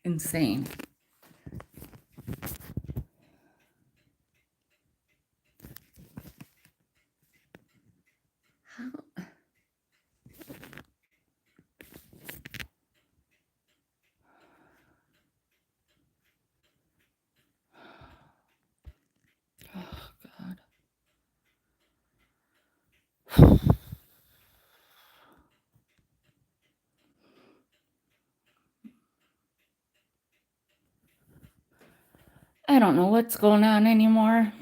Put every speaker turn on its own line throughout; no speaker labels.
insane. How? Oh, God. I don't know what's going on anymore.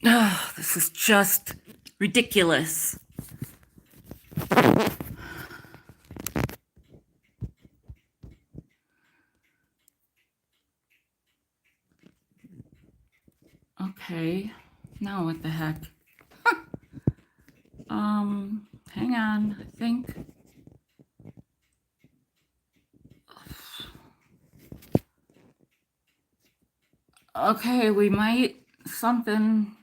Oh, this is just ridiculous. Okay, now what the heck? Hang on, I think. Okay, we might something.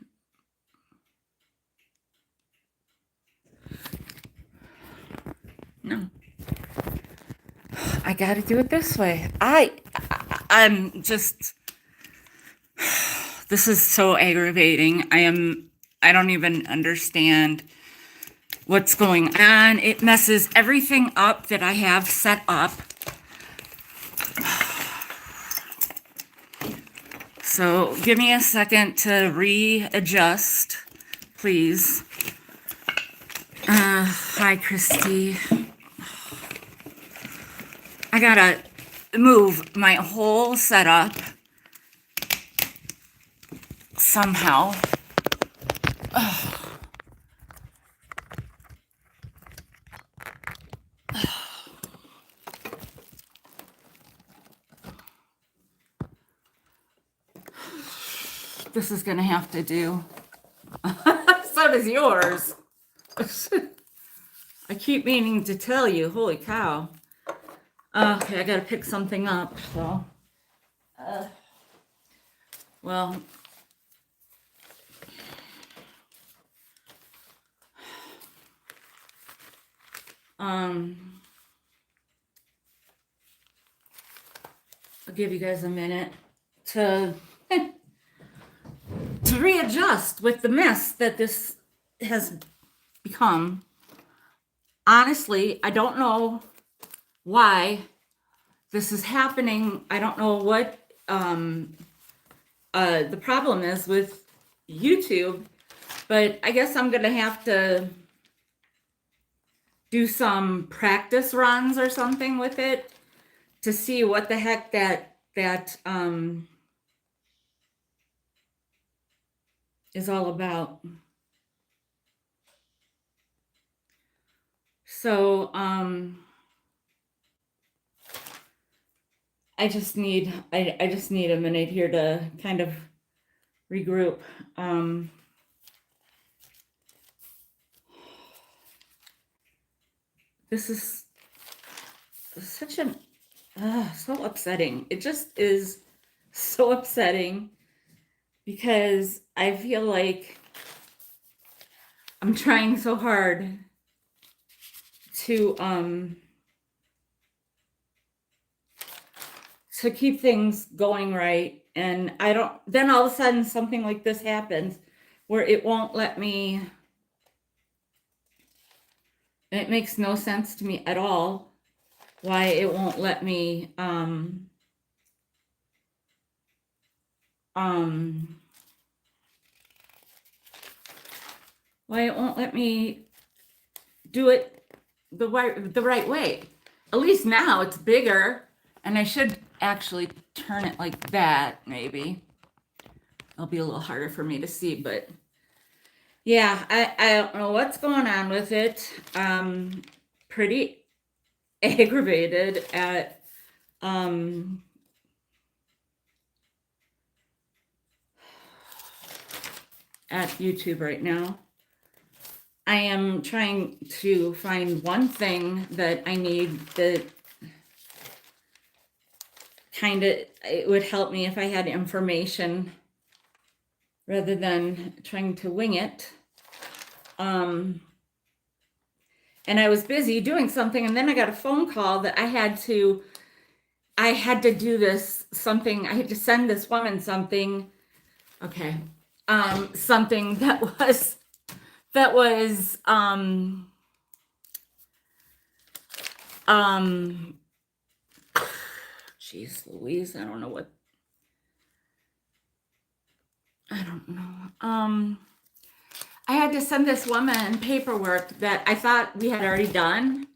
No, I got to do it this way. I'm just. This is so aggravating. I don't even understand what's going on. It messes everything up that I have set up. So give me a second to readjust, please. Hi, Christy. I gotta move my whole setup somehow. This is gonna have to do. So does yours. I keep meaning to tell you, holy cow. Okay, I gotta pick something up, so. Well. I'll give you guys a minute to readjust with the mess that this has become. Honestly, I don't know why this is happening. I don't know what the problem is with YouTube, but I guess I'm gonna have to do some practice runs or something with it to see what the heck that is all about. So I just need a minute here to kind of regroup. This is such an so upsetting. It just is so upsetting because I feel like I'm trying so hard to keep things going right, and I don't. Then all of a sudden, something like this happens where it won't let me. It makes no sense to me at all why it won't let me why it won't let me do it the right way. At least now it's bigger, and I should actually turn it like that. Maybe it'll be a little harder for me to see, but yeah, I don't know what's going on with it. Pretty aggravated at YouTube right now. I am trying to find one thing that I need that kind of, it would help me if I had information rather than trying to wing it. And and I was busy doing something, and then I got a phone call that I had to do this something. I had to send this woman something. Okay. Something that was um geez Louise, I don't know what I don't know. I had to send this woman paperwork that I thought we had already done.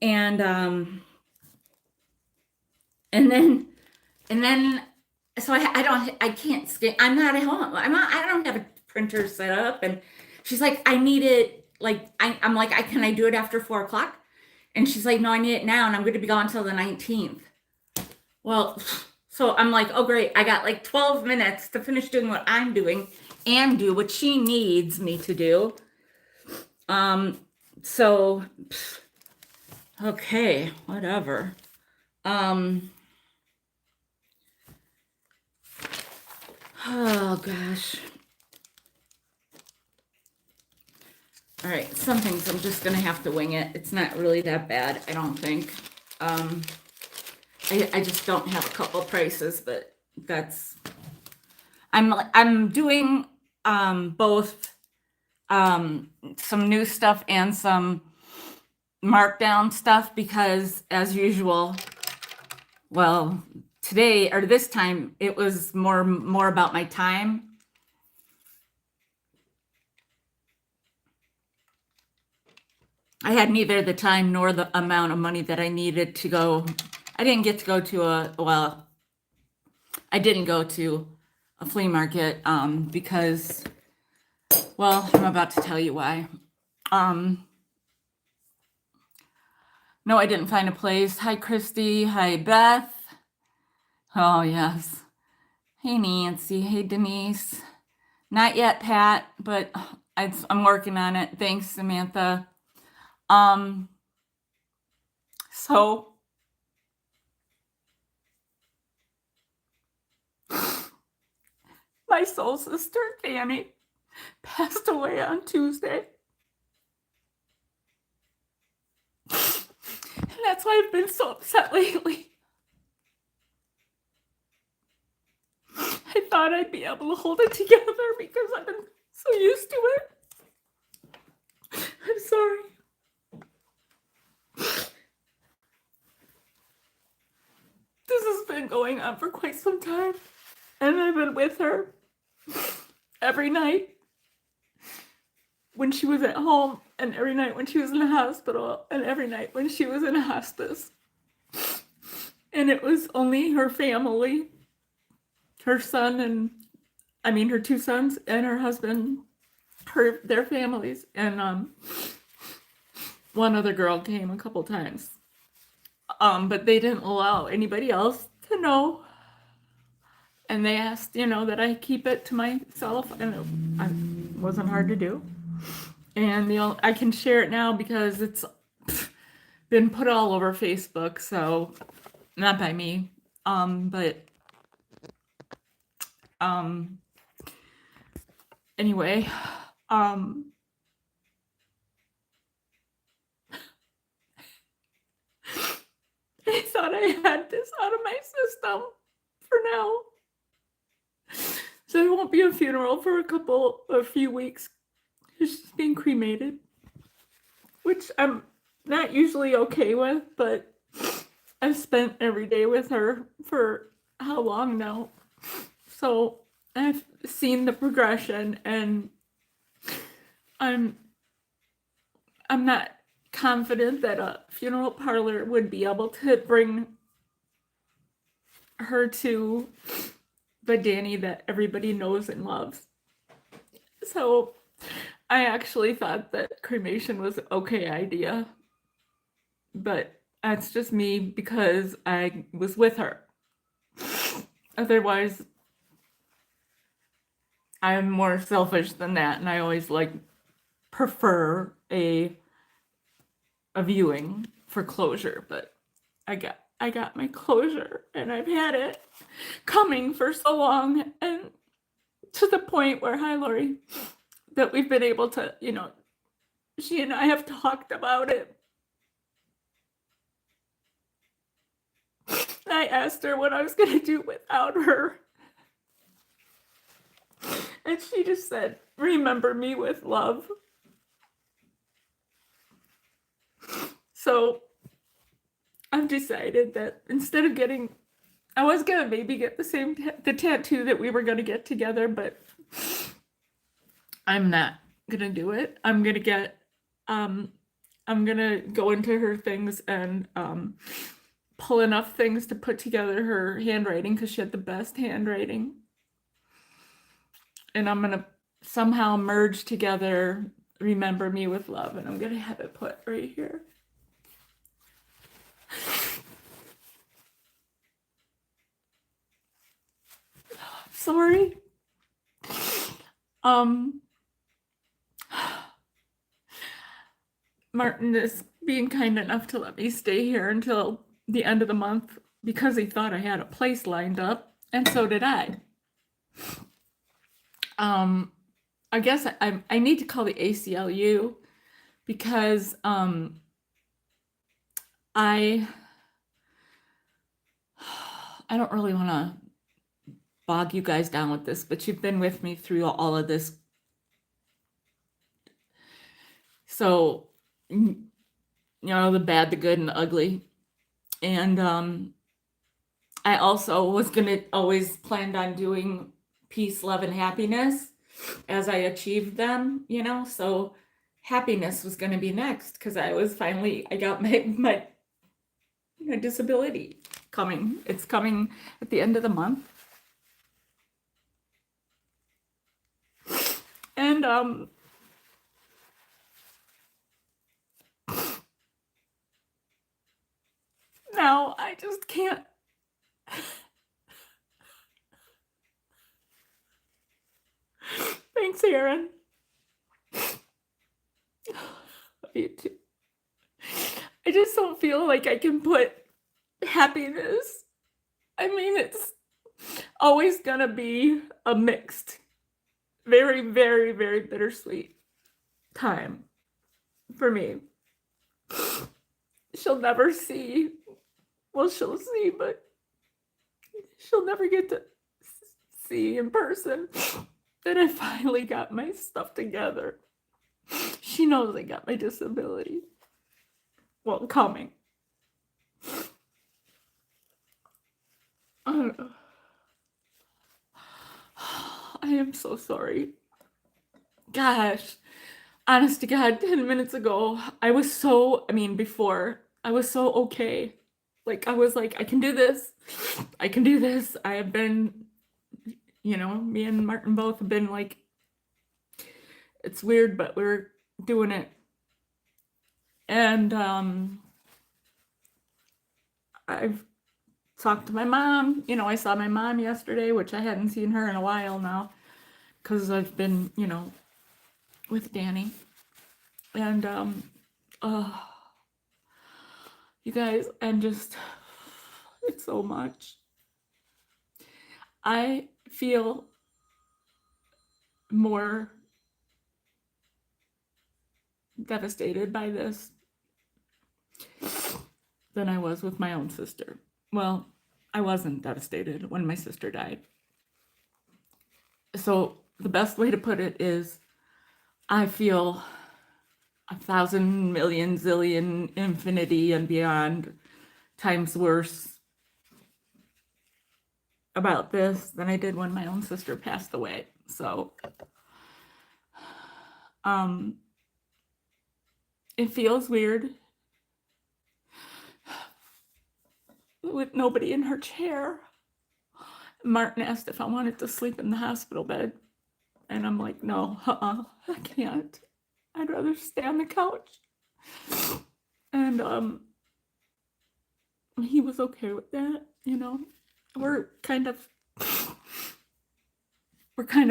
And then so I can't scan. I'm not at home. I don't have a printer set up. And she's like, I need it. Like, I'm like, can I do it after 4 o'clock? And she's like, no, I need it now. And I'm going to be gone till the 19th. Well, so I'm like, oh, great. I got like 12 minutes to finish doing what I'm doing and do what she needs me to do. So, okay, whatever. Oh gosh. All right, some things I'm just gonna have to wing it. It's not really that bad, I don't think. I just don't have a couple prices, but I'm doing both some new stuff and some markdown stuff because, as usual, well, today or this time it was more about my time. I had neither the time nor the amount of money that I needed to go. I didn't get to go to I didn't go to a flea market because, well, I'm about to tell you why. No, I didn't find a place. Hi, Christy. Hi, Beth. Oh, yes. Hey, Nancy. Hey, Denise. Not yet, Pat, but I'm working on it. Thanks, Samantha. So my soul sister, Tammy, passed away on Tuesday. And that's why I've been so upset lately. I thought I'd be able to hold it together because I've been so used to it. I'm sorry. This has been going on for quite some time, and I've been with her every night when she was at home, and every night when she was in the hospital, and every night when she was in a hospice. And it was only her family, her son, and her 2 sons and her husband, their families, and one other girl came a couple times. But they didn't allow anybody else to know. And they asked, that I keep it to myself, and it wasn't hard to do. And I can share it now because it's been put all over Facebook, so not by me, but anyway, I thought I had this out of my system for now. So there won't be a funeral for a few weeks. She's being cremated, which I'm not usually okay with, but I've spent every day with her for how long now? So I've seen the progression, and I'm not confident that a funeral parlor would be able to bring her to the Danny that everybody knows and loves. So I actually thought that cremation was an okay idea, but that's just me because I was with her. Otherwise, I'm more selfish than that, and I always prefer a viewing for closure, but I got my closure, and I've had it coming for so long, and to the point where, hi Lori, that we've been able to, she and I have talked about it. I asked her what I was going to do without her. And she just said, remember me with love. So I've decided that instead of getting, I was going to maybe get the tattoo that we were going to get together, but I'm not going to do it. I'm going to go into her things and pull enough things to put together her handwriting, because she had the best handwriting. And I'm going to somehow merge together remember me with love, and I'm going to have it put right here. Sorry. Martin is being kind enough to let me stay here until the end of the month because he thought I had a place lined up, and so did I. I guess I need to call the ACLU because I don't really want to bog you guys down with this, but you've been with me through all of this. So, you know, the bad, the good, and the ugly. And I also was always planned on doing peace, love, and happiness as I achieved them, you know. So happiness was going to be next because I got my disability coming. It's coming at the end of the month. And now I just can't. Thanks, Aaron. You too. I just don't feel like I can put happiness. I mean, it's always gonna be a mixed, very, very, very bittersweet time for me. She'll never see, well, she'll see, but she'll never get to see in person that I finally got my stuff together. She knows I got my disability. Well, coming. I am so sorry. Gosh, honest to God, 10 minutes ago, before, I was so okay. Like, I was like, I can do this. I can do this. I have been, me and Martin both have been like, it's weird, but we're doing it. And I've talked to my mom. I saw my mom yesterday, which I hadn't seen her in a while now because I've been, with Danny. And you guys, and just, it's so much. I feel more devastated by this than I was with my own sister. Well, I wasn't devastated when my sister died. So the best way to put it is I feel 1,000 million zillion infinity and beyond times worse about this than I did when my own sister passed away. So it feels weird with nobody in her chair. Martin asked if I wanted to sleep in the hospital bed, and I'm like, no, I can't. I'd rather stay on the couch. And he was okay with that. We're kind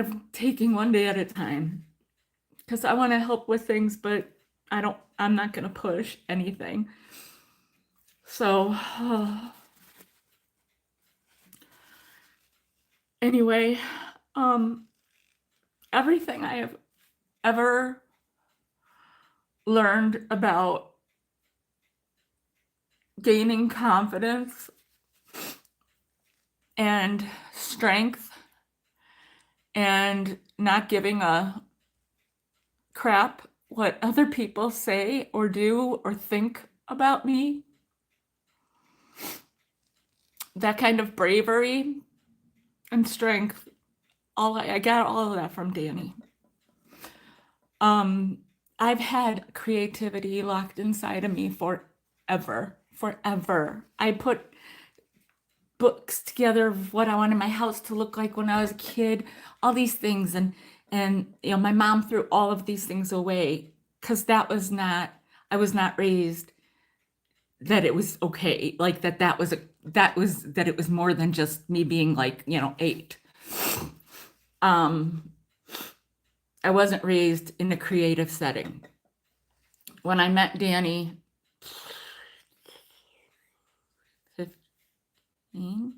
of taking one day at a time because I want to help with things, but I'm not going to push anything. So anyway, everything I have ever learned about gaining confidence and strength and not giving a crap what other people say or do or think about me. That kind of bravery and strength, I got all of that from Danny. I've had creativity locked inside of me forever. I put books together of what I wanted my house to look like when I was a kid, all these things, and my mom threw all of these things away because I was not raised that it was okay, like that it was more than just me being like 8. I wasn't raised in a creative setting. When I met Danny, 15,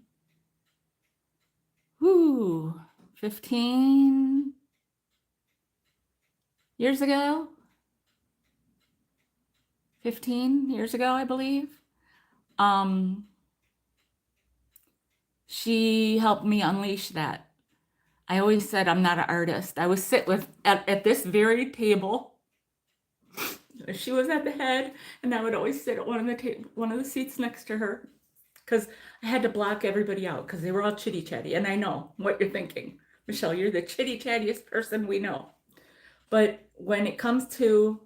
15 years ago, 15 years ago, I believe. She helped me unleash that. I always said I'm not an artist. I would sit at this very table. She was at the head, and I would always sit at one of the seats next to her, because I had to block everybody out because they were all chitty chatty. And I know what you're thinking, Michelle. You're the chitty chattiest person we know. But when it comes to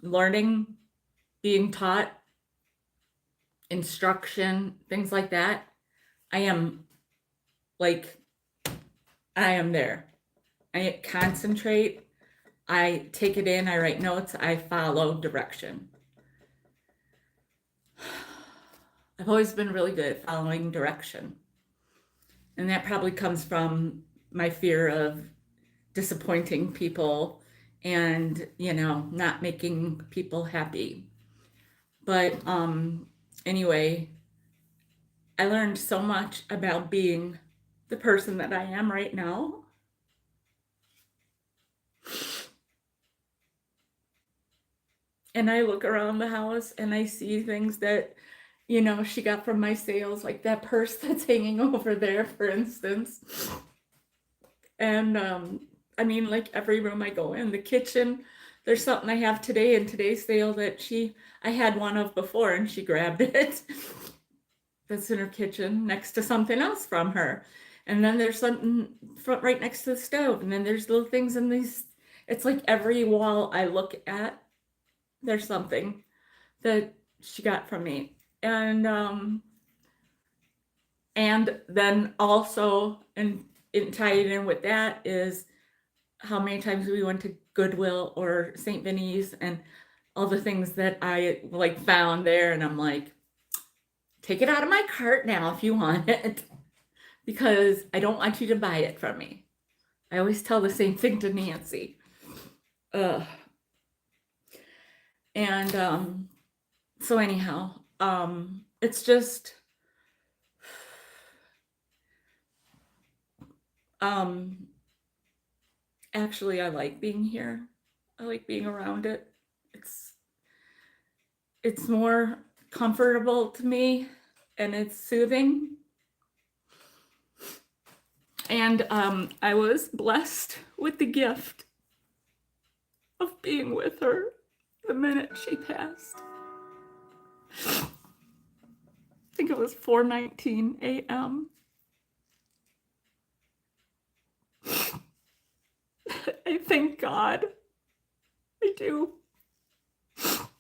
learning, being taught, instruction, things like that, I am there. I concentrate, I take it in, I write notes, I follow direction. I've always been really good at following direction. And that probably comes from my fear of disappointing people and, not making people happy. But anyway, I learned so much about being the person that I am right now. And I look around the house and I see things that, she got from my sales, like that purse that's hanging over there, for instance. And like every room I go in, the kitchen, there's something I have today in today's sale that I had one of before and she grabbed it. That's in her kitchen next to something else from her. And then there's something right next to the stove. And then there's little things in these. It's like every wall I look at, there's something that she got from me. And then also, and tied in with that is how many times we went to Goodwill or St. Vinny's and all the things that I found there. And I'm like, take it out of my cart now if you want it, because I don't want you to buy it from me. I always tell the same thing to Nancy. And so anyhow, it's just, actually, I like being here. I like being around it. It's more comfortable to me, and it's soothing. And I was blessed with the gift of being with her the minute she passed. I think it was 4:19 a.m. I thank God. I do.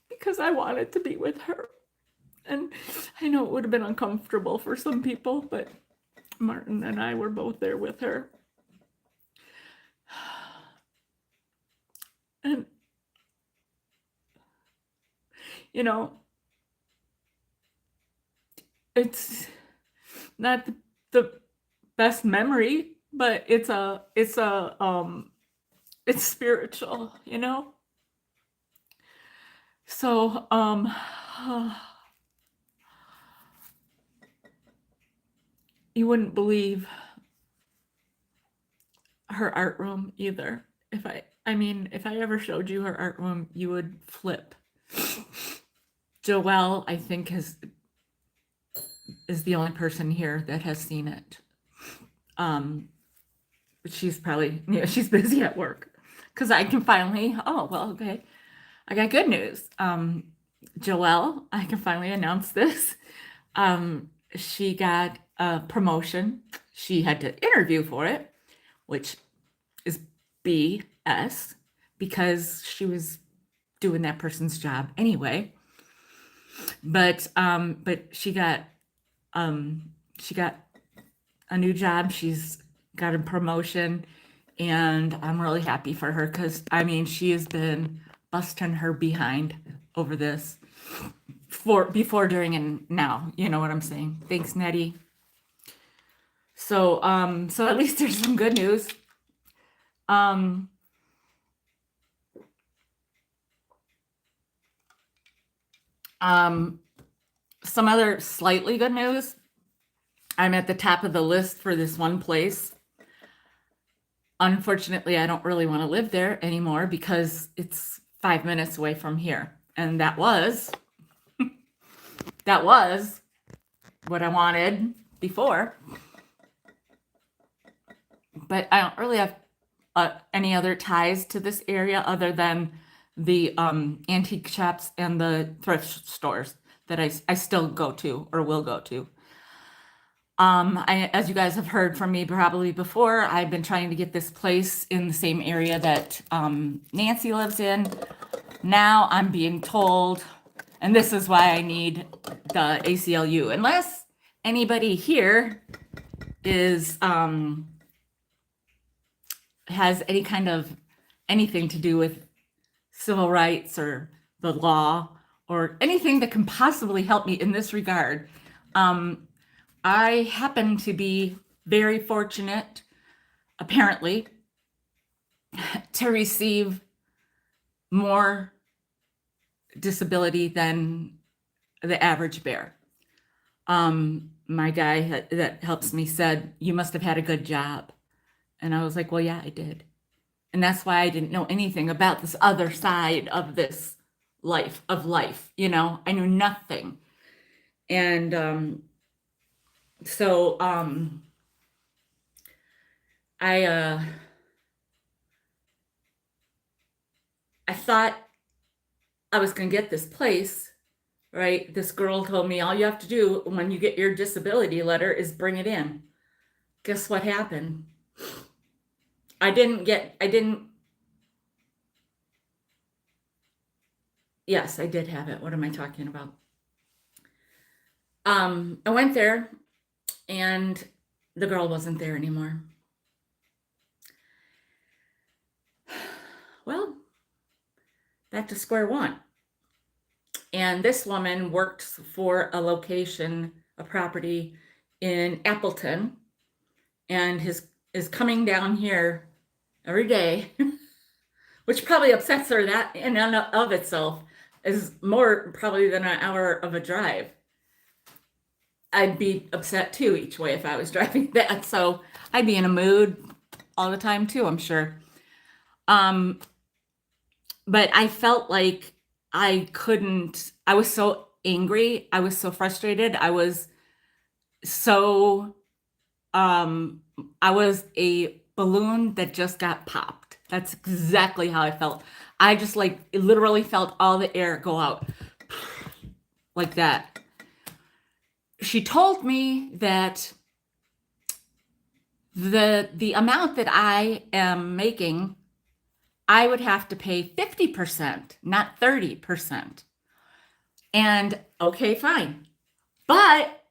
Because I wanted to be with her. And I know it would have been uncomfortable for some people, but Martin and I were both there with her. And, it's not the best memory, but it's spiritual, So, you wouldn't believe her art room either. if I ever showed you her art room, you would flip. Joelle, I think, is the only person here that has seen it. But she's probably, she's busy at work because I can finally, okay, I got good news. Joelle, I can finally announce this. She got a promotion. She had to interview for it, which is BS because she was doing that person's job anyway. But she got a new job. She's got a promotion, and I'm really happy for her because she has been busting her behind over this before, during, and now. You know what I'm saying? Thanks, Nettie. So at least there's some good news. Some other slightly good news. I'm at the top of the list for this one place. Unfortunately, I don't really want to live there anymore because it's 5 minutes away from here. And that was what I wanted before. But I don't really have any other ties to this area other than the antique shops and the thrift stores that I still go to or will go to. As you guys have heard from me probably before, I've been trying to get this place in the same area that Nancy lives in. Now I'm being told, and this is why I need the ACLU, unless anybody here is has any kind of anything to do with civil rights or the law or anything that can possibly help me in this regard. I happen to be very fortunate, apparently, to receive more disability than the average bear. My guy that helps me said, "You must have had a good job." And I was like, well, yeah, I did. And that's why I didn't know anything about this other side of this life. I knew nothing. And so I thought I was going to get this place, right? This girl told me all you have to do when you get your disability letter is bring it in. Guess what happened? Yes, I did have it. What am I talking about? I went there and the girl wasn't there anymore. Well, back to square one. And this woman worked for a location, a property in Appleton, and is coming down here every day, which probably upsets her. That in and of itself is more probably than an hour of a drive. I'd be upset too each way if I was driving that. So I'd be in a mood all the time too, I'm sure. But I felt like I was so angry. I was so frustrated. I was a balloon that just got popped. That's exactly how I felt. I just literally felt all the air go out like that. She told me that the amount that I am making, I would have to pay 50%, not 30%. And okay, fine. But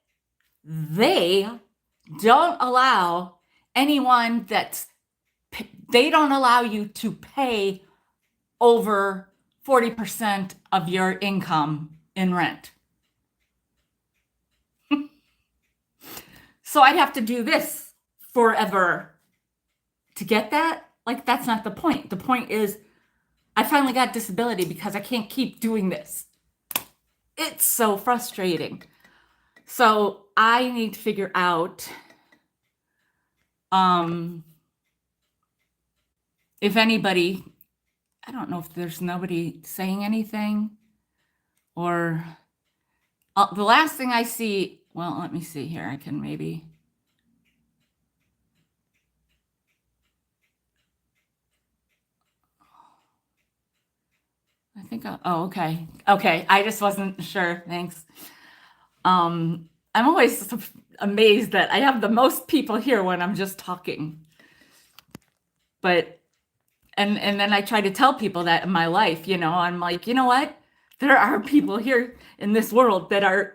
they don't allow they don't allow you to pay over 40% of your income in rent. So I'd have to do this forever to get that. That's not the point. The point is I finally got disability because I can't keep doing this. It's so frustrating. So I need to figure out if anybody, I don't know if there's nobody saying anything or the last thing I see, well, let me see here. I can maybe. I think, oh, okay. Okay. I just wasn't sure. Thanks. I'm always amazed that I have the most people here when I'm just talking. But, and then I try to tell people that in my life, I'm like, you know what? There are people here in this world that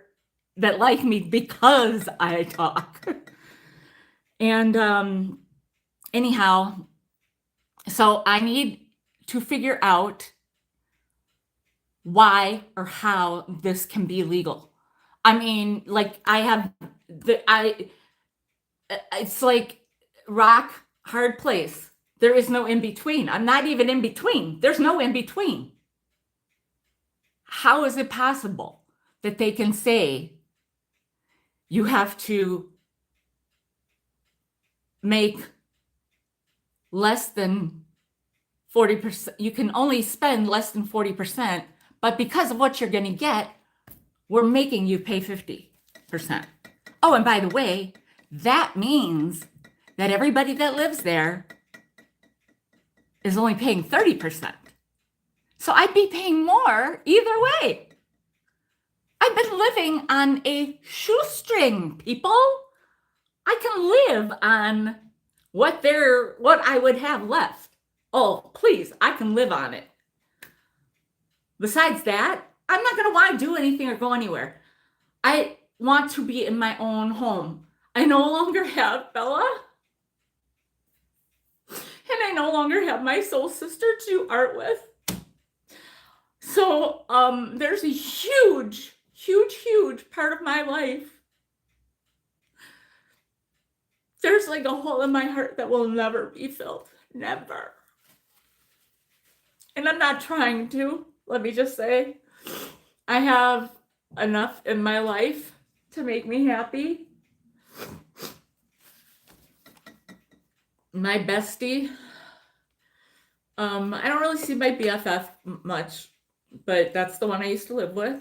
like me because I talk. And anyhow, so I need to figure out why or how this can be legal. I mean, like it's like rock, hard place. There is no in between. I'm not even in between. There's no in between. How is it possible that they can say you have to make less than 40%? You can only spend less than 40%, but because of what you're going to get, we're making you pay 50%. Oh, and by the way, that means that everybody that lives there is only paying 30%. So I'd be paying more either way. I've been living on a shoestring, people. I can live on what I would have left. Oh, please, I can live on it. Besides that, I'm not going to want to do anything or go anywhere. I want to be in my own home. I no longer have Bella. And I no longer have my soul sister to do art with. So there's a huge, huge, huge part of my life. There's like a hole in my heart that will never be filled. Never. And I'm not trying to. Let me just say, I have enough in my life to make me happy. My bestie, I don't really see my BFF much, but that's the one I used to live with.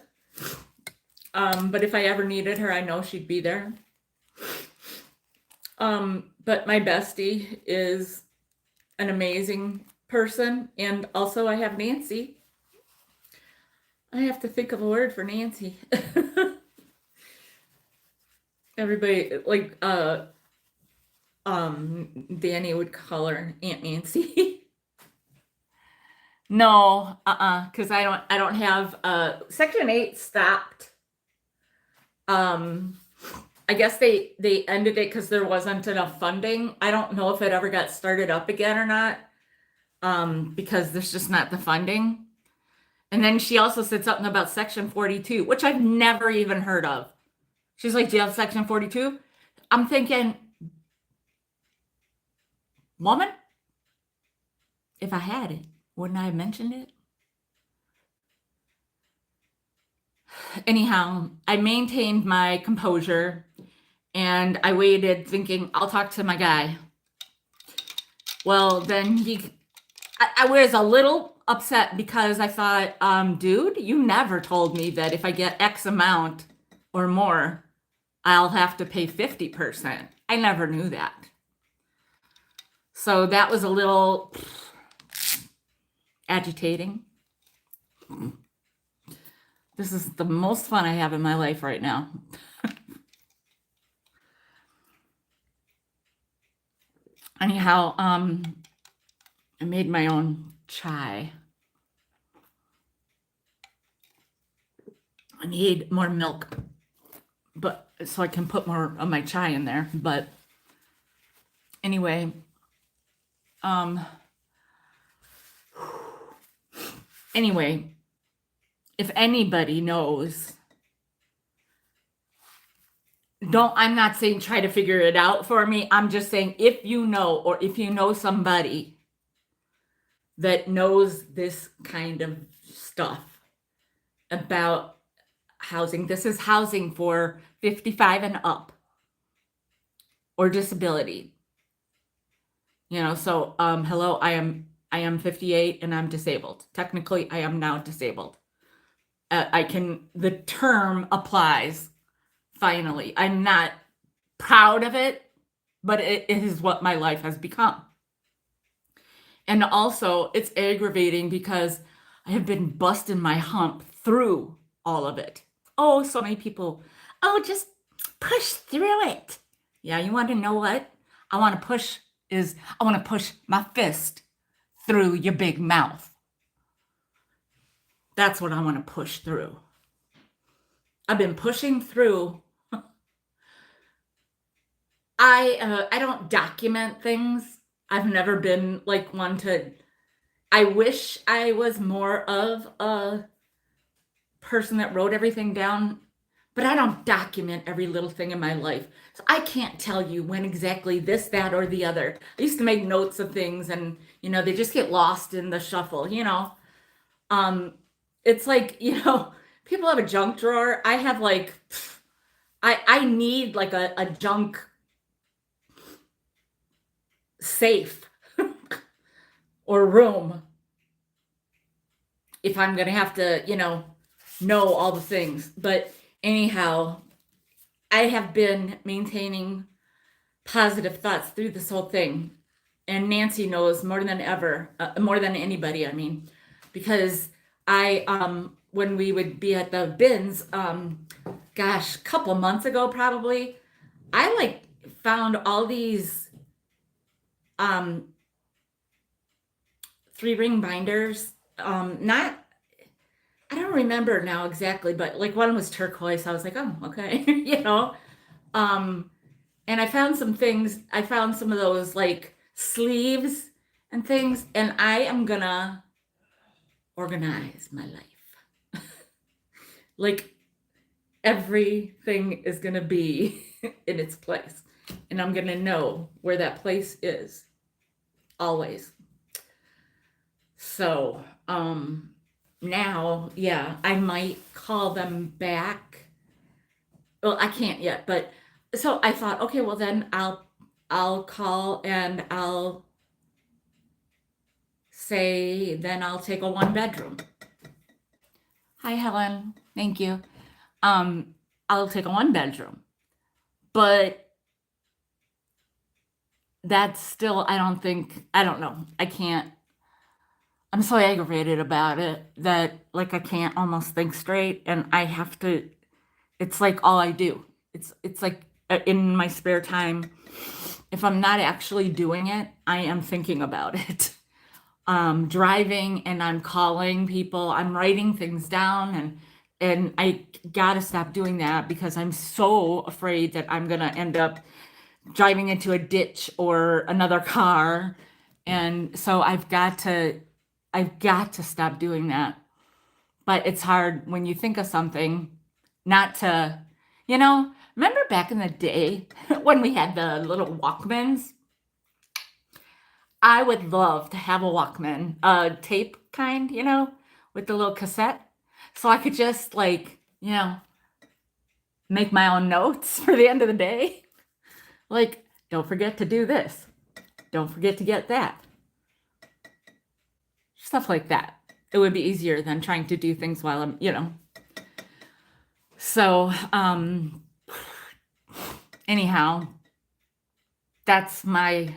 But if I ever needed her, I know she'd be there. But my bestie is an amazing person. And also I have Nancy. I have to think of a word for Nancy. Everybody, like, Danny would call her Aunt Nancy. No, because I don't have, Section 8 stopped. I guess they ended it because there wasn't enough funding. I don't know if it ever got started up again or not, because there's just not the funding. And then she also said something about Section 42, which I've never even heard of. She's like, do you have Section 42? I'm thinking, woman, if I had it, wouldn't I have mentioned it? Anyhow, I maintained my composure and I waited thinking, I'll talk to my guy. Well, then I was a little upset because I thought, dude, you never told me that if I get X amount or more, I'll have to pay 50%. I never knew that. So that was a little agitating. This is the most fun I have in my life right now. Anyhow, I made my own chai. I need more milk, but so I can put more of my chai in there. But anyway, if anybody knows, I'm not saying try to figure it out for me. I'm just saying if you know, or if you know somebody that knows this kind of stuff about housing, this is housing for 55 and up or disability. So hello, I am I am 58 and I'm disabled. Technically, I am now disabled. The term applies finally. I'm not proud of it, but it is what my life has become. And also, it's aggravating because I have been busting my hump through all of it. Oh, so many people, oh, just push through it. Yeah, you want to know what? I want to push my fist through your big mouth. That's what I want to push through. I've been pushing through. I don't document things. I've never been like one to. I wish I was more of a person that wrote everything down, but I don't document every little thing in my life. So I can't tell you when exactly this, that, or the other. I used to make notes of things and, they just get lost in the shuffle. Um, it's like, people have a junk drawer. I have like, I need like a junk safe or room if I'm going to have to, know all the things. But anyhow, I have been maintaining positive thoughts through this whole thing. And Nancy knows more than ever, more than anybody, I mean, because when we would be at the bins, gosh, a couple months ago probably, I like found all these 3-ring binders. Not, I don't remember now exactly, but like one was turquoise. I was like, oh, okay, And I found some things. I found some of those like sleeves and things, and I am gonna organize my life. Like everything is gonna be in its place, and I'm gonna know where that place is always. So, now, yeah, I might call them back. Well, I can't yet, but so I thought, okay, well then I'll call and I'll say then I'll take a 1-bedroom. Hi, Helen. Thank you. I'll take a 1-bedroom. But that's still, I don't know. I can't. I'm so aggravated about it that like I can't almost think straight, and I have to. It's like all I do. It's like in my spare time, if I'm not actually doing it, I am thinking about it. Driving and I'm calling people. I'm writing things down, and I gotta stop doing that because I'm so afraid that I'm gonna end up driving into a ditch or another car, and so I've got to stop doing that. But it's hard when you think of something not to, remember back in the day when we had the little Walkmans? I would love to have a Walkman, tape kind, with the little cassette. So I could just like, make my own notes for the end of the day. Like, don't forget to do this. Don't forget to get that. Stuff like that. It would be easier than trying to do things while I'm. So, anyhow, that's my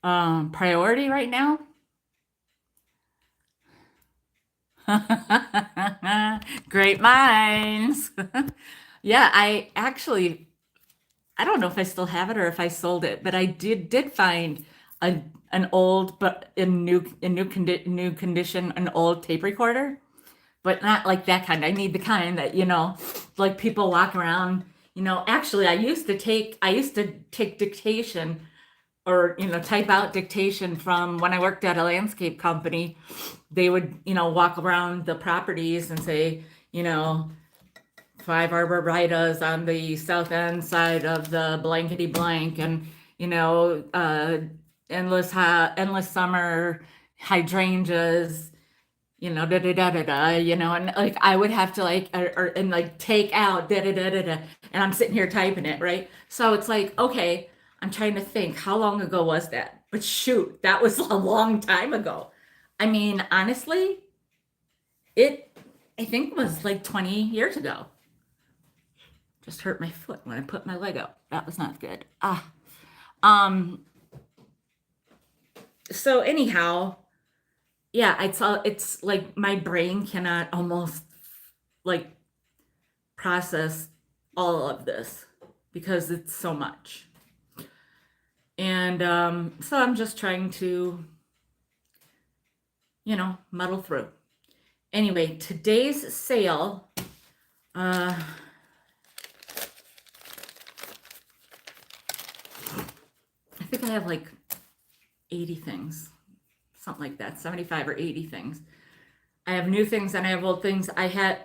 priority right now. Great minds. Yeah, I don't know if I still have it or if I sold it, but I did find an old but in new condition, an old tape recorder, but not like that kind. I need the kind that like people walk around. Actually, I used to take dictation, or type out dictation from when I worked at a landscape company. They would walk around the properties and say 5 arborvitaes on the south end side of the blankety blank, and endless summer hydrangeas, da da da da da, and like I would have to like and like take out da da da da da, and I'm sitting here typing it, right? So it's like, okay, I'm trying to think, how long ago was that? but shoot, that was a long time ago. I mean, honestly, it, I think was like 20 years ago. Just hurt my foot when I put my leg up. That was not good. Um, so anyhow, yeah, I saw it's like my brain cannot almost like process all of this because it's so much. And so I'm just trying to, muddle through. Anyway, today's sale, I think I have like 80 things, something like that, 75 or 80 things. I have new things and I have old things. I had,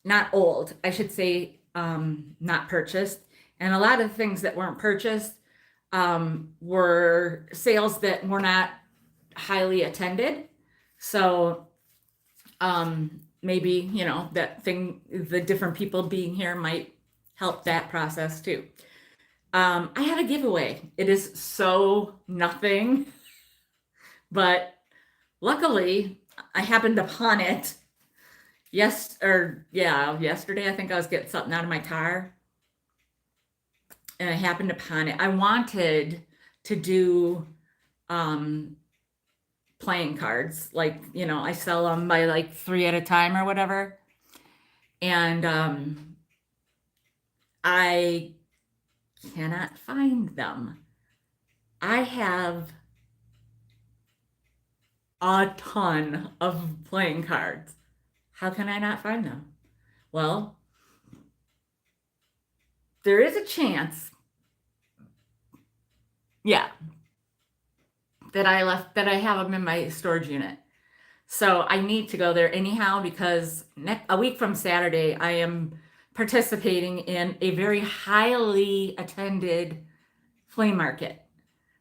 not old, I should say, not purchased. And a lot of things that weren't purchased were sales that were not highly attended. So maybe, that thing, the different people being here might help that process too. I had a giveaway. It is so nothing, but luckily I happened upon it. Yesterday I think I was getting something out of my car and I happened upon it. I wanted to do playing cards, like, I sell them by like 3 at a time or whatever. And I cannot find them. I have a ton of playing cards. How can I not find them? Well, there is a chance, yeah, that I have them in my storage unit. So I need to go there anyhow because a week from Saturday, I am participating in a very highly attended flea market.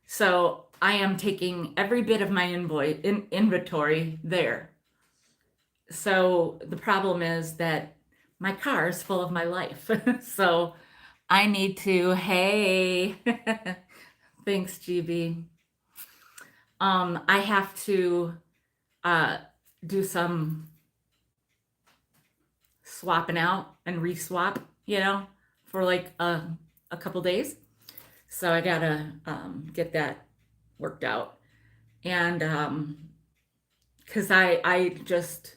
So I am taking every bit of my inventory there. So the problem is that my car is full of my life. So I need to, hey, thanks, GB. I have to do some swapping out and re-swap, for like a couple days. So I gotta get that worked out. And because I just,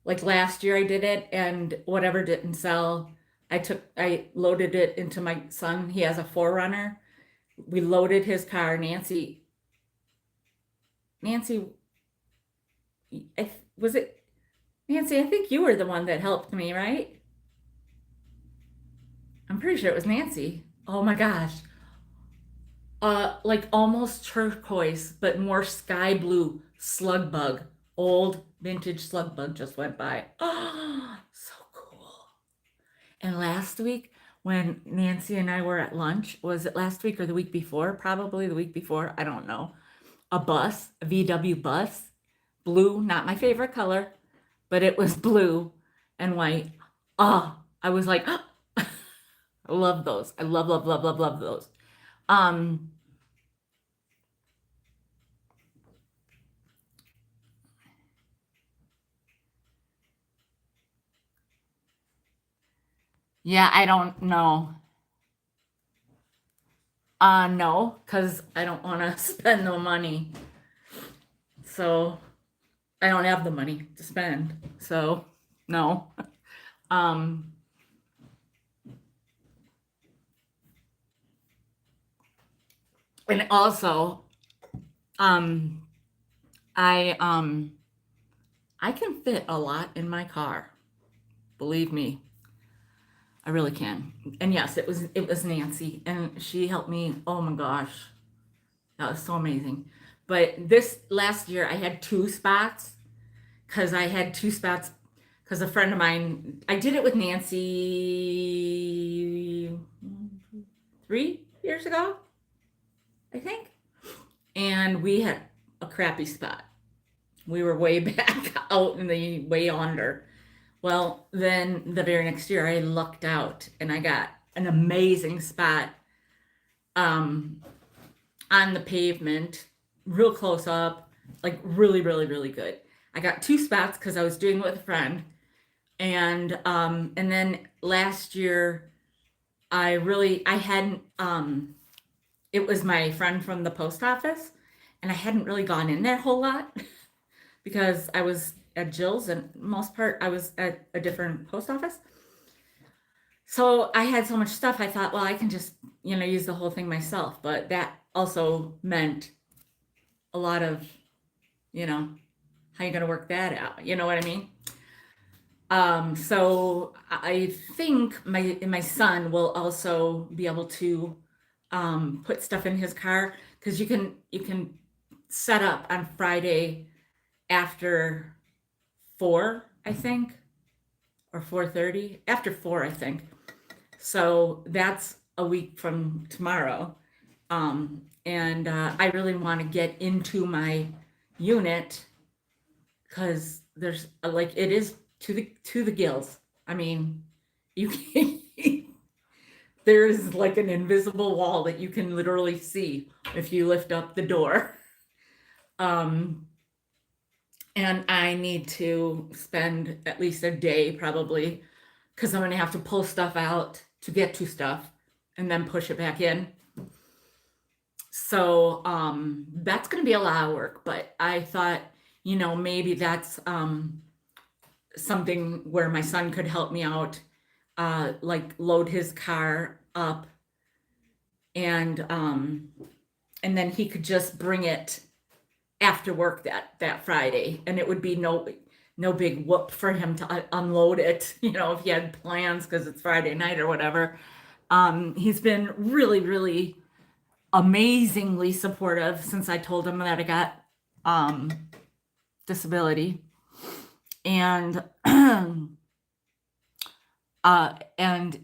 like last year I did it and whatever didn't sell, I loaded it into my son. He has a 4Runner. We loaded his car. Nancy, was it Nancy? I think you were the one that helped me, right? I'm pretty sure it was Nancy. Oh my gosh. Like almost turquoise, but more sky blue slug bug. Old vintage slug bug just went by. Oh, so cool. And last week, when Nancy and I were at lunch, was it last week or the week before? Probably the week before. I don't know. A VW bus, blue, not my favorite color, but it was blue and white. Oh, I was like, oh, I love those. I love, love, love, love, love those. Yeah, I don't know. No, because I don't want to spend no money. So I don't have the money to spend. So no. Um, and also, um, I can fit a lot in my car. Believe me, I really can. And yes, it was Nancy, and she helped me. Oh my gosh, that was so amazing. But this last year, I had 2 spots because a friend of mine. I did it with Nancy 3 years ago, I think, and we had a crappy spot. We were way back out in the way under. Well, then the very next year, I lucked out and I got an amazing spot um, on the pavement. real close up, like really, really, really good. I got two spots because I was doing it with a friend. And then last year I hadn't it was my friend from the post office, and I hadn't really gone in there a whole lot because I was at Jill's, and most part I was at a different post office. So I had so much stuff, I thought, well, I can just, use the whole thing myself. But that also meant a lot of, you know, how you gonna work that out? You know what I mean? So I think my son will also be able to put stuff in his car because you can set up on Friday after 4, I think, or 4:30 after 4, I think. So that's a week from tomorrow. And I really want to get into my unit because there's like it is to the gills. I mean, you can there's like an invisible wall that you can literally see if you lift up the door. Um, and I need to spend at least a day probably because I'm gonna have to pull stuff out to get to stuff and then push it back in. So that's gonna be a lot of work, but I thought, maybe that's something where my son could help me out, like load his car up and and then he could just bring it after work that Friday, and it would be no big whoop for him to unload it, if he had plans because it's Friday night or whatever. He's been really, really amazingly supportive since I told him that I got um, disability, and and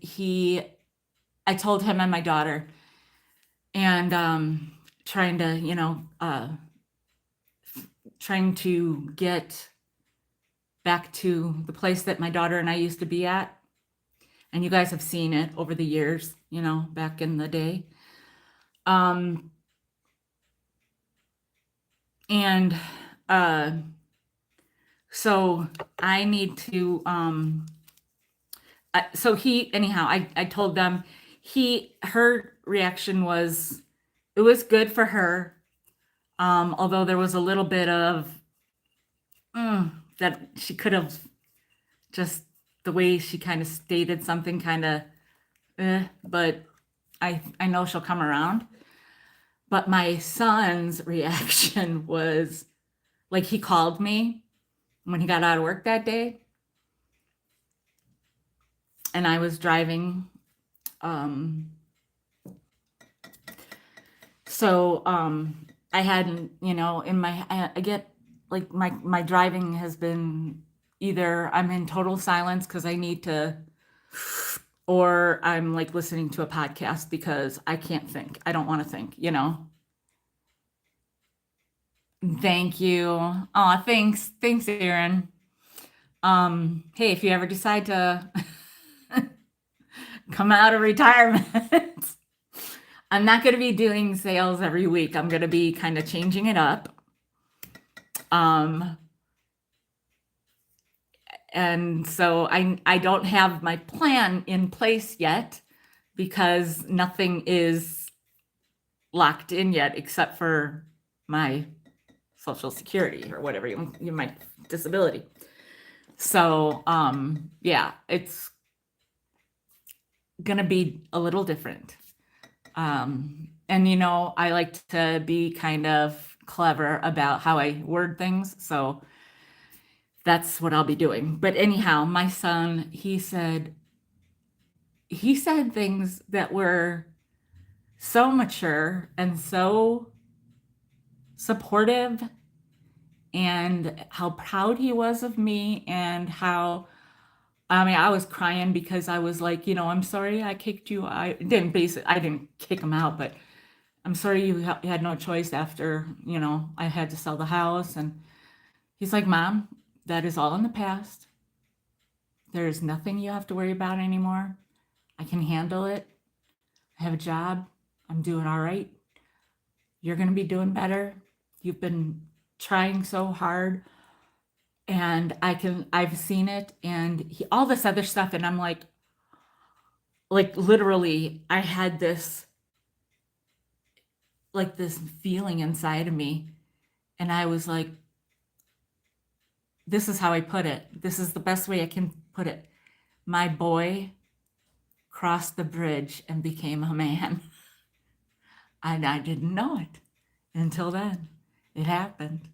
I told him and my daughter, and trying to, trying to get back to the place that my daughter and I used to be at. And you guys have seen it over the years, back in the day. Um, and so I need to, so anyhow, I told them her reaction was, it was good for her. Although there was a little bit of that she could have just the way she kind of stated something kind of, but I know she'll come around. But my son's reaction was like he called me when he got out of work that day, and I was driving. So I hadn't, in I get like my driving has been either I'm in total silence because I need to, or I'm like listening to a podcast because I can't think. I don't want to think, Thank you. Oh, thanks. Thanks, Aaron. Hey, if you ever decide to come out of retirement, I'm not going to be doing sales every week. I'm going to be kind of changing it up. And so I don't have my plan in place yet because nothing is locked in yet except for my Social Security or whatever my disability. So yeah, it's gonna be a little different. And I like to be kind of clever about how I word things, so that's what I'll be doing. But anyhow, my son, he said things that were so mature and so supportive, and how proud he was of me, and how I was crying because I was like, I'm sorry I kicked you. I didn't kick him out, but I'm sorry you had no choice after, I had to sell the house. And he's like, Mom, that is all in the past. There is nothing you have to worry about anymore. I can handle it. I have a job. I'm doing all right. You're going to be doing better. You've been trying so hard, and I've seen it, and all this other stuff, and I'm like literally, I had this like this feeling inside of me, and I was like, this is how I put it. This is the best way I can put it. My boy crossed the bridge and became a man. And I didn't know it until then. It happened.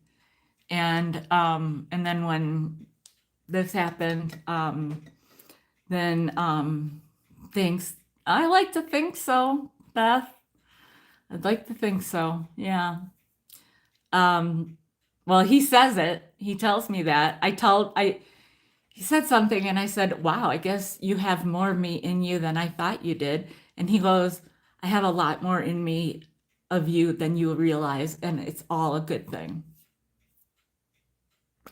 And then when this happened, then thanks. I like to think so, Beth. I'd like to think so. Yeah. Well, he says it. He tells me that. He said something and I said, "Wow, I guess you have more of me in you than I thought you did." And he goes, "I have a lot more in me of you than you realize, and it's all a good thing."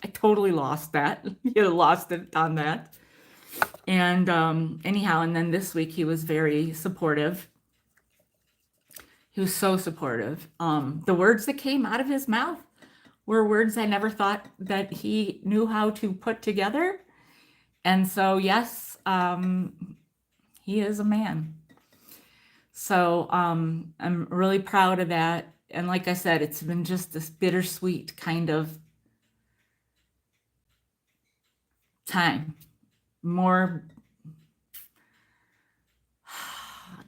I totally lost that. You lost it on that. And anyhow, and then this week he was very supportive. He was so supportive. The words that came out of his mouth were words I never thought that he knew how to put together. And so, yes, he is a man. So I'm really proud of that. And like I said, it's been just this bittersweet kind of time. More,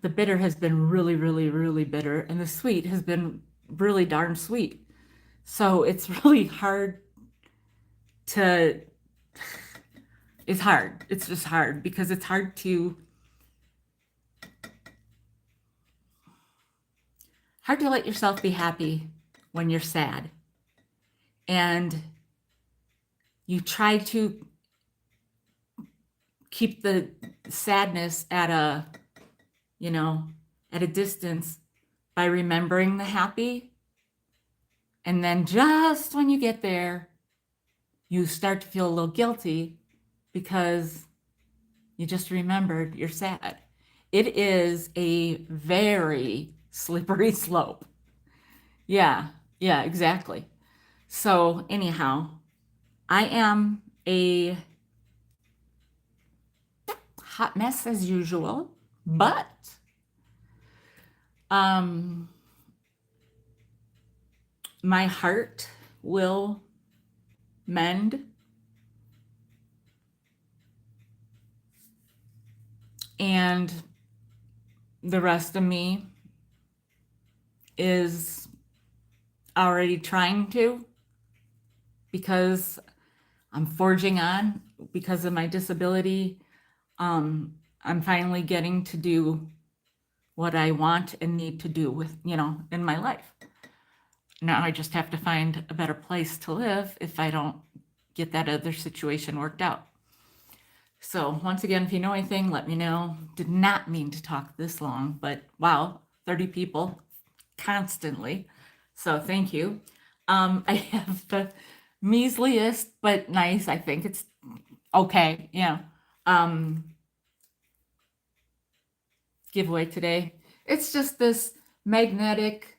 the bitter has been really, really, really bitter, and the sweet has been really darn sweet. So it's really hard to, it's hard. It's just hard because it's hard to let yourself be happy when you're sad. And you try to keep the sadness at a, at a distance by remembering the happy. And then just when you get there, you start to feel a little guilty because you just remembered you're sad. It is a very slippery slope. Yeah, exactly. So anyhow, I am a hot mess as usual, but my heart will mend, and the rest of me is already trying to, because I'm forging on because of my disability. I'm finally getting to do what I want and need to do with, in my life. Now I just have to find a better place to live if I don't get that other situation worked out. So once again, if you know anything, let me know. Did not mean to talk this long, but wow, 30 people constantly. So thank you. I have the measliest, but nice, I think it's okay. Yeah. Giveaway today. It's just this magnetic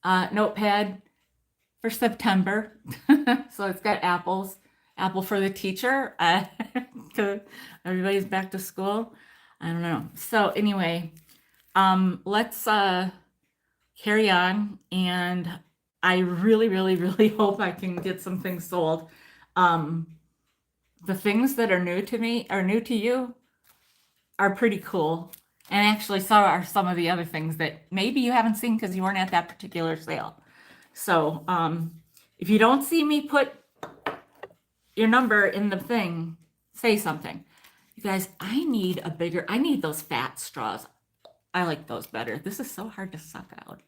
notepad for September. So it's got apples. Apple for the teacher. Everybody's back to school. I don't know. So anyway, let's carry on. And I really, really, really hope I can get some things sold. The things that are new to me, are new to you, are pretty cool. And actually, so are some of the other things that maybe you haven't seen because you weren't at that particular sale. So if you don't see me put your number in the thing, say something. You guys, I need those fat straws. I like those better. This is so hard to suck out.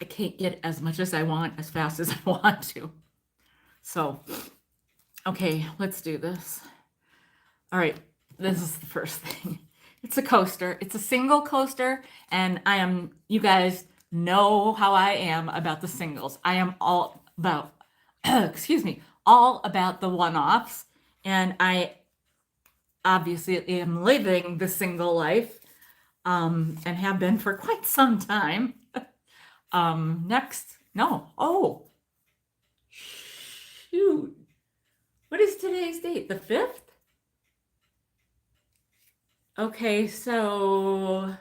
I can't get as much as I want as fast as I want to. So, okay, let's do this. All right, this is the first thing. It's a coaster. It's a single coaster, and you guys know how I am about the singles. I am all about, excuse me, all about the one-offs, and I obviously am living the single life, and have been for quite some time. Next, no, oh, shoot. What is today's date? The 5th? Okay, so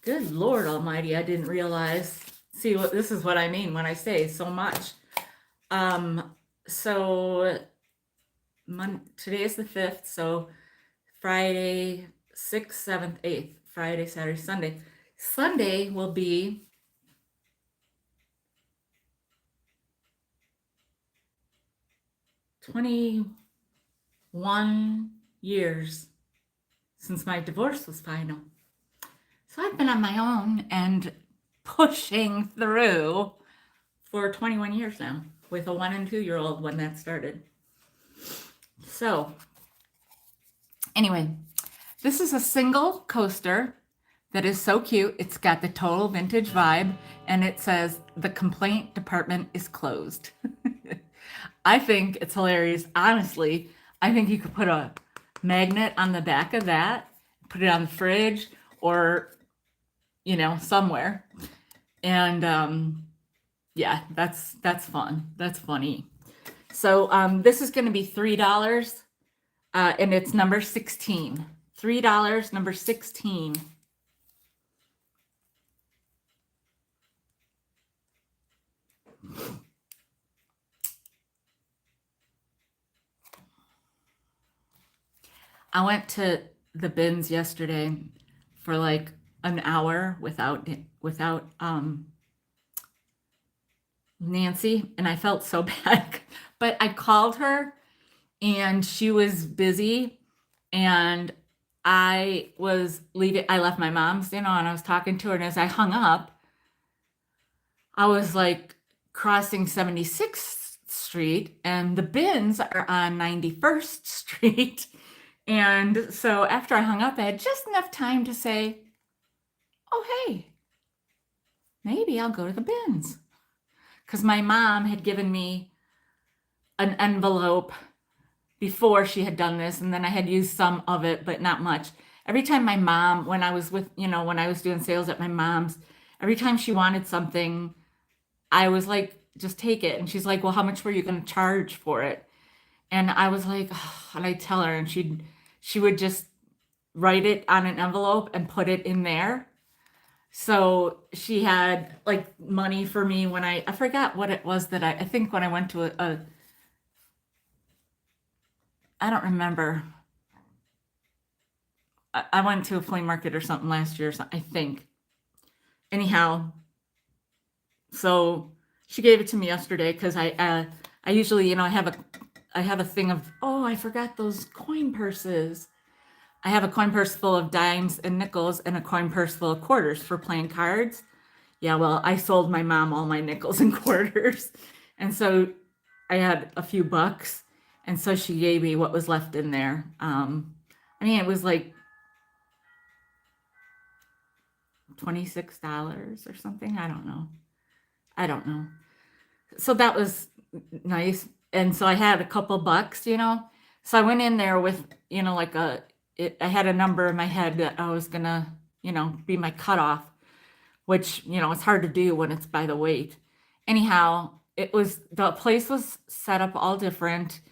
good Lord Almighty, I didn't realize. See, what this is what I mean when I say so much. So today is the 5th, so Friday, 6th, 7th, 8th, Friday, Saturday, Sunday. Sunday will be 21 years since my divorce was final. So I've been on my own and pushing through for 21 years now with a 1 and 2-year-old when that started. So anyway, this is a single coaster that is so cute. It's got the total vintage vibe, and it says the complaint department is closed. I think it's hilarious. Honestly, I think you could put a magnet on the back of that, put it on the fridge or, somewhere. And yeah, that's fun. That's funny. So this is going to be $3, and it's number 16. $3, number 16. I went to the bins yesterday for like an hour without Nancy, and I felt so bad. But I called her and she was busy, and I was leaving. I left my mom's, and I was talking to her, and as I hung up, I was like crossing 76th Street, and the bins are on 91st Street. And so after I hung up, I had just enough time to say, oh, hey, maybe I'll go to the bins. Because my mom had given me an envelope before she had done this, and then I had used some of it, but not much. Every time my mom, when I was when I was doing sales at my mom's, every time she wanted something, I was like, just take it. And she's like, well, how much were you going to charge for it? And I was like, oh, and I tell her, and she would just write it on an envelope and put it in there. So she had like money for me when I forgot what it was that I think when I went to I don't remember. I went to a flea market or something last year, I think. Anyhow, so she gave it to me yesterday because I usually, I have a thing of, oh, I forgot those coin purses. I have a coin purse full of dimes and nickels and a coin purse full of quarters for playing cards. Yeah, well, I sold my mom all my nickels and quarters. And so I had a few bucks. And so she gave me what was left in there. It was like $26 or something. I don't know. So that was nice. And so I had a couple bucks, So I went in there with, I had a number in my head that I was gonna, be my cutoff, which, it's hard to do when it's by the weight. Anyhow, the place was set up all different.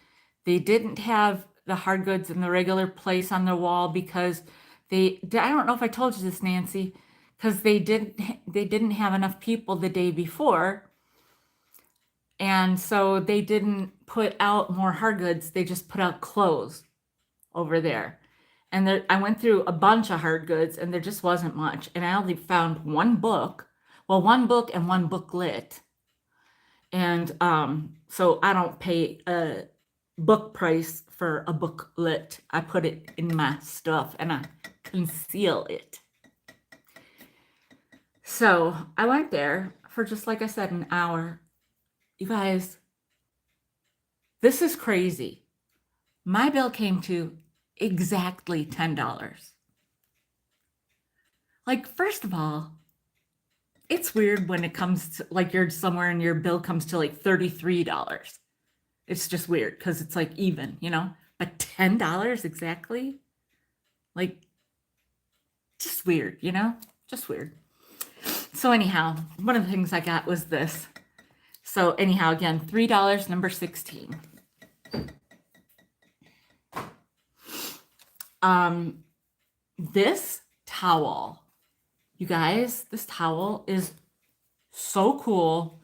They didn't have the hard goods in the regular place on the wall because I don't know if I told you this, Nancy, because they didn't have enough people the day before. And so they didn't put out more hard goods. They just put out clothes over there. And I went through a bunch of hard goods, and there just wasn't much. And I only found one book and one booklet. And so I don't pay a book price for a booklet. I put it in my stuff, and I conceal it. So I went there for, just like I said, an hour. You guys, this is crazy. My bill came to exactly $10. Like, first of all, it's weird when it comes to, like, you're somewhere and your bill comes to like $33. It's just weird because it's like even, but $10 exactly? Like, just weird, you know? Just weird. So anyhow, one of the things I got was this. So anyhow, again, $3, number 16. This towel, you guys, this towel is so cool.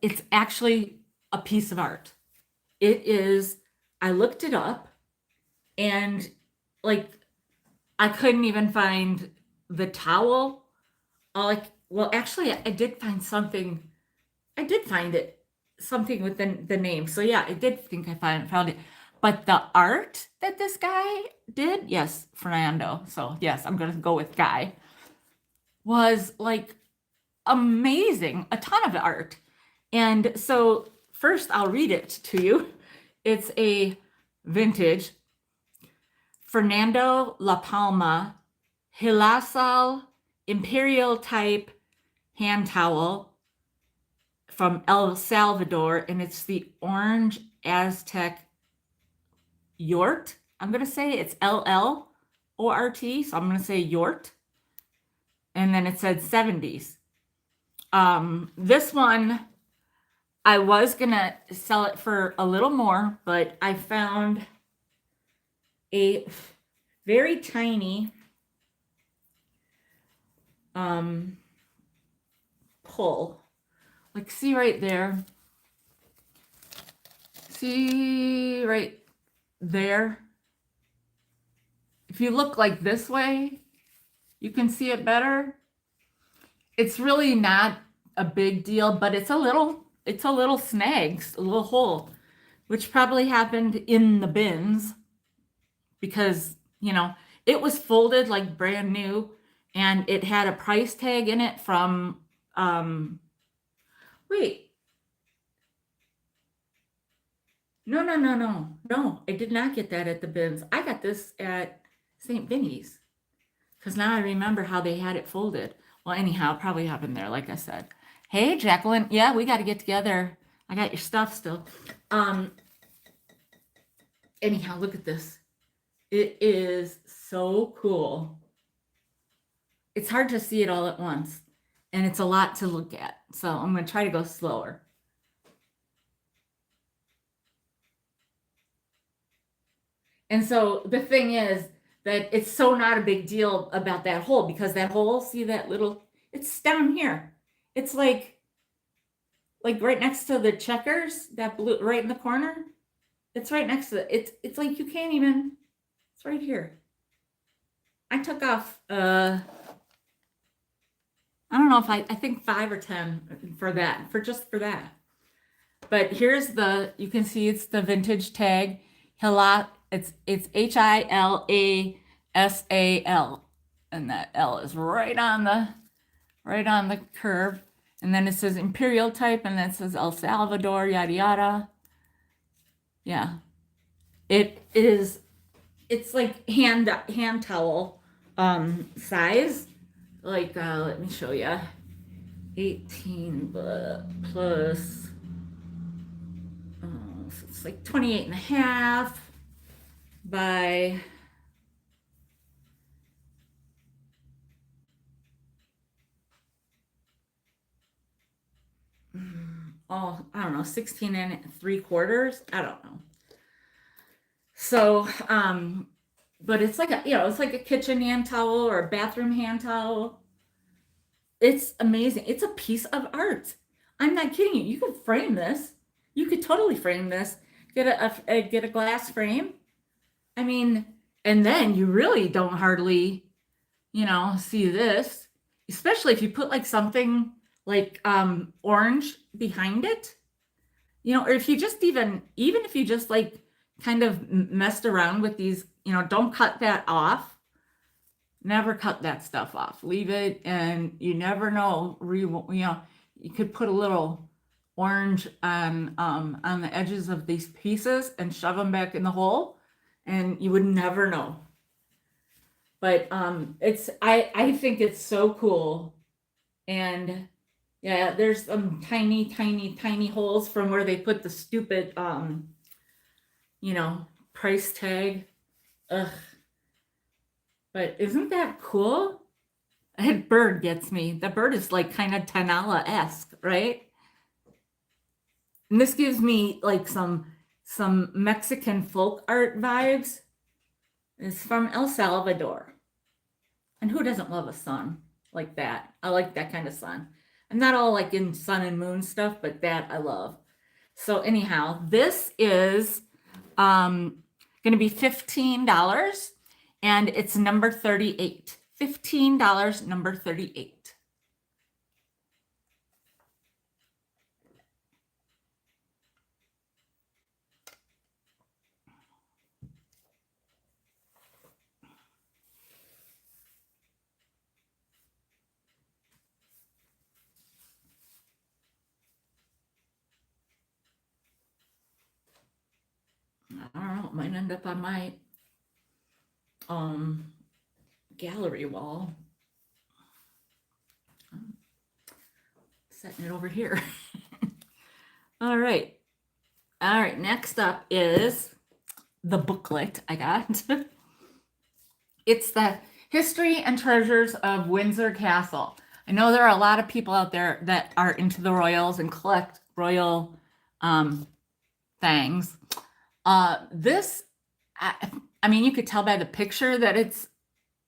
It's actually a piece of art. It is, I looked it up and like I couldn't even find the towel. Well, actually, I did find something. I did find it, something with the name. So yeah, I did think I found it. But the art that this guy did, yes, Fernando. So yes, I'm gonna go with Guy. Was like amazing, a ton of art. And so first I'll read it to you. It's a vintage Fernando La Palma Hilasal Imperial type hand towel from El Salvador, and it's the Orange Aztec Yort. I'm going to say it's LLORT, so I'm going to say Yort. And then it said 70s. This one, I was going to sell it for a little more, but I found a very tiny pull. Like, see right there? See right there? If you look like this way, you can see it better. It's really not a big deal, but it's a little snag, a little hole, which probably happened in the bins because, you know, it was folded like brand new and it had a price tag in it from, wait, no, I did not get that at the bins. I got this at St. Vinny's because now I remember how they had it folded. Well, anyhow, it probably happened there, like I said. Hey, Jacqueline. Yeah, we got to get together. I got your stuff still. Anyhow, look at this. It is so cool. It's hard to see it all at once, and it's a lot to look at. So I'm going to try to go slower. And so the thing is that it's so not a big deal about that hole because that hole, see that little, it's down here. It's like right next to the checkers, that blue right in the corner. It's right next to it. It's like you can't even, it's right here. I took off I don't know if I think 5 or 10 for that, just for that. But here's the, you can see it's the vintage tag. It's HILASAL, and that L is right on the curve. And then it says Imperial type, and then it says El Salvador, yada yada. Yeah, it's like hand towel size. Like let me show you. 18 plus. So it's like 28 and a half by I don't know, 16 and 3/4. I don't know. So, but it's like it's like a kitchen hand towel or a bathroom hand towel. It's amazing. It's a piece of art. I'm not kidding you. You could frame this. You could totally frame this. Get a glass frame. I mean, and then you really don't hardly, see this, especially if you put like something like orange behind it, or if you just even if you just like kind of messed around with these, don't cut that off. Never cut that stuff off. Leave it, and you never know. You could put a little orange on the edges of these pieces and shove them back in the hole, and you would never know. But I think it's so cool, and yeah, there's some tiny holes from where they put the stupid price tag. Ugh. But isn't that cool? That bird gets me. The bird is like kind of Tanala-esque, right? And this gives me like some Mexican folk art vibes. It's from El Salvador. And who doesn't love a sun like that? I like that kind of sun. I'm not all like in sun and moon stuff, but that I love. So anyhow, this is going to be $15 and it's number 38. $15, number 38. I don't know, it might end up on my gallery wall. I'm setting it over here. All right. All right, next up is the booklet I got. It's the History and Treasures of Windsor Castle. I know there are a lot of people out there that are into the royals and collect royal things. This, I mean, you could tell by the picture that it's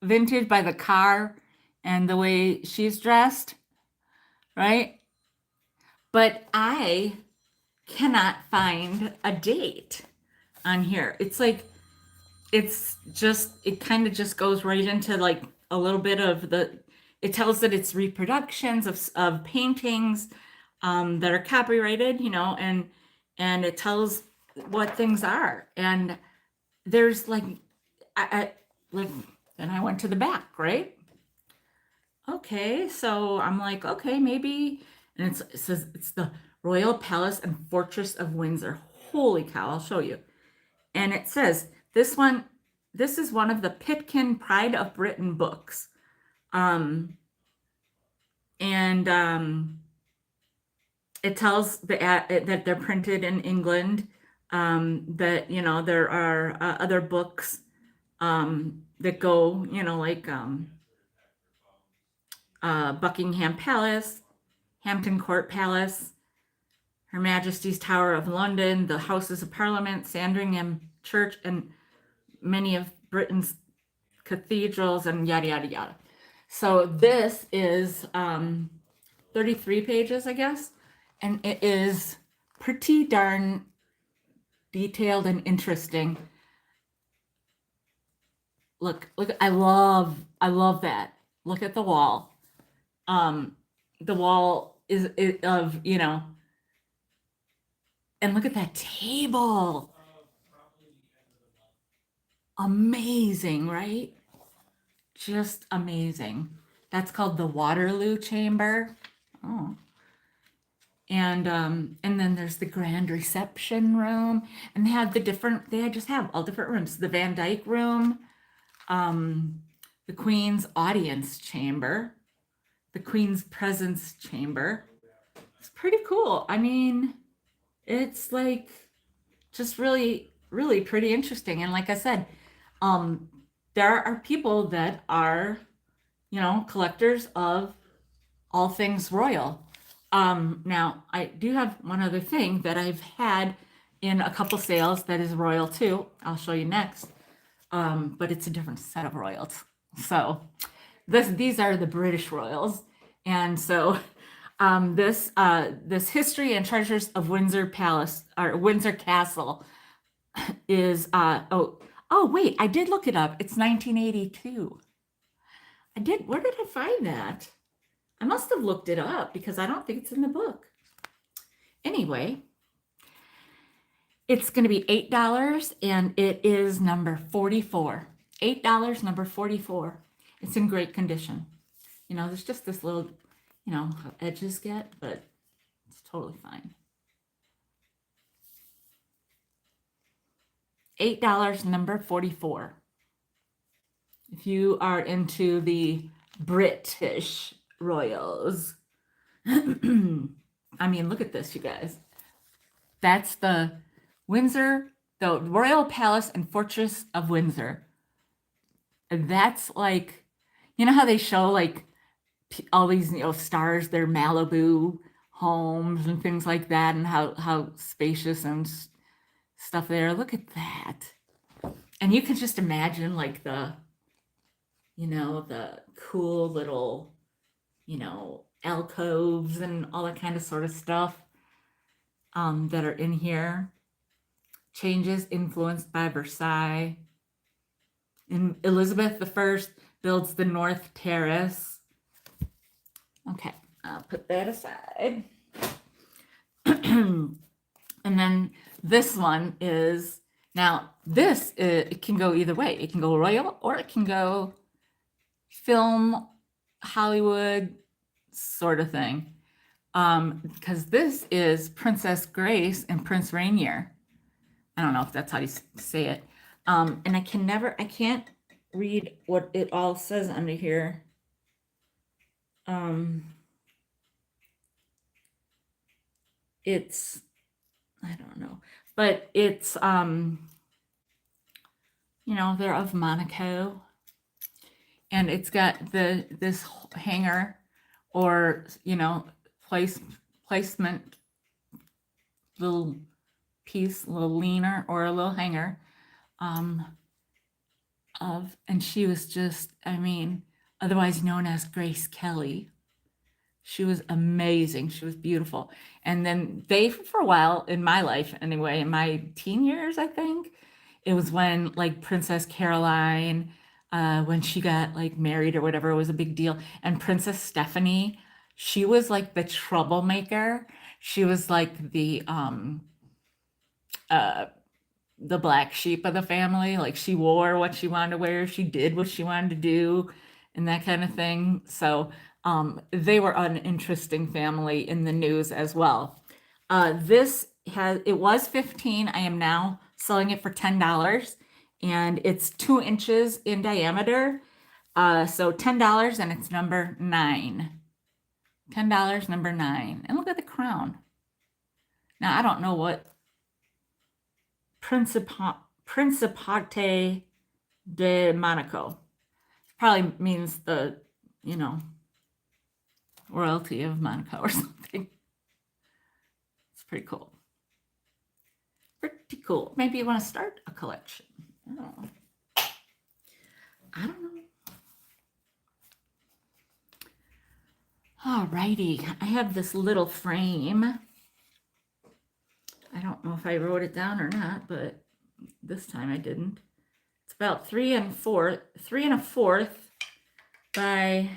vintage by the car and the way she's dressed, right? But I cannot find a date on here. It's like, it's just, it kind of just goes right into like a little bit of the, it tells that it's reproductions of paintings that are copyrighted, you know, and it tells what things are. And there's like, like, then I went to the back, right? Okay, so I'm like, okay, maybe, and it says it's the Royal Palace and Fortress of Windsor. Holy cow, I'll show you. And it says, this is one of the Pitkin Pride of Britain books. And it tells that they're printed in England, that, you know, there are other books that go, you know, like Buckingham Palace, Hampton Court Palace, Her Majesty's Tower of London, the Houses of Parliament, Sandringham Church, and many of Britain's cathedrals, and yada, yada, yada. So this is 33 pages, I guess, and it is pretty darn detailed and interesting. Look, I love that. Look at the wall. The wall is of, you know, and look at that table. Amazing, right? Just amazing. That's called the Waterloo Chamber. Oh. And then there's the grand reception room, and they just have all different rooms. The Van Dyke room, the Queen's audience chamber, the Queen's presence chamber. It's pretty cool. I mean, it's like just really, really pretty interesting. And like I said, there are people that are, you know, collectors of all things royal. Now I do have one other thing that I've had in a couple sales that is royal too. I'll show you next. But it's a different set of royals. So these are the British royals. And so this History and Treasures of Windsor Palace, or Windsor Castle, is oh wait, I did look it up. It's 1982. Where did I find that? I must have looked it up because I don't think it's in the book. Anyway, it's going to be $8 and it is number 44. $8, number 44. It's in great condition. You know, there's just this little, you know, how edges get, but it's totally fine. $8, number 44. If you are into the British royals. I mean, look at this, you guys. That's the Windsor the Royal Palace and Fortress of Windsor. And that's like, you know how they show like all these, stars, their Malibu homes and things like that, and how spacious and stuff there. Look at that. And you can just imagine like the cool little, alcoves and all that kind of sort of stuff that are in here. Changes influenced by Versailles. And Elizabeth I builds the North Terrace. Okay, I'll put that aside. And then this one is, now this, it can go either way. It can go royal or it can go film, Hollywood sort of thing. Because this is Princess Grace and Prince Rainier. I don't know if that's how you say it. And I can't read what it all says under here. It's, I don't know, but it's, they're of Monaco, and it's got this hanger, or, placement, little piece, a little leaner or a little hanger, and she was just, otherwise known as Grace Kelly. She was amazing. She was beautiful. And then for a while in my life anyway, in my teen years, I think, it was when like Princess Caroline, when she got like married or whatever, it was a big deal. And Princess Stephanie, she was like the troublemaker. She was like the black sheep of the family. Like she wore what she wanted to wear, she did what she wanted to do, and that kind of thing. So they were an interesting family in the news as well. It was $15. I am now selling it for $10, and it's 2 inches in diameter. So $10, and it's number 9. $10, number 9. And look at the crown. Now I don't know what Principate de Monaco probably means the, royalty of Monaco or something. It's pretty cool. Pretty cool. Maybe you want to start a collection. I don't know. All righty. I have this little frame. I don't know if I wrote it down or not, but this time I didn't. It's about 3 1/4 by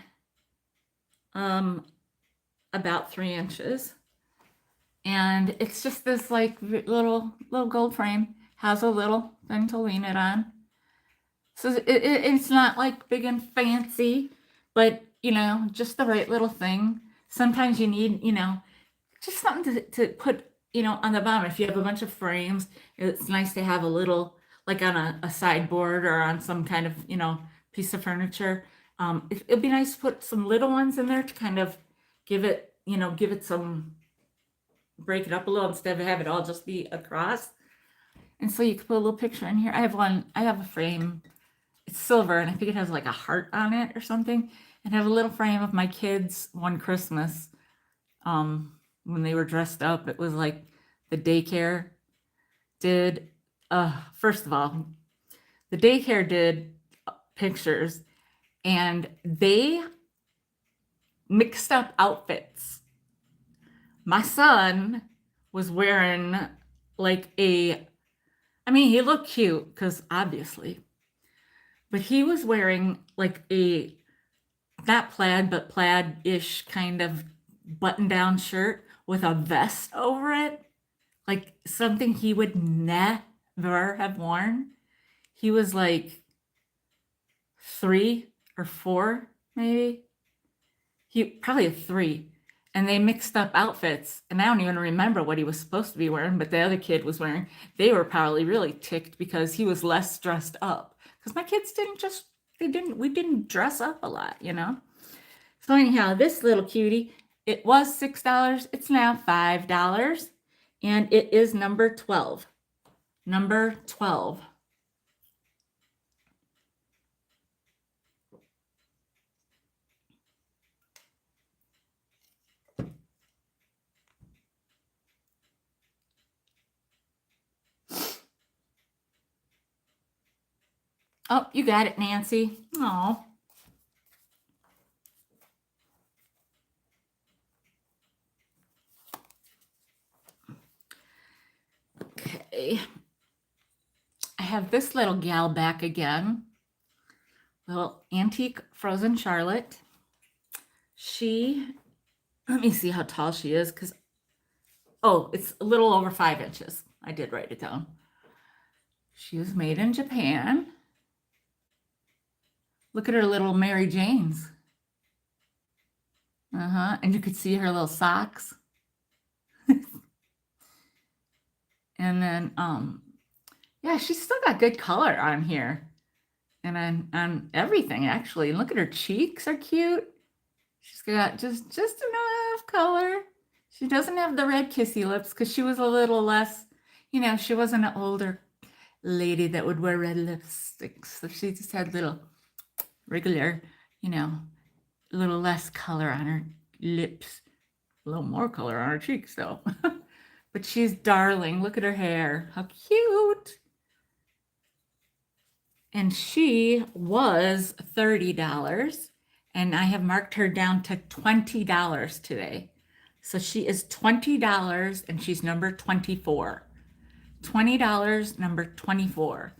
about 3 inches, and it's just this like little gold frame. Has a little thing to lean it on, so it's not like big and fancy, but just the right little thing. Sometimes you need just something to put on the bottom. If you have a bunch of frames, it's nice to have a little, like on a sideboard or on some kind of piece of furniture. It'd be nice to put some little ones in there to kind of give it some, break it up a little instead of have it all just be across. And so you could put a little picture in here. I have a frame. It's silver, and I think it has like a heart on it or something. And I have a little frame of my kids one Christmas, when they were dressed up. It was like the daycare did, first of all, the daycare did pictures, and they mixed up outfits. My son was wearing like he looked cute because obviously, but he was wearing like a, not plaid, but plaid-ish kind of button-down shirt with a vest over it, like something he would never have worn. He was like 3 or 4, maybe. He probably a 3. And they mixed up outfits, and I don't even remember what he was supposed to be wearing, but the other kid was wearing. They were probably really ticked because he was less dressed up. Because my kids we didn't dress up a lot, So anyhow, this little cutie, it was $6. It's now $5, and it is number 12. number 12. Oh, you got it, Nancy. Oh. Okay. I have this little gal back again. Little antique frozen Charlotte. Let me see how tall she is, because, oh, it's a little over 5 inches. I did write it down. She was made in Japan. Look at her little Mary Janes. And you could see her little socks. And then, yeah, she's still got good color on here. And on everything, actually. And look at her cheeks are cute. She's got just enough color. She doesn't have the red kissy lips because she was a little less, she wasn't an older lady that would wear red lipsticks. So she just had little regular, a little less color on her lips. A little more color on her cheeks, though. But she's darling. Look at her hair. How cute. And she was $30. And I have marked her down to $20 today. So she is $20 and she's number 24. $20, number 24.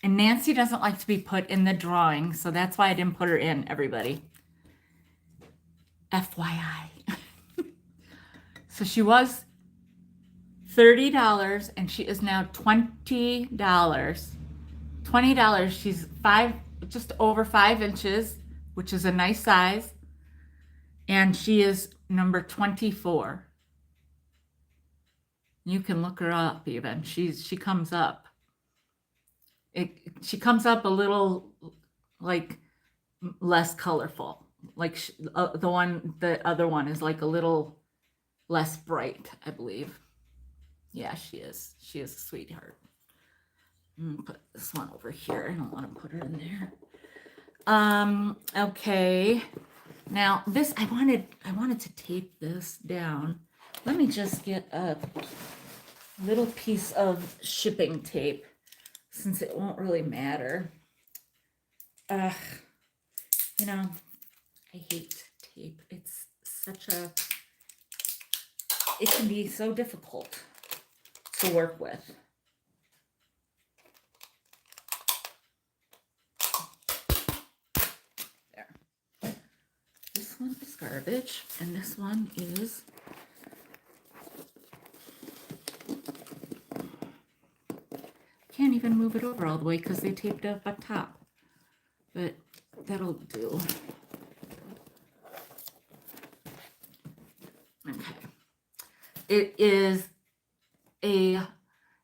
And Nancy doesn't like to be put in the drawing, so that's why I didn't put her in, everybody. FYI. So she was $30 and she is now $20. $20. She's just over 5 inches, which is a nice size. And she is number 24. You can look her up even. She comes up. She comes up a little like less colorful. Like the other one is like a little less bright, I believe. Yeah, she is. She is a sweetheart. Put this one over here. I don't want to put her in there. Okay. Now this, I wanted to tape this down. Let me just get a little piece of shipping tape since it won't really matter. I hate tape. It's it can be so difficult to work with. There. This one is garbage, and this one is can't even move it over all the way because they taped it up top. But that'll do. Okay.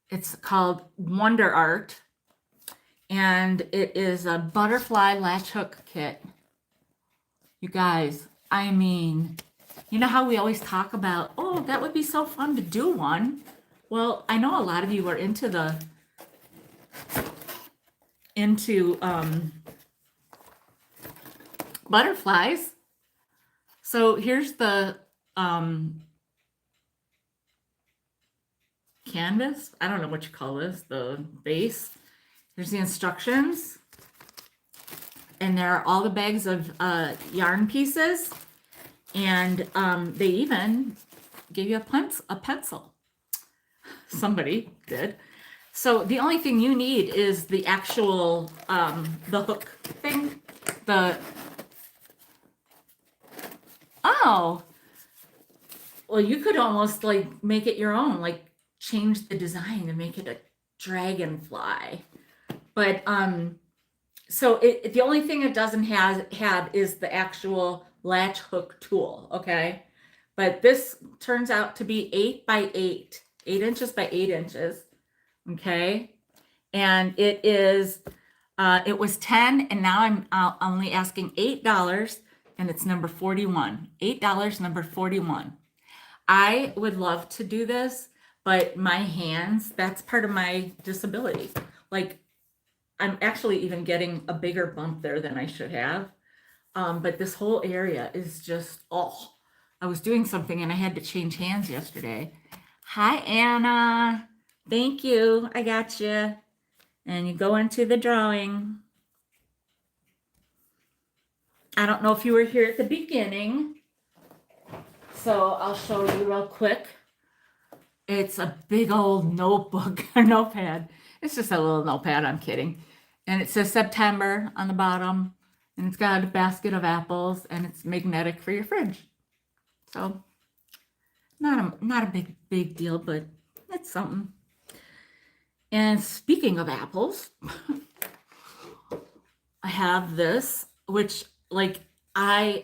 It's called Wonder Art, and it is a butterfly latch hook kit. You guys, I mean, you know how we always talk about, oh, that would be so fun to do one. Well, I know a lot of you are into butterflies. So here's the canvas. I don't know what you call this, the base. Here's the instructions. And there are all the bags of yarn pieces. And they even gave you a pencil. Somebody did. So the only thing you need is the actual, the hook thing. Oh, well, you could almost like make it your own, like change the design and make it a dragonfly. But so the only thing it doesn't have is the actual latch hook tool, okay? But this turns out to be 8 by 8 inches by 8 inches, okay? And it was 10, and now I'm only asking $8, and it's number 41. $8, number 41. I would love to do this, but my hands, that's part of my disability. Like, I'm actually even getting a bigger bump there than I should have. But this whole area is just, oh, I was doing something and I had to change hands yesterday. Hi, Anna. Thank you. I got you. And you go into the drawing. I don't know if you were here at the beginning, so I'll show you real quick. It's a big old notebook or notepad. It's just a little notepad, I'm kidding. And it says September on the bottom, and it's got a basket of apples, and it's magnetic for your fridge. So not a big deal, but it's something. And speaking of apples, I have this, which like I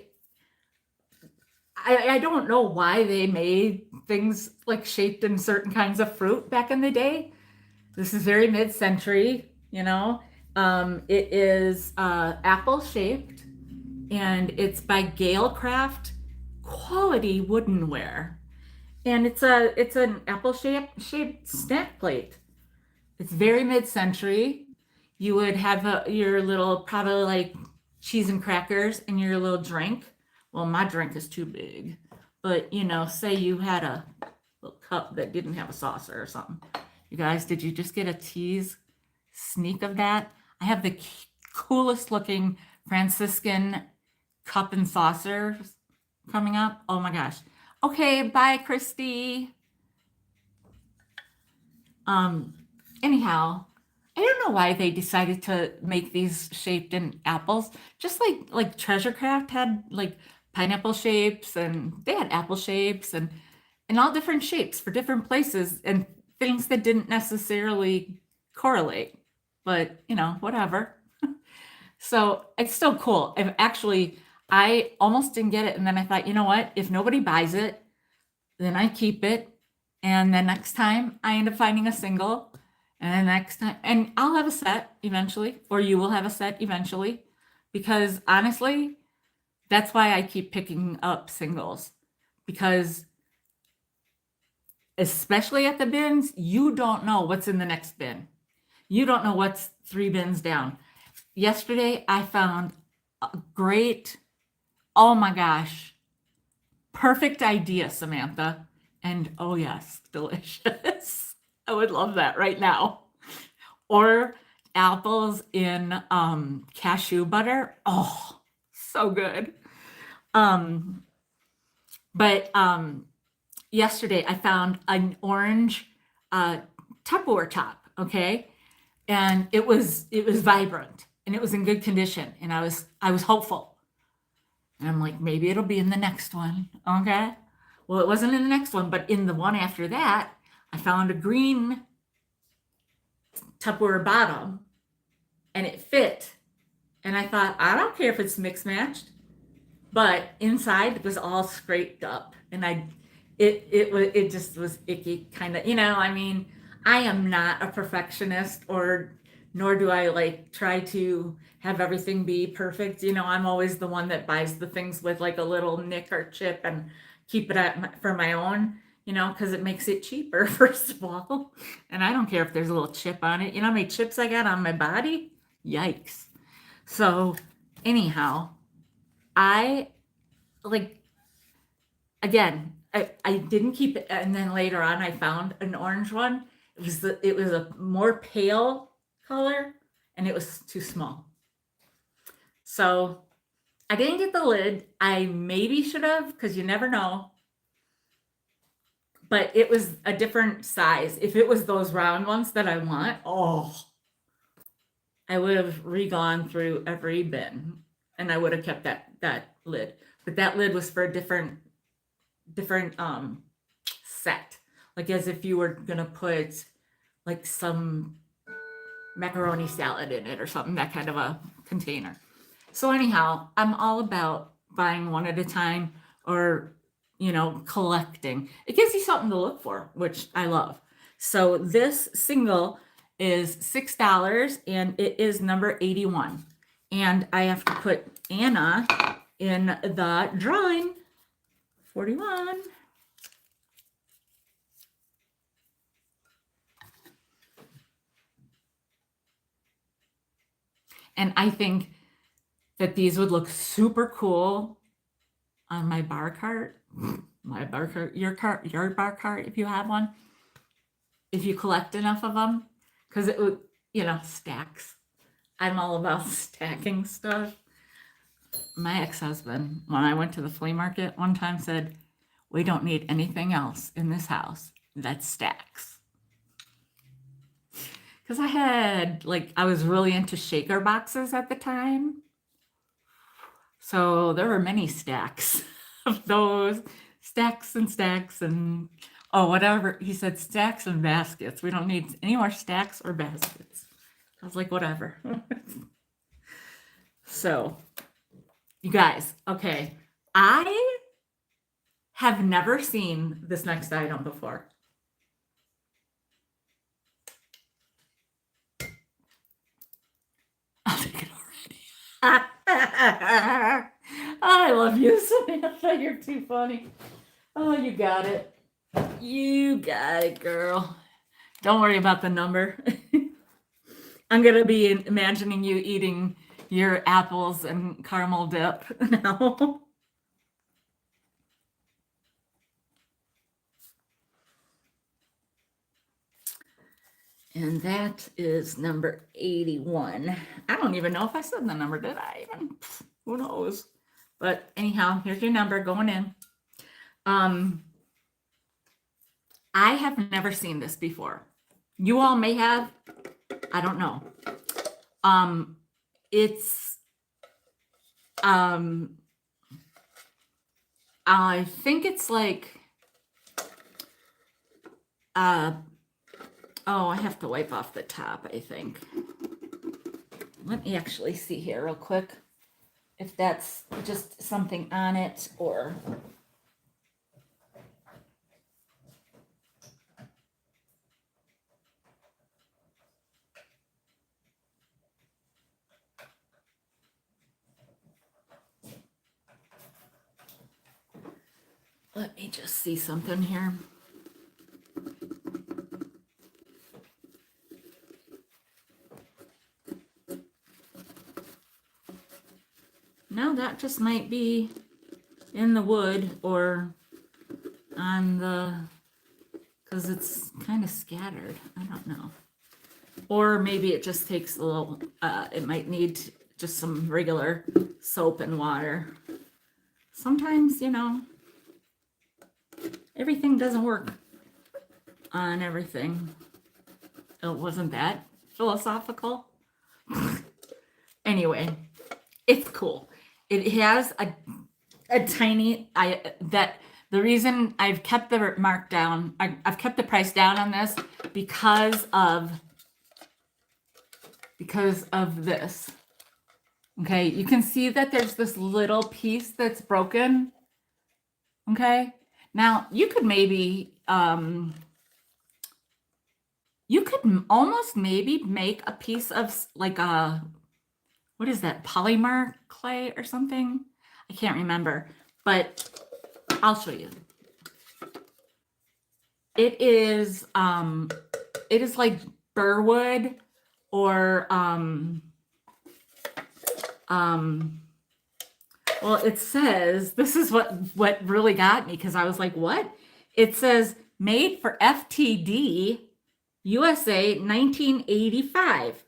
don't know why they made things like shaped in certain kinds of fruit back in the day. This is very mid-century, you know. It is apple shaped, and it's by Galecraft Quality Woodenware, and it's an apple shaped snack plate. It's very mid-century. You would have your little, probably like cheese and crackers and your little drink. Well, my drink is too big, but you know, say you had a little cup that didn't have a saucer or something. You guys, did you just get a tease sneak of that? I have the coolest looking Franciscan cup and saucers coming up. Oh my gosh. Okay, bye, Christy. Anyhow, I don't know why they decided to make these shaped in apples. Just like Treasure Craft had like pineapple shapes, and they had apple shapes and all different shapes for different places and things that didn't necessarily correlate. But you know, whatever. So it's still cool. I almost didn't get it, and then I thought, you know what? If nobody buys it, then I keep it, and then next time I end up finding a single. And next time, and I'll have a set eventually, or you will have a set eventually, because honestly, that's why I keep picking up singles, because especially at the bins, you don't know what's in the next bin. You don't know what's 3 bins down. Yesterday, I found a great, oh my gosh, perfect idea, Samantha. And oh yes, delicious. I would love that right now. Or apples in cashew butter. Oh, so good. But yesterday I found an orange Tupperware top, okay? And it was vibrant and it was in good condition, and I was hopeful. And I'm like, maybe it'll be in the next one, okay? Well, it wasn't in the next one, but in the one after that, I found a green Tupperware bottom, and it fit. And I thought, I don't care if it's mixed matched, but inside it was all scraped up, and it just was icky, kind of, you know. I mean, I am not a perfectionist, nor do I like try to have everything be perfect. You know, I'm always the one that buys the things with like a little nick or chip and keep it for my own, you know, because it makes it cheaper, first of all. And I don't care if there's a little chip on it. You know how many chips I got on my body? Yikes. So anyhow, I like, again, I didn't keep it, and then later on I found an orange one. It was a more pale color, and it was too small. So I didn't get the lid. I maybe should have, because you never know. But it was a different size. If it was those round ones that I want, oh, I would have re-gone through every bin, and I would have kept that lid. But that lid was for a different set. Like as if you were gonna put like some macaroni salad in it or something, that kind of a container. So anyhow, I'm all about buying one at a time, or, you know, collecting. It gives you something to look for, which I love. So this single is $6, and it is number 81. And I have to put Anna in the drawing. 41. And I think that these would look super cool on my bar cart. My bar cart, your bar cart, if you have one, if you collect enough of them, because it would, stacks. I'm all about stacking stuff. My ex-husband, when I went to the flea market one time, said, "We don't need anything else in this house that stacks." Because I was really into shaker boxes at the time. So there were many stacks of those, stacks and stacks and, oh, whatever. He said stacks and baskets. We don't need any more stacks or baskets. I was like, whatever. So, you guys, okay. I have never seen this next item before. I'll take it already. I love you, Samantha. You're too funny. Oh, you got it. You got it, girl. Don't worry about the number. I'm going to be imagining you eating your apples and caramel dip now. And that is number 81. I don't even know if I said the number, did I even? Who knows? But anyhow, here's your number going in. I have never seen this before. You all may have. I don't know. It's I think it's like oh, I have to wipe off the top, I think. Let me actually see here real quick if that's just something on it or... Let me just see something here. No, that just might be in the wood or on the, because it's kind of scattered. I don't know. Or maybe it just takes a little, it might need just some regular soap and water. Sometimes, everything doesn't work on everything. It wasn't that philosophical. Anyway, it's cool. It has a tiny, the reason I've kept the mark down, I've kept the price down on this because of this. Okay, you can see that there's this little piece that's broken. Okay, now you could maybe, you could almost maybe make a piece of like a, what is that, polymer clay or something? I can't remember, but I'll show you. It is like burwood or well, it says, this is what really got me, because I was like, what? It says made for FTD USA 1985.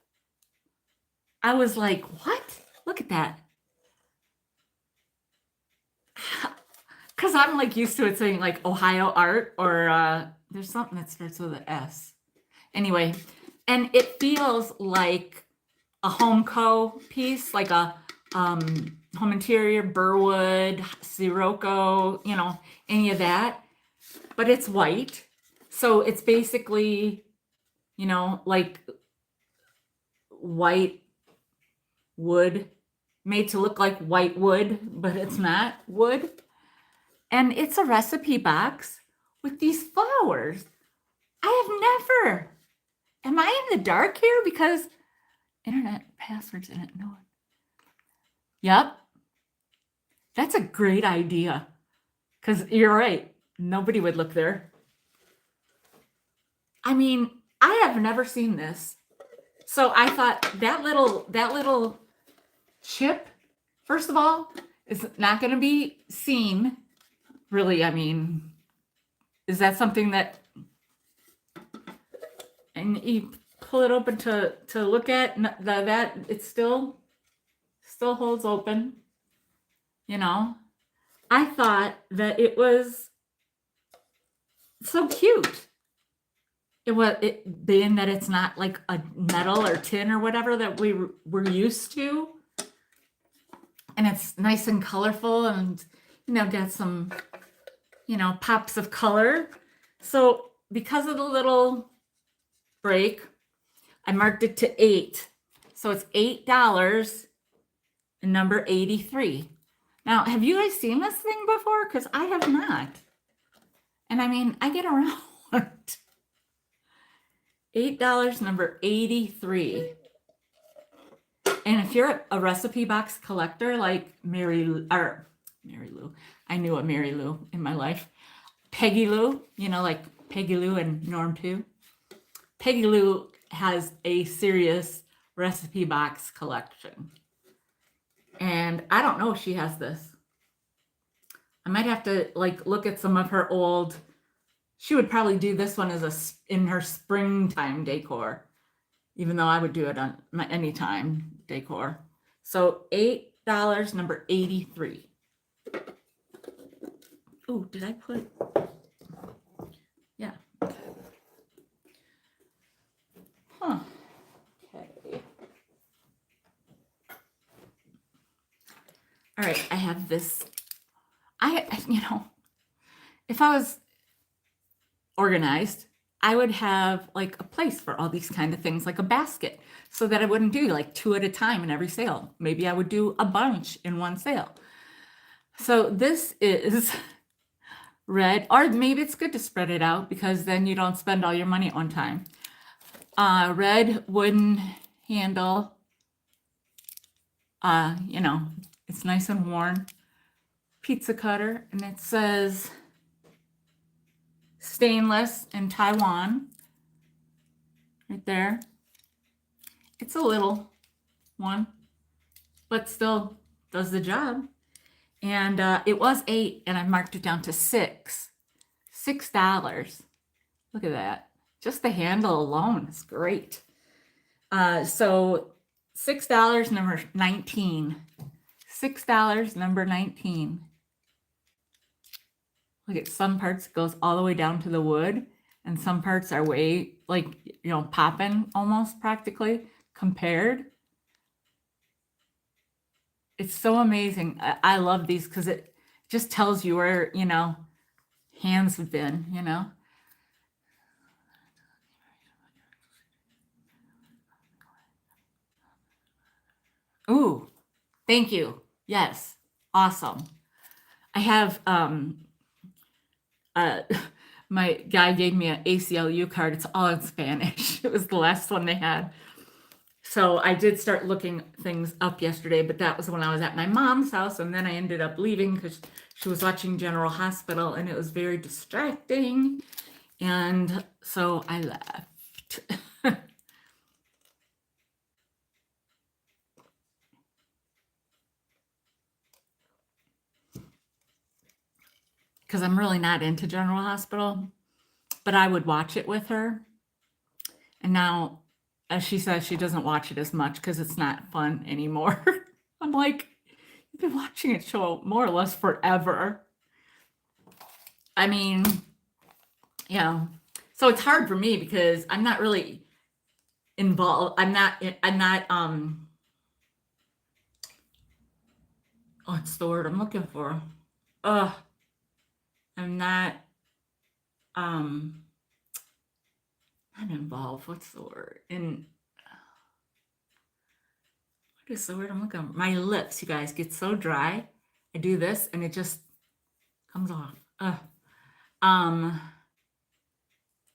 I was like, what? Look at that. Because I'm like used to it saying like Ohio Art or there's something that starts with an S. Anyway, and it feels like a Homeco piece, like a home interior, Burwood, Sirocco, any of that. But it's white. So it's basically, like white wood made to look like white wood, but it's not wood. And it's a recipe box with these flowers. I have never. Am I in the dark here? Because internet passwords in it. No. Yep. That's a great idea. Because you're right. Nobody would look there. I mean, I have never seen this. So I thought that little chip, first of all, is not going to be seen. Really, I mean, is that something that, and you pull it open to look at, that it still holds open, you know? I thought that it was so cute. It was, it being that it's not like a metal or tin or whatever that we're used to, and it's nice and colorful, and got some pops of color. So because of the little break, I marked it to 8. So it's $8 and number 83. Now, have you guys seen this thing before? Because I have not. And I mean, I get around. $8, number 83. And if you're a recipe box collector like Mary Lou, I knew a Mary Lou in my life. Peggy Lou, like Peggy Lou and Norm too. Peggy Lou has a serious recipe box collection. And I don't know if she has this. I might have to look at some of her old. She would probably do this one in her springtime decor, even though I would do it on my anytime decor. So $8, number 83. Oh, did I put? Yeah. Huh. Okay. All right, I have this. If I was organized, I would have a place for all these kind of things, like a basket, so that I wouldn't do 2 at a time in every sale. Maybe I would do a bunch in one sale. So this is red, or maybe it's good to spread it out because then you don't spend all your money at one time. Red wooden handle. It's nice and worn. Pizza cutter, and it says stainless in Taiwan. Right there. It's a little one, but still does the job. And it was 8, and I marked it down to 6. $6. Look at that. Just the handle alone is great. So $6, number 19. $6, number 19. Look at some parts, it goes all the way down to the wood, and some parts are way popping almost practically compared. It's so amazing. I love these because it just tells you where, hands have been, Ooh, thank you. Yes. Awesome. I have, my guy gave me an ACLU card. It's all in Spanish. It was the last one they had. So I did start looking things up yesterday, but that was when I was at my mom's house, and then I ended up leaving because she was watching General Hospital, and it was very distracting, and so I left. Because I'm really not into General Hospital, but I would watch it with her. And now, as she says, she doesn't watch it as much because it's not fun anymore. I'm like, you've been watching it show more or less forever. I mean, so it's hard for me because I'm not really involved. I'm not, what's the word I'm looking for? I'm not involved. What's the word? What is the word I'm looking for? My lips, you guys, get so dry. I do this and it just comes off.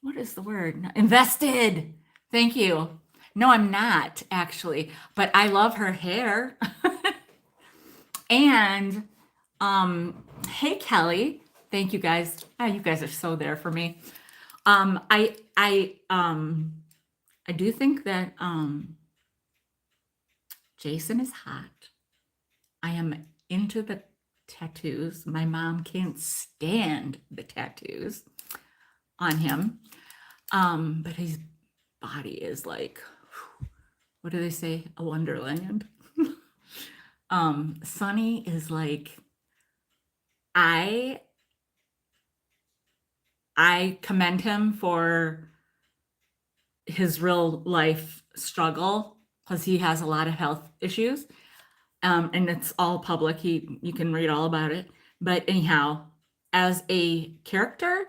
What is the word? Invested. Thank you. No, I'm not actually, but I love her hair. And hey Kelly, thank you guys. You guys are so there for me. I I do think that Jason is hot. I am into the tattoos. My mom can't stand the tattoos on him. But his body is like, what do they say? A wonderland. Sonny is like, I commend him for his real life struggle because he has a lot of health issues. And it's all public. You can read all about it. But anyhow, as a character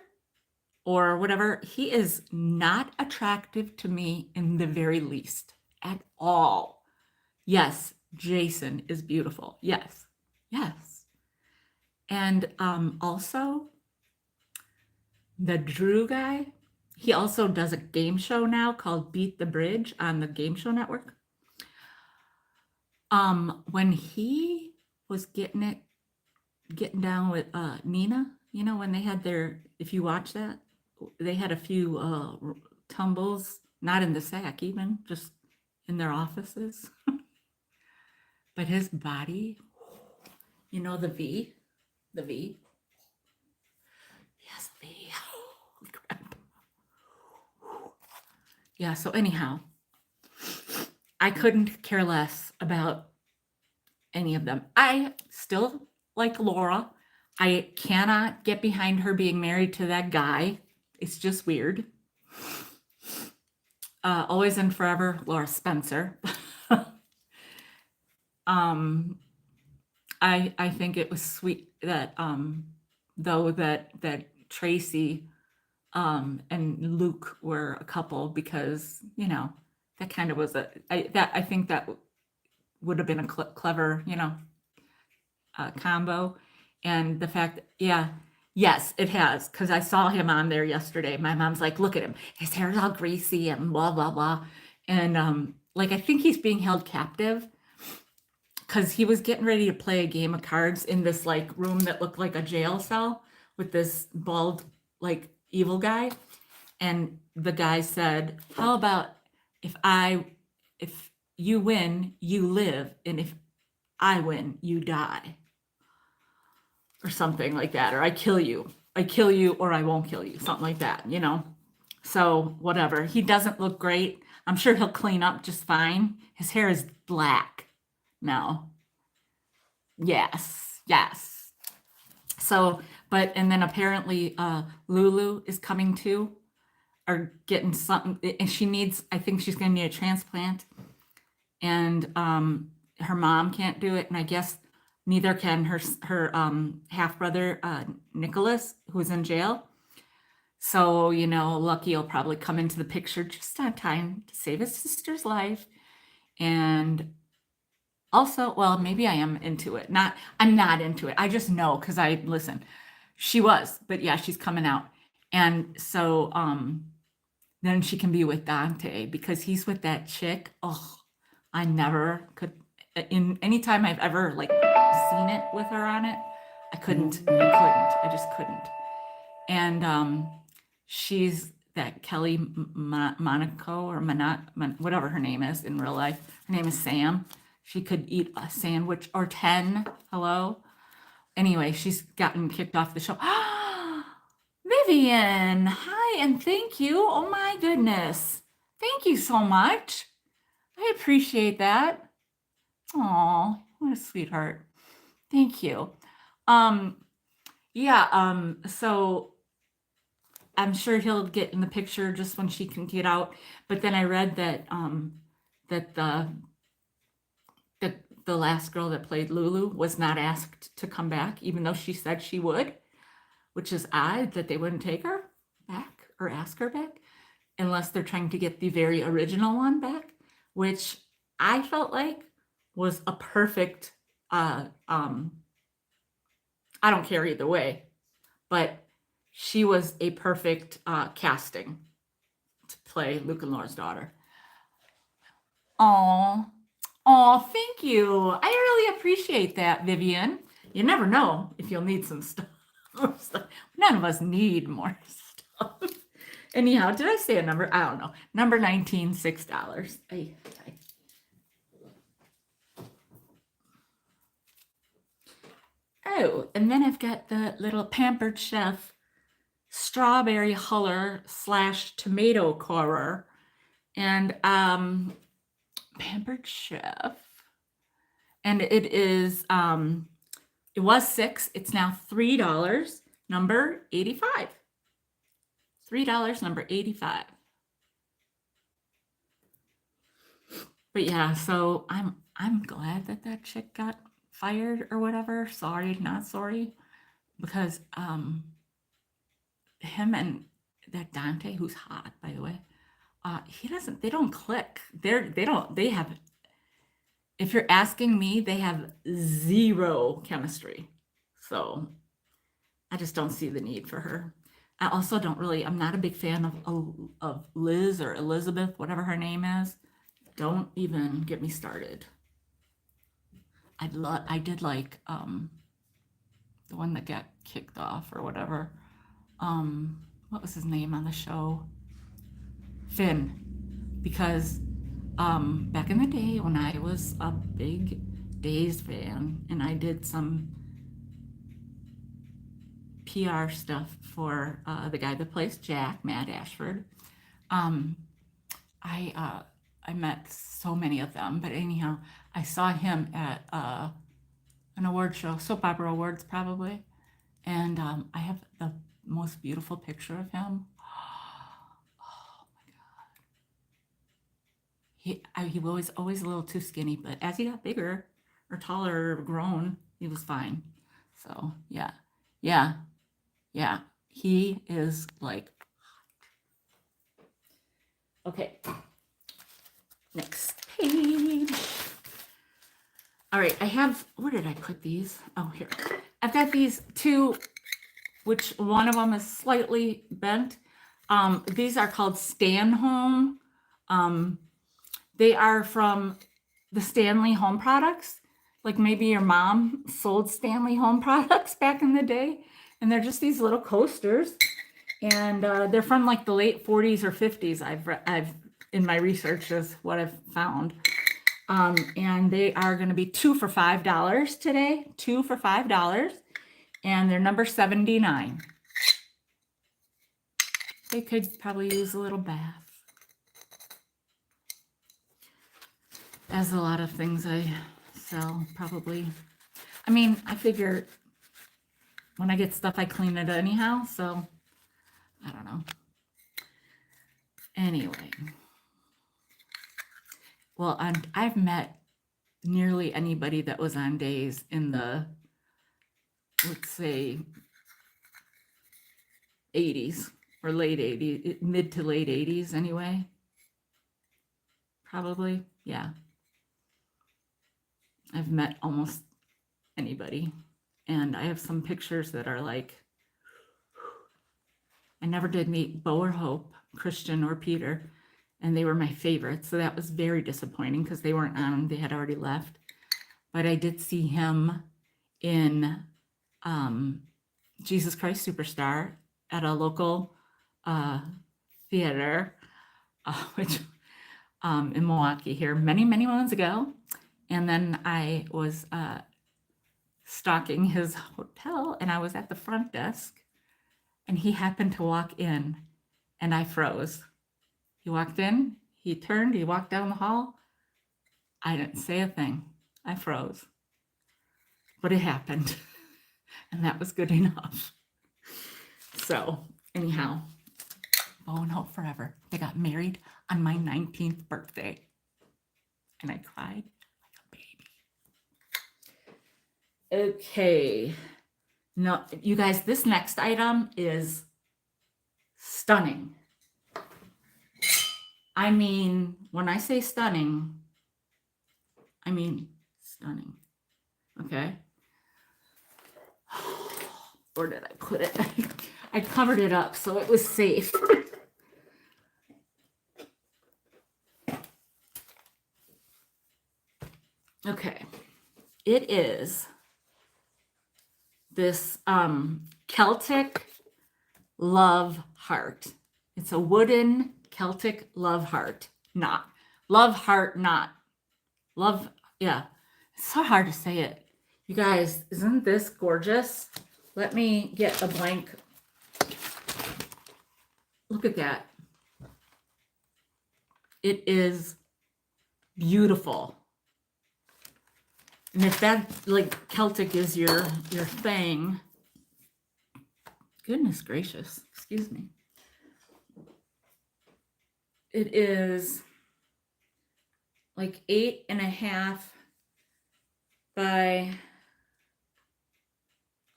or whatever, he is not attractive to me in the very least at all. Yes, Jason is beautiful. Yes, yes. And also, the Drew guy, he also does a game show now called Beat the Bridge on the Game Show Network. When he was getting down with Nina, you know, when they had if you watch that, they had a few tumbles, not in the sack even, just in their offices. But his body, you know, the V. Yes, V. Holy crap. Yeah, so anyhow, I couldn't care less about any of them. I still like Laura. I cannot get behind her being married to that guy. It's just weird. Always and forever, Laura Spencer. I think it was sweet that though that Tracy and Luke were a couple because, you know, that kind of was I think that would have been a clever, you know, combo. And the fact that, yeah, yes, it has, because I saw him on there yesterday. My mom's like, look at him, his hair is all greasy and blah blah blah. And like, I think he's being held captive because he was getting ready to play a game of cards in this like room that looked like a jail cell with this bald like evil guy. And the guy said, how about if you win, you live, and if I win, you die, or something like that, or I kill you, or I won't kill you, something like that, you know. So whatever. He doesn't look great. I'm sure he'll clean up just fine. His hair is black now. Yes, yes. So, but and then apparently Lulu is coming too, or getting something, and she needs, I think she's gonna need a transplant. And her mom can't do it, and I guess neither can her half brother Nicholas, who's in jail. So, you know, Lucky will probably come into the picture just on time to save his sister's life. And also, well, maybe I am into it. I'm not into it. I just know because I listen. She was, but yeah, she's coming out. And so then she can be with Dante because he's with that chick. Oh, I never could, in any time I've ever like seen it with her on it, I just couldn't. And she's that Kelly Monaco or whatever her name is in real life. Her name is Sam. She could eat a sandwich or 10. Hello. Anyway, she's gotten kicked off the show. Vivian, hi, and thank you. Oh my goodness. Thank you so much. I appreciate that. Oh, what a sweetheart. Thank you. Yeah, so I'm sure he'll get in the picture just when she can get out. But then I read that that the last girl that played Lulu was not asked to come back, even though she said she would, which is odd that they wouldn't take her back or ask her back unless they're trying to get the very original one back, which I felt like was a perfect I don't care either way, but she was a perfect casting to play Luke and Laura's daughter. Oh, thank you. I really appreciate that, Vivian. You never know if you'll need some stuff. None of us need more stuff. Anyhow, did I say a number? I don't know. Number 19, $6. Oh, and then I've got the little Pampered Chef strawberry huller / tomato corer. And Pampered Chef. And it is it was $6, it's now $3, number 85. $3, number 85. But yeah, so I'm glad that that chick got fired or whatever. Sorry, not sorry, because him and that Dante, who's hot by the way, they don't click. They have, if you're asking me, they have zero chemistry. So I just don't see the need for her. I also don't really, I'm not a big fan of Liz or Elizabeth, whatever her name is. Don't even get me started. I did like the one that got kicked off or whatever. What was his name on the show? Finn. Because back in the day when I was a big Days fan and I did some PR stuff for the guy that plays Jack, Matt Ashford, I met so many of them. But anyhow, I saw him at an award show, soap opera awards probably, and I have the most beautiful picture of him. Oh my God. He was always a little too skinny, but as he got bigger or taller or grown, he was fine. So yeah, yeah, yeah. He is like, okay. Next page. All right, I have, where did I put these? Oh, here. I've got these two, which one of them is slightly bent. These are called Stanhome. They are from the Stanley Home Products. Like maybe your mom sold Stanley Home Products back in the day. And they're just these little coasters. And they're from like the late 40s or 50s. I've in my research is what I've found. And they are going to be 2 for $5 today. 2 for $5. And they're number 79. They could probably use a little bath. As a lot of things I sell, probably. I mean, I figure when I get stuff, I clean it anyhow. So, I don't know. Anyway. Well, I've met nearly anybody that was on Days in the, let's say, 80s or late 80s, mid to late 80s anyway. Probably, yeah. I've met almost anybody. And I have some pictures that are like, I never did meet Bo or Hope, Christian or Peter. And they were my favorites. So that was very disappointing because they weren't on. They had already left. But I did see him in Jesus Christ Superstar at a local theater, which in Milwaukee here many, many months ago. And then I was stalking his hotel and I was at the front desk and he happened to walk in and I froze. He walked in, he turned, he walked down the hall. I didn't say a thing. I froze. But it happened. And that was good enough. So, anyhow, Bo and Hope forever. They got married on my 19th birthday. And I cried like a baby. Okay. No, you guys, this next item is stunning. I mean, when I say stunning, I mean stunning. Okay. Where did I put it? I covered it up so it was safe. Okay. It is this Celtic love heart. It's a wooden Celtic love heart knot. Love heart knot. Love, yeah. It's so hard to say it. You guys, isn't this gorgeous? Let me get a blank. Look at that. It is beautiful. And if that like Celtic is your thing, goodness gracious, excuse me. It is like 8.5 by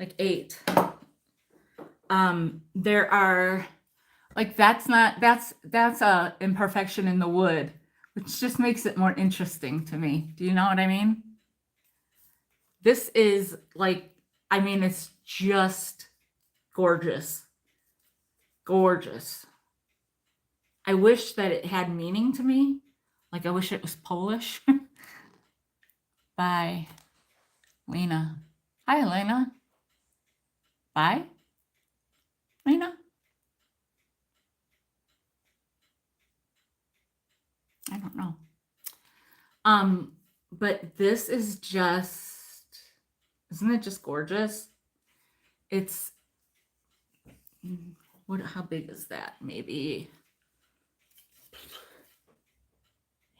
like 8. There are like that's a imperfection in the wood, which just makes it more interesting to me. Do you know what I mean? This is like, I mean, it's just gorgeous. Gorgeous. I wish that it had meaning to me. Like I wish it was Polish. Bye, Lena. Hi, Lena. Bye, Lena. I don't know. But this is just, isn't it just gorgeous? It's, how big is that? Maybe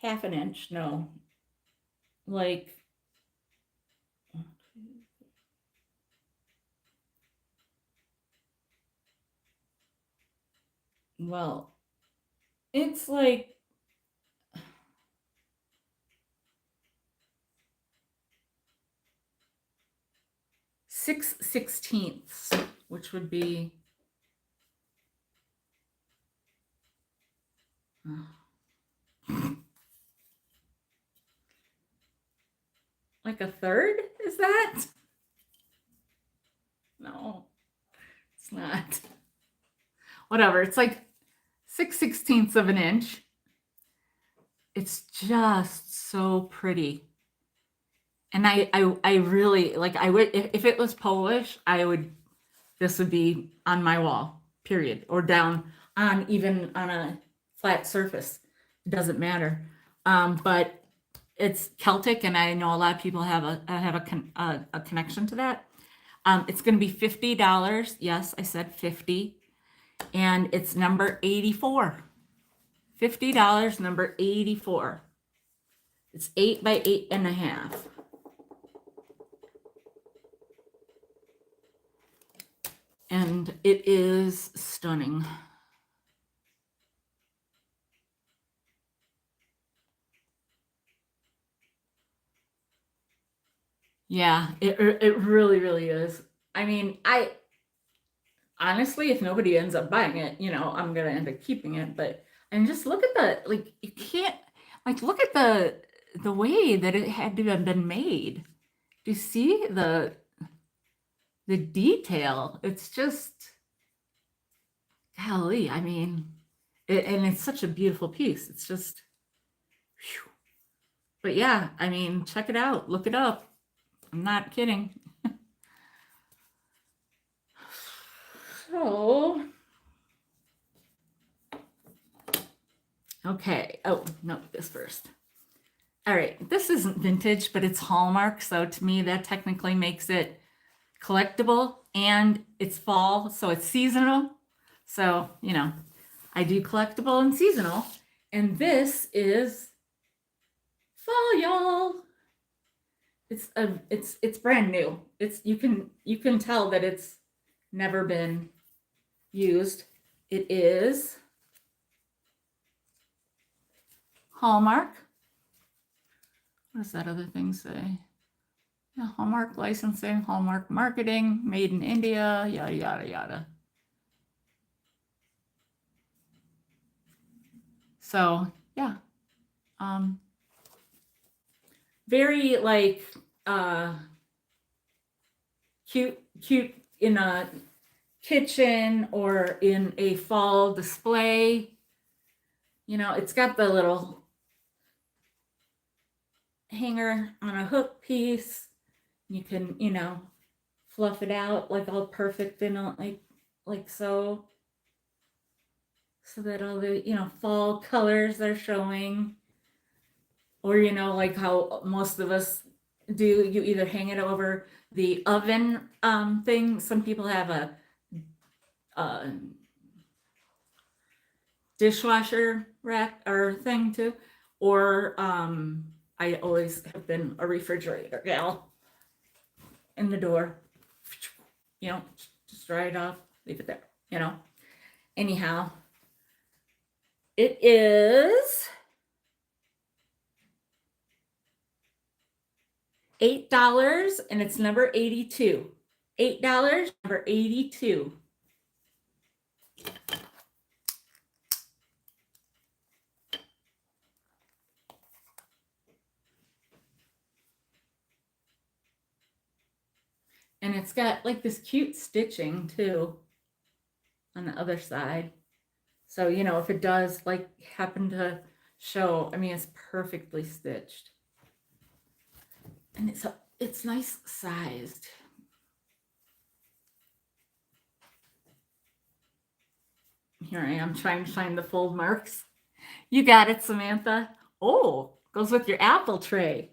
half an inch? No. Like, well, it's like 6/16, which would be like a third. Is that? No, it's not. Whatever. It's like 6/16 of an inch. It's just so pretty. And I really like, I would, if it was Polish, this would be on my wall, period, or down on, even on a flat surface. It doesn't matter. But it's Celtic, and I know a lot of people have a connection to that. It's going to be $50. Yes, I said 50, and it's number 84. $50, number 84. It's 8 by 8.5. And it is stunning. Yeah, it really, really is. I mean, I honestly, if nobody ends up buying it, I'm gonna end up keeping it. But, and just look at the, like, you can't, like, look at the way that it had to have been made. Do you see the detail? It's just, golly, I mean, and it's such a beautiful piece. It's just, whew. But yeah, I mean, check it out, look it up. I'm not kidding. So, okay. Oh, no, this first. All right, this isn't vintage, but it's Hallmark. So to me, that technically makes it collectible, and it's fall, so it's seasonal. So, I do collectible and seasonal. And this is fall, y'all. It's brand new. You can tell that it's never been used. It is Hallmark. What does that other thing say? Yeah, Hallmark licensing, Hallmark marketing, made in India, yada, yada, yada. So, yeah. Very like cute in a kitchen or in a fall display. It's got the little hanger on a hook piece. You can, fluff it out like all perfect and all, like so. so that all the, fall colors are showing. Or, like how most of us do, you either hang it over the oven thing. Some people have a dishwasher rack or thing too. Or I always have been a refrigerator gal in the door. Just dry it off, leave it there. Anyhow, it is $8 and it's number 82. $8, number 82. And it's got like this cute stitching too on the other side. So, if it does like happen to show, I mean, it's perfectly stitched. And it's nice sized. Here I am trying to find the fold marks. You got it, Samantha. Oh, goes with your apple tray.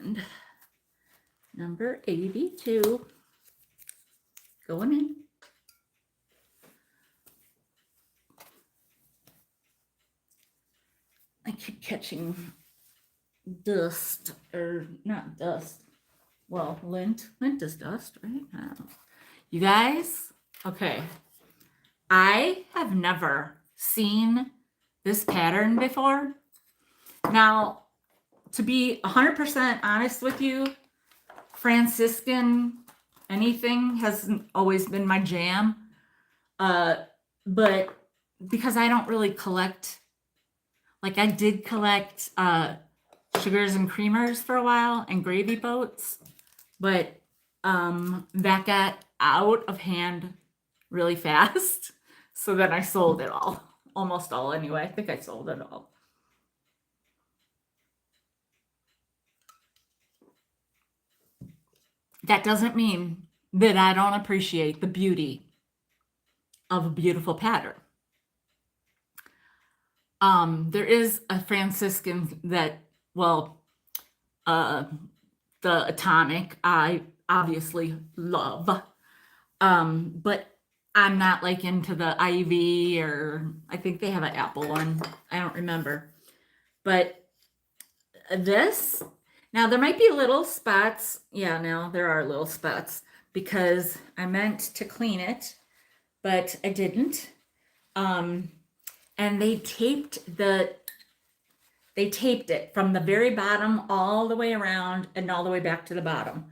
And number 82 going in. I keep catching dust, or not dust. Well, lint. Lint is dust, right? I don't know. You guys, okay. I have never seen this pattern before. Now, to be 100% honest with you, Franciscan anything hasn't always been my jam. But because I don't really collect, like I did collect sugars and creamers for a while and gravy boats, but that got out of hand really fast. So then I sold it all, almost all anyway. I think I sold it all. That doesn't mean that I don't appreciate the beauty of a beautiful pattern. There is a Franciscan that, well, the Atomic, I obviously love. But I'm not like into the Ivy, or I think they have an apple one. I don't remember. But this, now there might be little spots. Yeah, now there are little spots because I meant to clean it, but I didn't. And they taped it from the very bottom all the way around and all the way back to the bottom.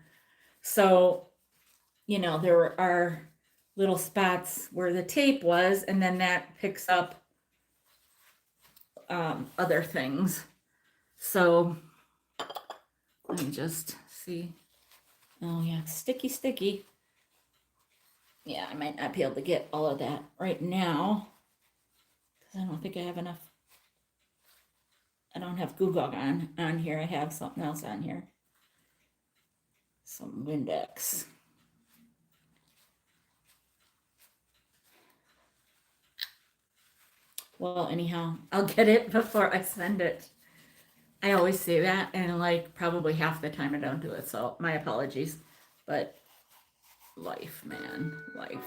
So, there are little spots where the tape was, and then that picks up other things. So let me just see. Oh yeah, sticky. Yeah, I might not be able to get all of that right now because I don't think I have enough. I don't have Google on here. I have something else on here. Some Windex. Well, anyhow, I'll get it before I send it. I always say that, and like probably half the time I don't do it, so my apologies. But life, man, life.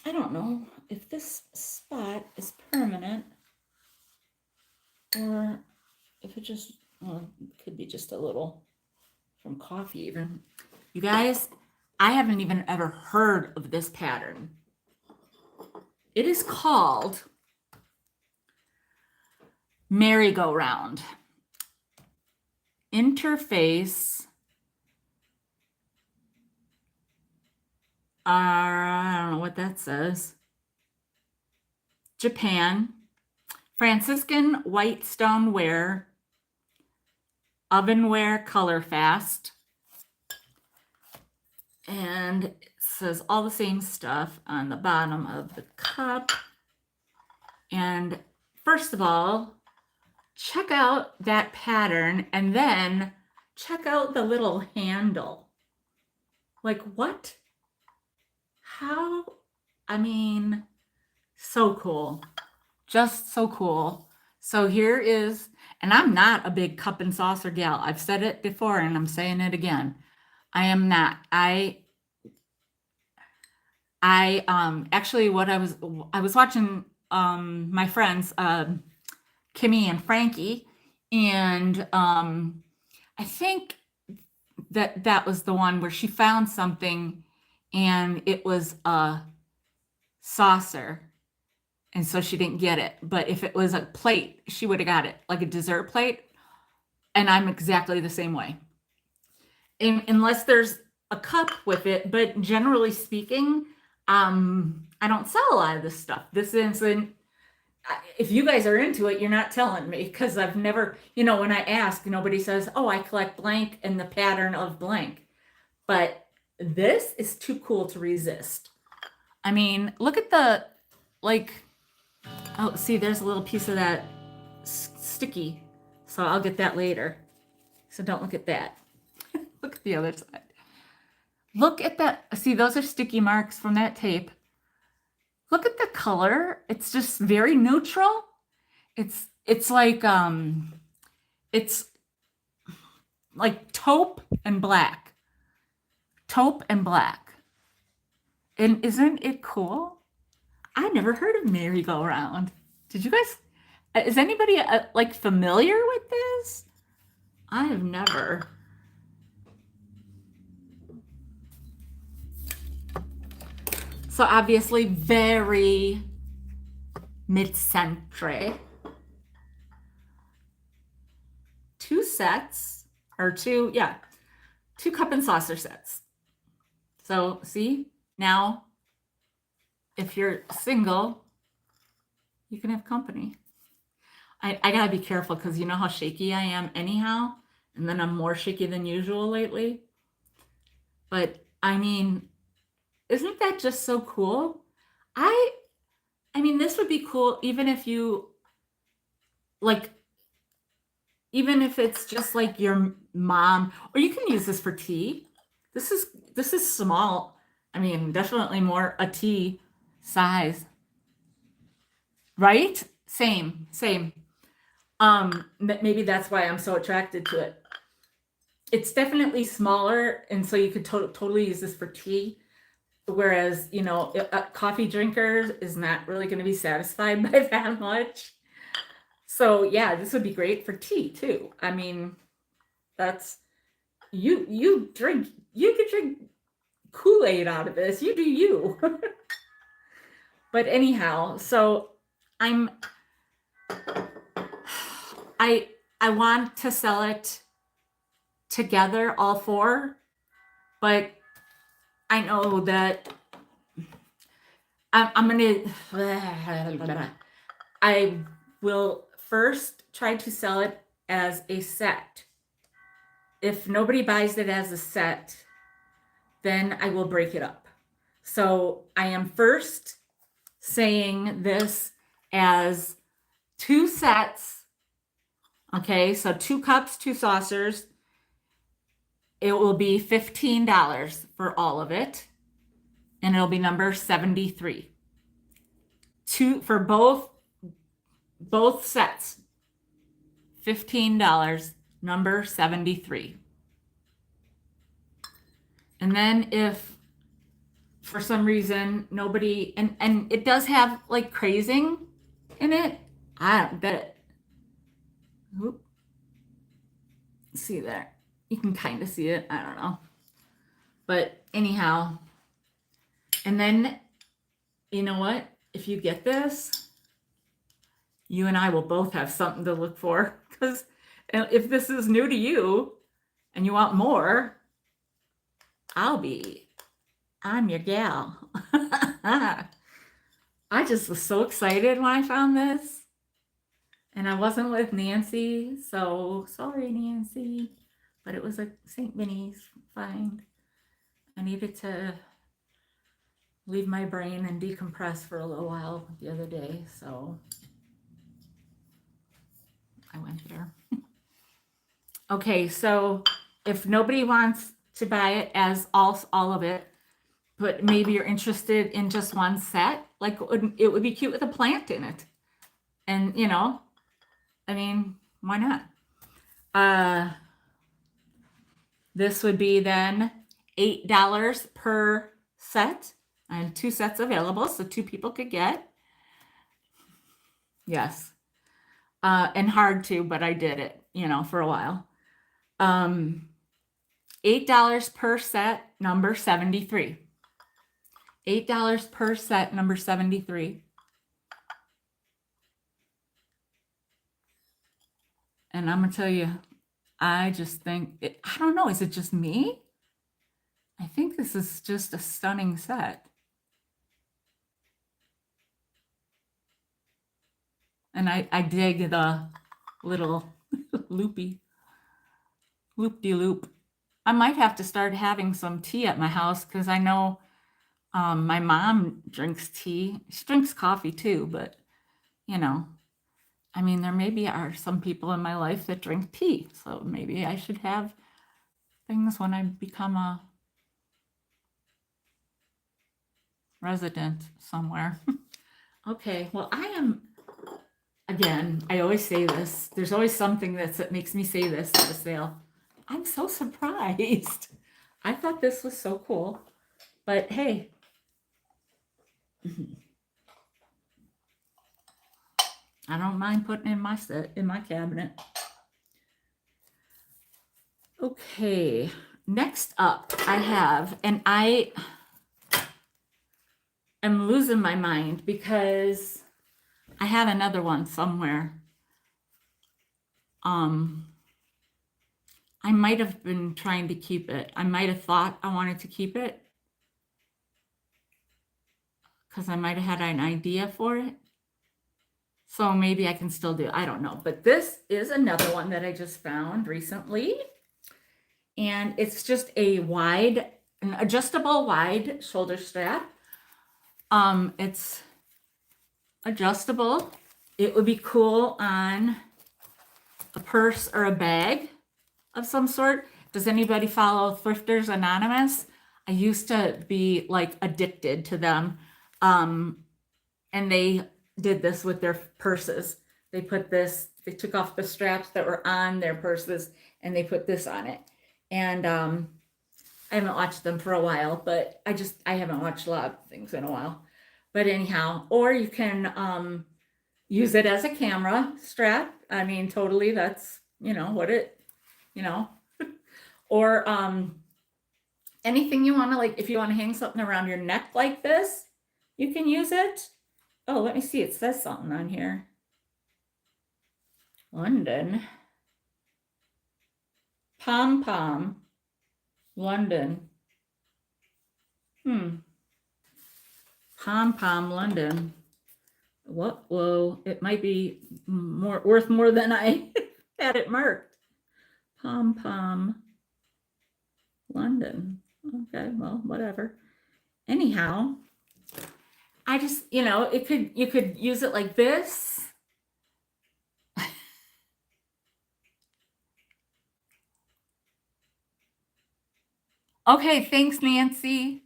I don't know if this spot is permanent or if it just, well, it could be just a little from coffee even. You guys, I haven't even ever heard of this pattern. It is called merry-go-round. Interface. I don't know what that says. Japan. Franciscan white stoneware Ovenware Color Fast. And it says all the same stuff on the bottom of the cup. And first of all, check out that pattern and then check out the little handle. Like what? How? I mean, so cool. Just so cool. So here is, and I'm not a big cup and saucer gal. I've said it before and I'm saying it again. I am not. I actually what I was watching my friends Kimmy and Frankie, and I think that was the one where she found something and it was a saucer, and so she didn't get it. But if it was a plate, she would have got it, like a dessert plate. And I'm exactly the same way. Unless there's a cup with it, but generally speaking, I don't sell a lot of this stuff. This isn't, if you guys are into it, you're not telling me, because I've never, when I ask, nobody says, oh, I collect blank and the pattern of blank. But this is too cool to resist. I mean, look at the, oh, see, there's a little piece of that sticky. So I'll get that later. So don't look at that. Look at the other side. Look at that. See, those are sticky marks from that tape. Look at the color. It's just very neutral. It's like taupe and black. Taupe and black. And isn't it cool? I never heard of merry-go-round. Did you guys? Is anybody familiar with this? I have never. So obviously very mid-century. Two cup and saucer sets. So see, now if you're single, you can have company. I gotta be careful because you know how shaky I am anyhow, and then I'm more shaky than usual lately. But I mean, isn't that just so cool? I mean, this would be cool even if you even if it's just like your mom, or you can use this for tea. This is small. I mean, definitely more a tea size. Right? Same. Maybe that's why I'm so attracted to it. It's definitely smaller, and so you could totally use this for tea. Whereas, a coffee drinker is not really going to be satisfied by that much. So yeah, this would be great for tea too. I mean, that's you could drink Kool-Aid out of this. You do you. But anyhow, so I want to sell it together, all four, but I know that I will first try to sell it as a set. If nobody buys it as a set, then I will break it up. So I am first saying this as two sets. Okay, so 2 cups, 2 saucers. It will be $15 for all of it. And it'll be number 73. For both sets. $15, number 73. And then if for some reason nobody, and it does have like crazing in it. I don't bet it. Oop. See there. You can kind of see it. I don't know. But anyhow, and then, you know what? If you get this, you and I will both have something to look for. Because if this is new to you and you want more, I'm your gal. I just was so excited when I found this. And I wasn't with Nancy, so sorry, Nancy. But it was a St. Vinny's find. I needed to leave my brain and decompress for a little while the other day, so I went there. Okay, so if nobody wants to buy it as all of it, but maybe you're interested in just one set, like it would be cute with a plant in it. And I mean, why not? This would be then $8 per set, and 2 sets available, so 2 people could get. Yes. And hard to, but I did it, for a while. $8 per set, number 73. $8 per set, number 73. And I'm going to tell you, I just think, I don't know, is it just me? I think this is just a stunning set. And I dig the little loop-de-loop. I might have to start having some tea at my house because I know my mom drinks tea. She drinks coffee too, but I mean, there maybe are some people in my life that drink tea. So maybe I should have things when I become a resident somewhere. Okay, well, again, I always say this. There's always something that makes me say this at the sale. I'm so surprised. I thought this was so cool. But hey, I don't mind putting in my cabinet. Okay, next up I have, and I am losing my mind because I had another one somewhere. I might have been trying to keep it. I might have thought I wanted to keep it because I might have had an idea for it. So maybe I can still do it. I don't know. But this is another one that I just found recently. And it's just an adjustable wide shoulder strap. It's adjustable. It would be cool on a purse or a bag of some sort. Does anybody follow Thrifters Anonymous? I used to be like addicted to them. And they did this with their purses. They took off the straps that were on their purses and they put this on it. And I haven't watched them for a while, but I haven't watched a lot of things in a while. But anyhow, or you can use it as a camera strap. I mean, totally, that's, what it, or anything you want to, like, if you want to hang something around your neck like this, you can use it. Oh, let me see. It says something on here. London. Pom, London. Pom, London. What? Whoa, it might be worth more than I had it marked. Pom, London. Okay, well, whatever. Anyhow, I just, you could use it like this. Okay, thanks, Nancy.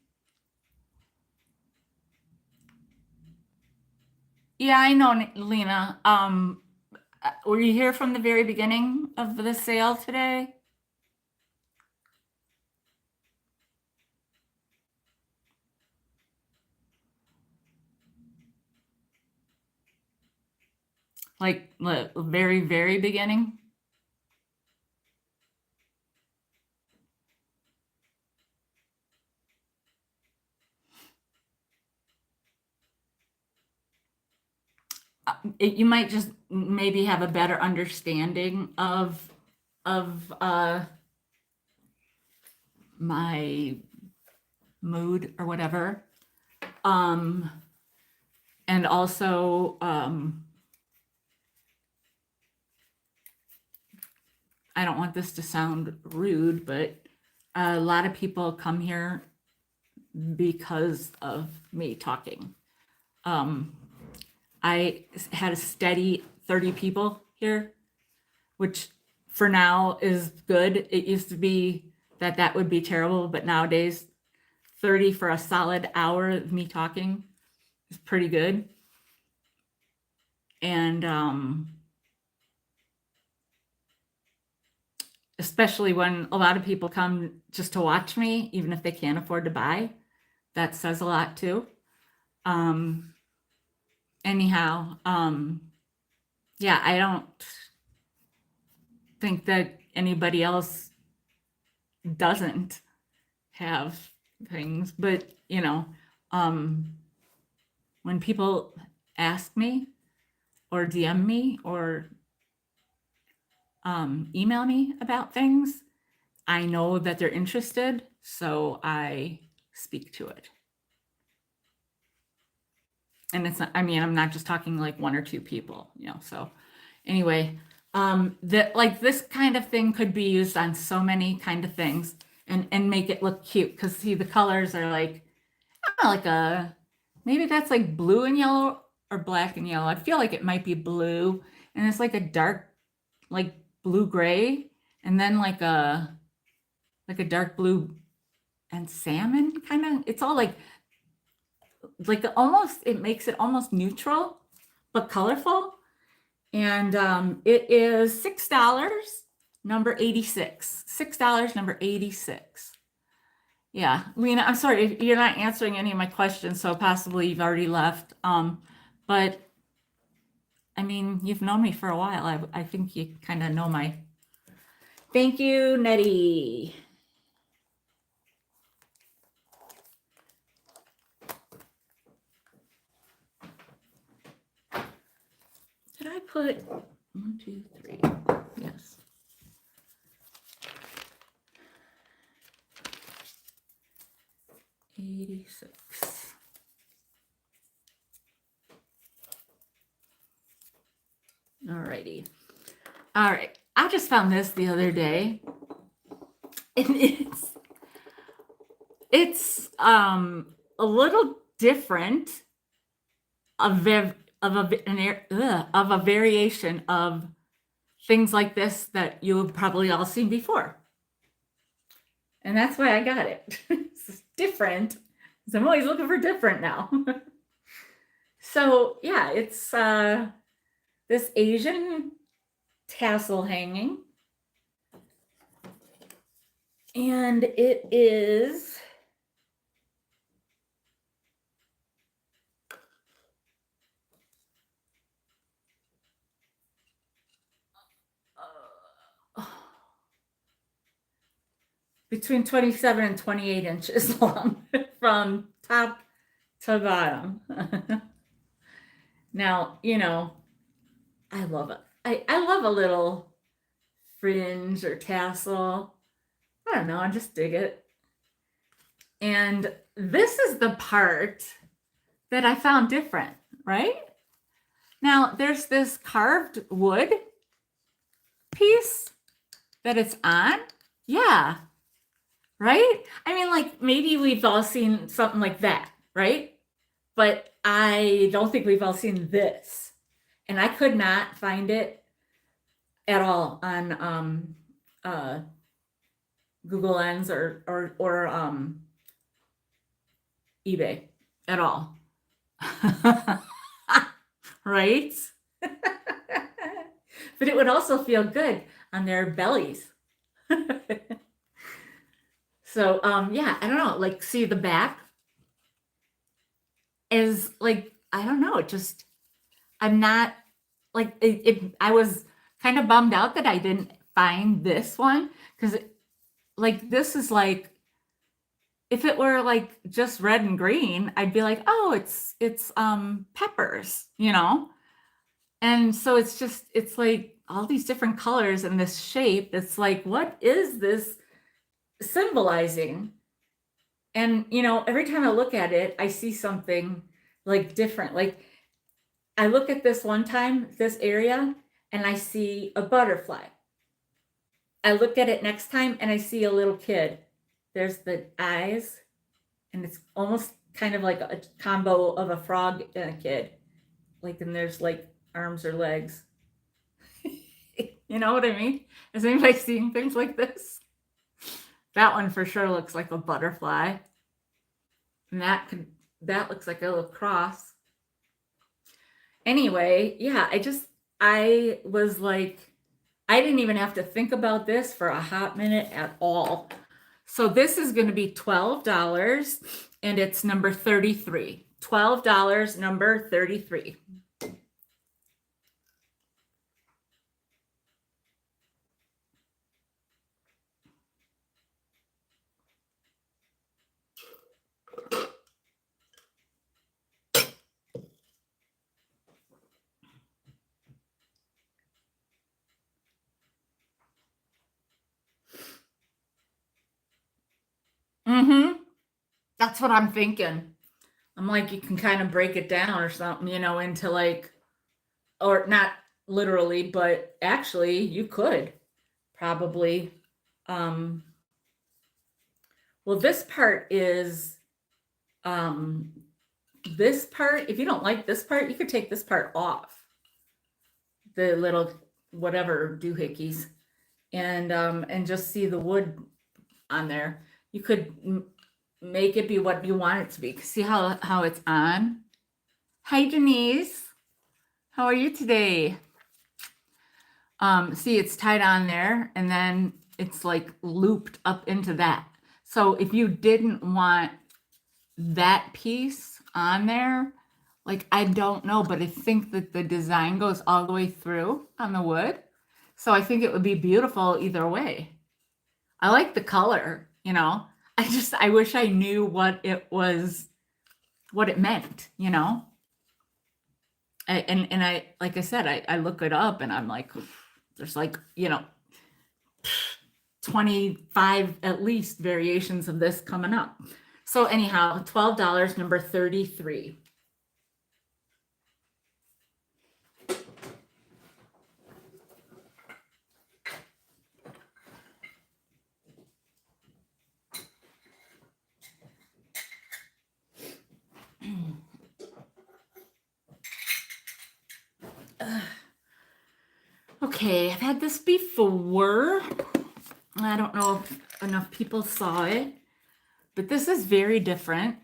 Yeah, I know, Lena. Were you here from the very beginning of the sale today? Like the very, very beginning? You might just maybe have a better understanding of my mood or whatever. And also I don't want this to sound rude, but a lot of people come here because of me talking. I had a steady 30 people here, which for now is good. It used to be that would be terrible, but nowadays 30 for a solid hour of me talking is pretty good. And especially when a lot of people come just to watch me, even if they can't afford to buy, that says a lot too. Anyhow, yeah, I don't think that anybody else doesn't have things, but when people ask me or DM me or email me about things, I know that they're interested, so I speak to it. And it's not, I mean, I'm not just talking like one or two people, so anyway, that like this kind of thing could be used on so many kind of things and make it look cute. Because see, the colors are like, maybe that's like blue and yellow or black and yellow. I feel like it might be blue, and it's like a dark, like blue gray, and then like a dark blue and salmon kind of. It's all like almost, it makes it almost neutral but colorful. And it is $6, number 86. $6, number 86. Yeah, Lena, I'm sorry if you're not answering any of my questions, so possibly you've already left. But I mean, you've known me for a while. I think you kind of know my. Thank you, Nettie. Did I put 1, 2, 3? Yes. $86. Alrighty. All right. I just found this the other day. And it's a little different of a variation of things like this that you've probably all seen before. And that's why I got it. It's different. So I'm always looking for different now. So yeah, it's this Asian tassel hanging. And it is between 27 and 28 inches long from top to bottom. Now, I love it. I love a little fringe or tassel. I don't know, I just dig it. And this is the part that I found different, right? Now, there's this carved wood piece that it's on. Yeah. Right? I mean, like, maybe we've all seen something like that, right? But I don't think we've all seen this. And I could not find it at all on Google Lens or eBay at all. Right? But it would also feel good on their bellies. So, yeah, I don't know, like, see the back is like, I don't know, just, I'm not, like, I was kind of bummed out that I didn't find this one, because, like, this is like, if it were, like, just red and green, I'd be like, oh, it's peppers, And so it's just, it's like all these different colors and this shape. It's like, what is this symbolizing? And every time I look at it, I see something like different. Like, I look at this one time, this area, and I see a butterfly. I look at it next time and I see a little kid. There's the eyes, and it's almost kind of like a combo of a frog and a kid. Like, and there's like arms or legs. You know what I mean? Has anybody seen things like this? That one for sure looks like a butterfly. And that looks like a little cross. Anyway, yeah, I was like, I didn't even have to think about this for a hot minute at all. So this is going to be $12 and it's number 33. $12, number 33. Mm-hmm. That's what I'm thinking. I'm like, you can kind of break it down or something, into like, or not literally, but actually you could probably. Um, well, um, this part, if you don't like this part, you could take this part off. The little whatever doohickeys and just see the wood on there. You could make it be what you want it to be. See how it's on? Hi, Denise. How are you today? See, it's tied on there, and then it's like looped up into that. So if you didn't want that piece on there, like, I don't know, but I think that the design goes all the way through on the wood. So I think it would be beautiful either way. I like the color, I wish I knew what it meant, and I, like I said, I look it up and I'm like, there's like, 25 at least variations of this coming up. So anyhow, $12, number 33. Okay, I've had this before. I don't know if enough people saw it, but this is very different.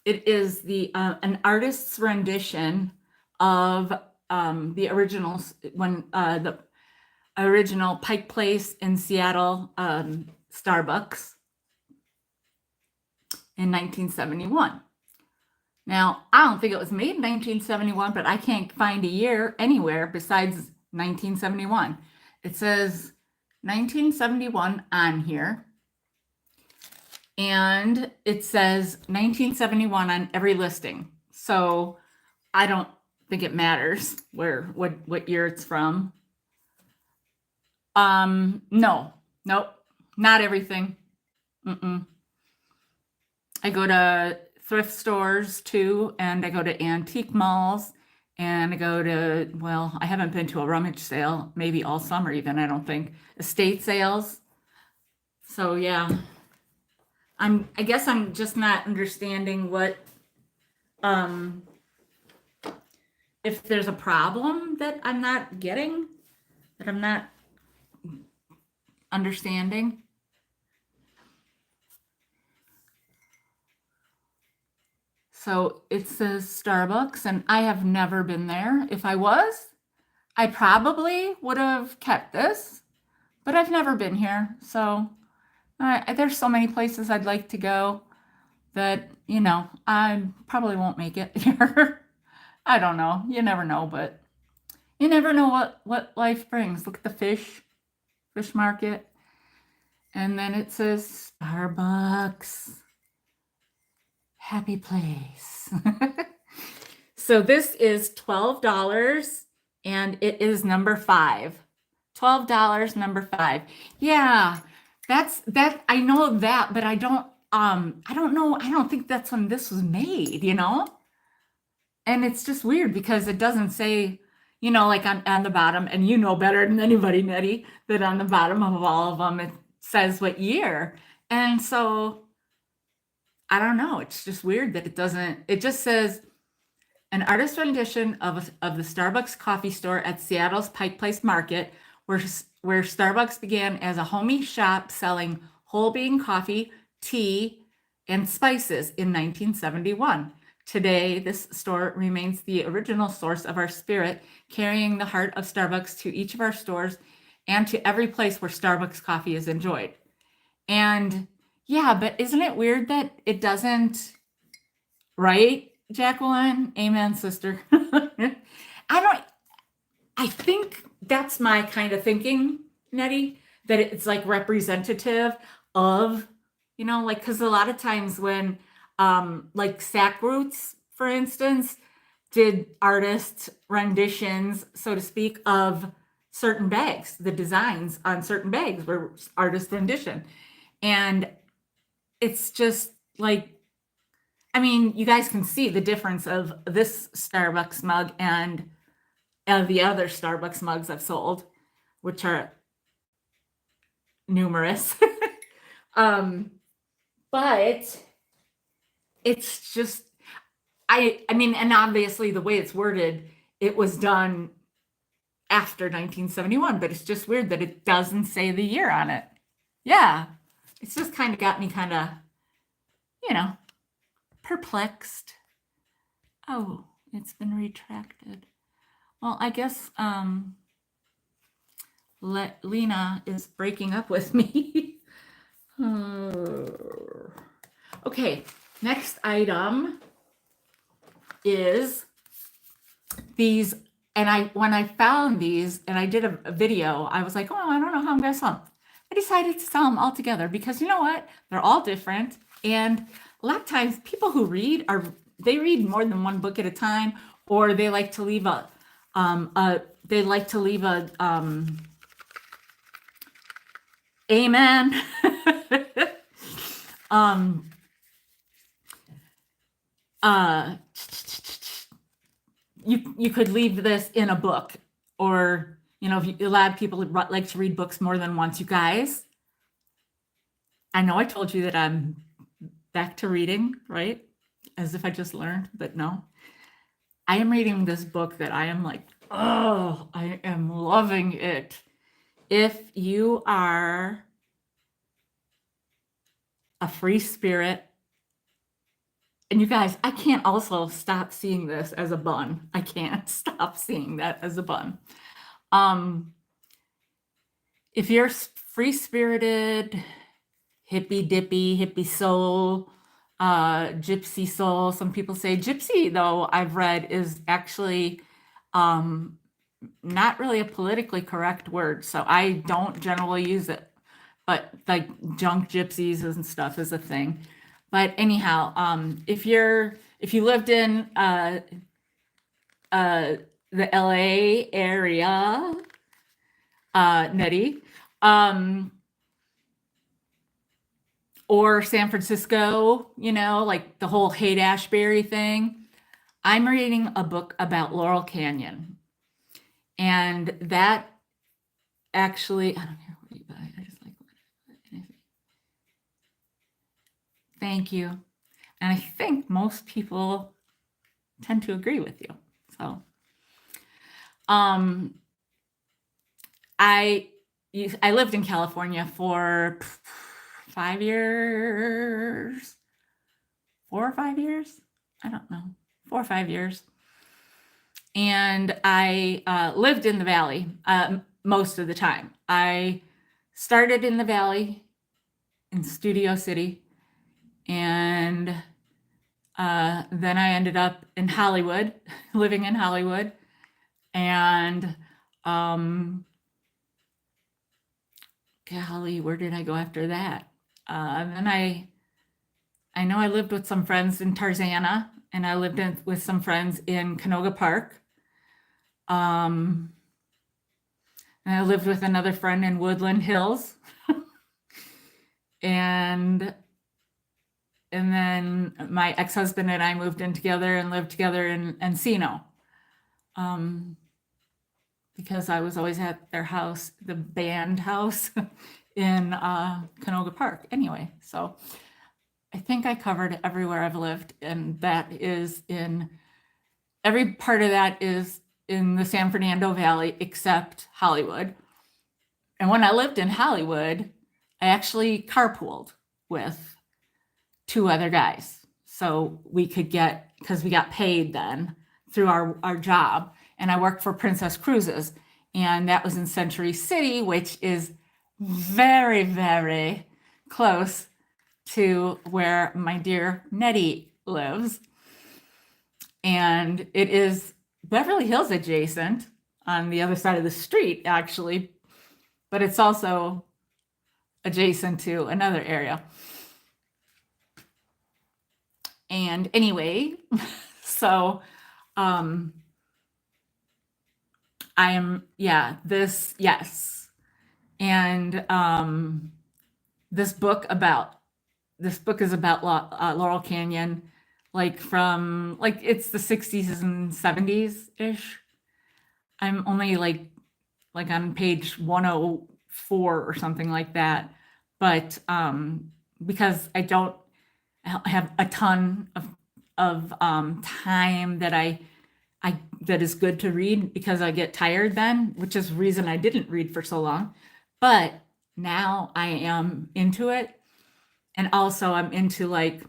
It is an artist's rendition of the originals when the original Pike Place in Seattle Starbucks in 1971. Now, I don't think it was made in 1971, but I can't find a year anywhere besides 1971. It says 1971 on here, and it says 1971 on every listing. So I don't think it matters what year it's from. No, nope, not everything. I go to thrift stores too, and I go to antique malls, and I go to, well, I haven't been to a rummage sale, maybe all summer even, I don't think. Estate sales. So yeah, I guess I'm just not understanding what, if there's a problem that I'm not getting, that I'm not understanding. So it says Starbucks, and I have never been there. If I was, I probably would have kept this, but I've never been here. So there's so many places I'd like to go that, I probably won't make it here. I don't know. You never know, but you never know what life brings. Look at the fish market. And then it says Starbucks. Happy place. So this is $12 and it is number 5. $12, number 5. Yeah, that I know that, but I don't know, I don't think that's when this was made, And it's just weird because it doesn't say, like on the bottom, and you know better than anybody, Nettie, that on the bottom of all of them, it says what year. And so I don't know. It's just weird that it just says an artist rendition of the Starbucks coffee store at Seattle's Pike Place Market, where Starbucks began as a homey shop selling whole bean coffee, tea, and spices in 1971. Today, this store remains the original source of our spirit, carrying the heart of Starbucks to each of our stores and to every place where Starbucks coffee is enjoyed. And yeah, but isn't it weird that it doesn't, right, Jacqueline? Amen, sister. I think that's my kind of thinking, Nettie, that it's like representative of, like, because a lot of times when, like Sackroots, for instance, did artist renditions, so to speak, of certain bags, the designs on certain bags were artist rendition. And it's just like, I mean, you guys can see the difference of this Starbucks mug and the other Starbucks mugs I've sold, which are numerous. But it's just, I mean, and obviously the way it's worded, it was done after 1971, but it's just weird that it doesn't say the year on it. Yeah, it's just kind of got me kind of, perplexed. Oh, it's been retracted. Well, I guess Lena is breaking up with me. Okay, next item is these. And when I found these and I did a video, I was like, oh, I don't know how I'm going to sell them. I decided to sell them all together because you know what? They're all different. And a lot of times people who read they read more than one book at a time, or they like to leave a amen. You could leave this in a book, or if a lot of people like to read books more than once. You guys, I know I told you that I'm back to reading, right? As if I just learned, but no. I am reading this book that I am like, oh, I am loving it. If you are a free spirit, and you guys, I can't also stop seeing this as a bun. I can't stop seeing that as a bun. If you're free-spirited, hippy-dippy, hippie soul, gypsy soul, some people say gypsy, though I've read is actually not really a politically correct word, so I don't generally use it. But like junk gypsies and stuff is a thing. But anyhow, if you lived in the LA area, Nettie, or San Francisco, like the whole Haight-Ashbury thing, I'm reading a book about Laurel Canyon. And that actually, I don't care what you buy. I just like anything. Thank you. And I think most people tend to agree with you. So, I lived in California for 5 years, 4 or 5 years. I don't know, 4 or 5 years. And I lived in the Valley most of the time. I started in the Valley in Studio City, and then I ended up in Hollywood, living in Hollywood. And golly, where did I go after that? Then I know I lived with some friends in Tarzana, and I lived with some friends in Canoga Park. And I lived with another friend in Woodland Hills. and then my ex-husband and I moved in together and lived together in Encino. because I was always at their house, the band house in Canoga Park. Anyway, so I think I covered everywhere I've lived, and that is in every part of that is in the San Fernando Valley except Hollywood. And when I lived in Hollywood, I actually carpooled with two other guys. So we could get, because we got paid then through our job. And I worked for Princess Cruises. And that was in Century City, which is very, very close to where my dear Nettie lives. And it is Beverly Hills adjacent on the other side of the street, actually. But it's also adjacent to another area. And anyway, so I am, yeah, this, yes. And this book is about Laurel Canyon, like from, like, it's the 60s and 70s ish. I'm only like on page 104 or something like that. But because I don't have a ton of time that that is good to read, because I get tired then, which is the reason I didn't read for so long. But now I am into it. And also I'm into, like,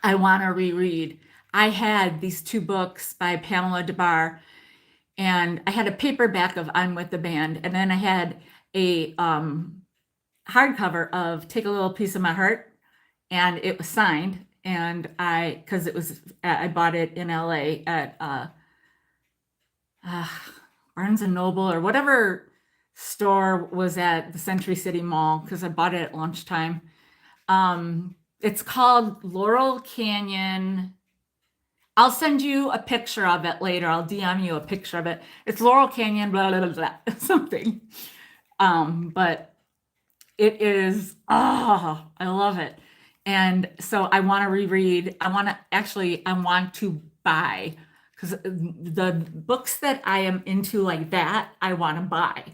I want to reread. I had these two books by Pamela DeBar, and I had a paperback of I'm with the Band, and then I had a hardcover of Take a Little Piece of My Heart, and it was signed. And because it was, I bought it in LA at Barnes and Noble or whatever store was at the Century City Mall, because I bought it at lunchtime. It's called Laurel Canyon. I'll send you a picture of it later. I'll DM you a picture of it. It's Laurel Canyon, blah, blah, blah, blah, something. But it is, I love it. And so I want to reread. I want to buy, because the books that I am into like that, I want to buy,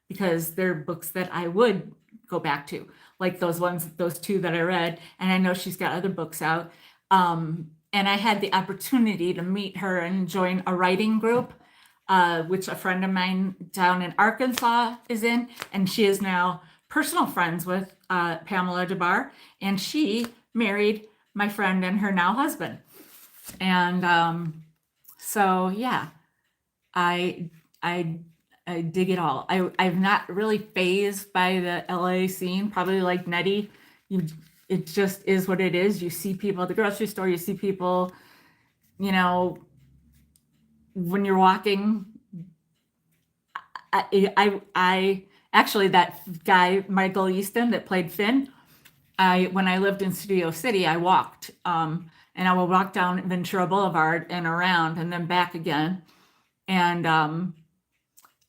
because they're books that I would go back to, like those two that I read. And I know she's got other books out. And I had the opportunity to meet her and join a writing group, which a friend of mine down in Arkansas is in. And she is now personal friends with Pamela DeBar. And she married my friend and her now husband. And so, yeah, I dig it all. I'm not really fazed by the LA scene, probably like Nettie. It just is what it is. You see people at the grocery store, you see people, when you're walking. I actually, that guy, Michael Easton, that played Finn, when I lived in Studio City, I walked, and I would walk down Ventura Boulevard and around and then back again. And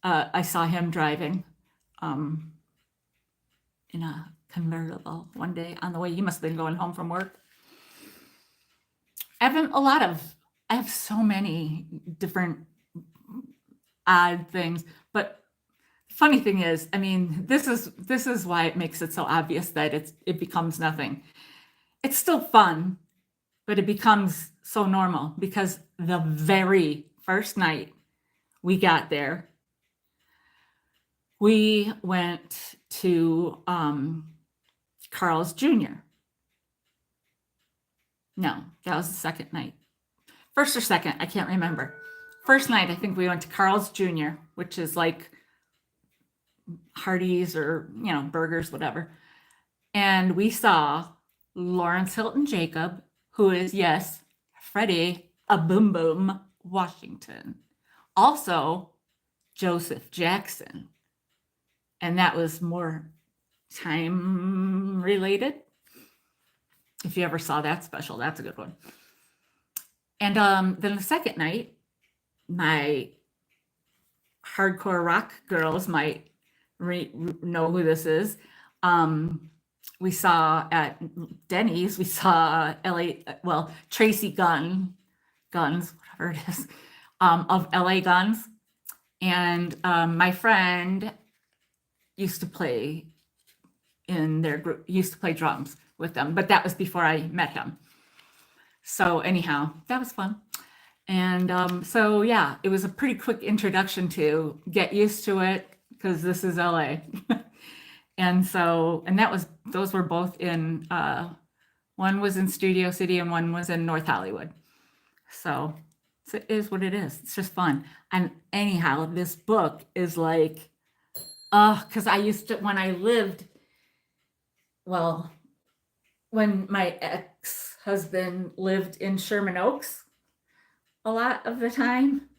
I saw him driving in a convertible one day on the way. He must have been going home from work. I have so many different odd things, but funny thing is, I mean, this is why it makes it so obvious that it becomes nothing. It's still fun, but it becomes so normal, because the very first night we got there, we went to Carl's Jr. No, that was the second night. First or second, I can't remember. First night, I think we went to Carl's Jr., which is like Hardee's or, burgers, whatever. And we saw Lawrence Hilton Jacob, who is, yes, Freddie a Boom Boom Washington. Also, Joseph Jackson. And that was more time related. If you ever saw that special, that's a good one. And then the second night, my hardcore rock girls might know who this is. We saw at Denny's, we saw Tracy Guns, whatever it is, of LA Guns. And my friend used to play in their group, used to play drums with them, but that was before I met him. So anyhow, that was fun. And so yeah, it was a pretty quick introduction to get used to it because this is LA. And so, and those were both in, one was in Studio City and one was in North Hollywood. So it is what it is. It's just fun. And anyhow, this book is like, because I used to, when I lived, well, when my ex-husband lived in Sherman Oaks a lot of the time,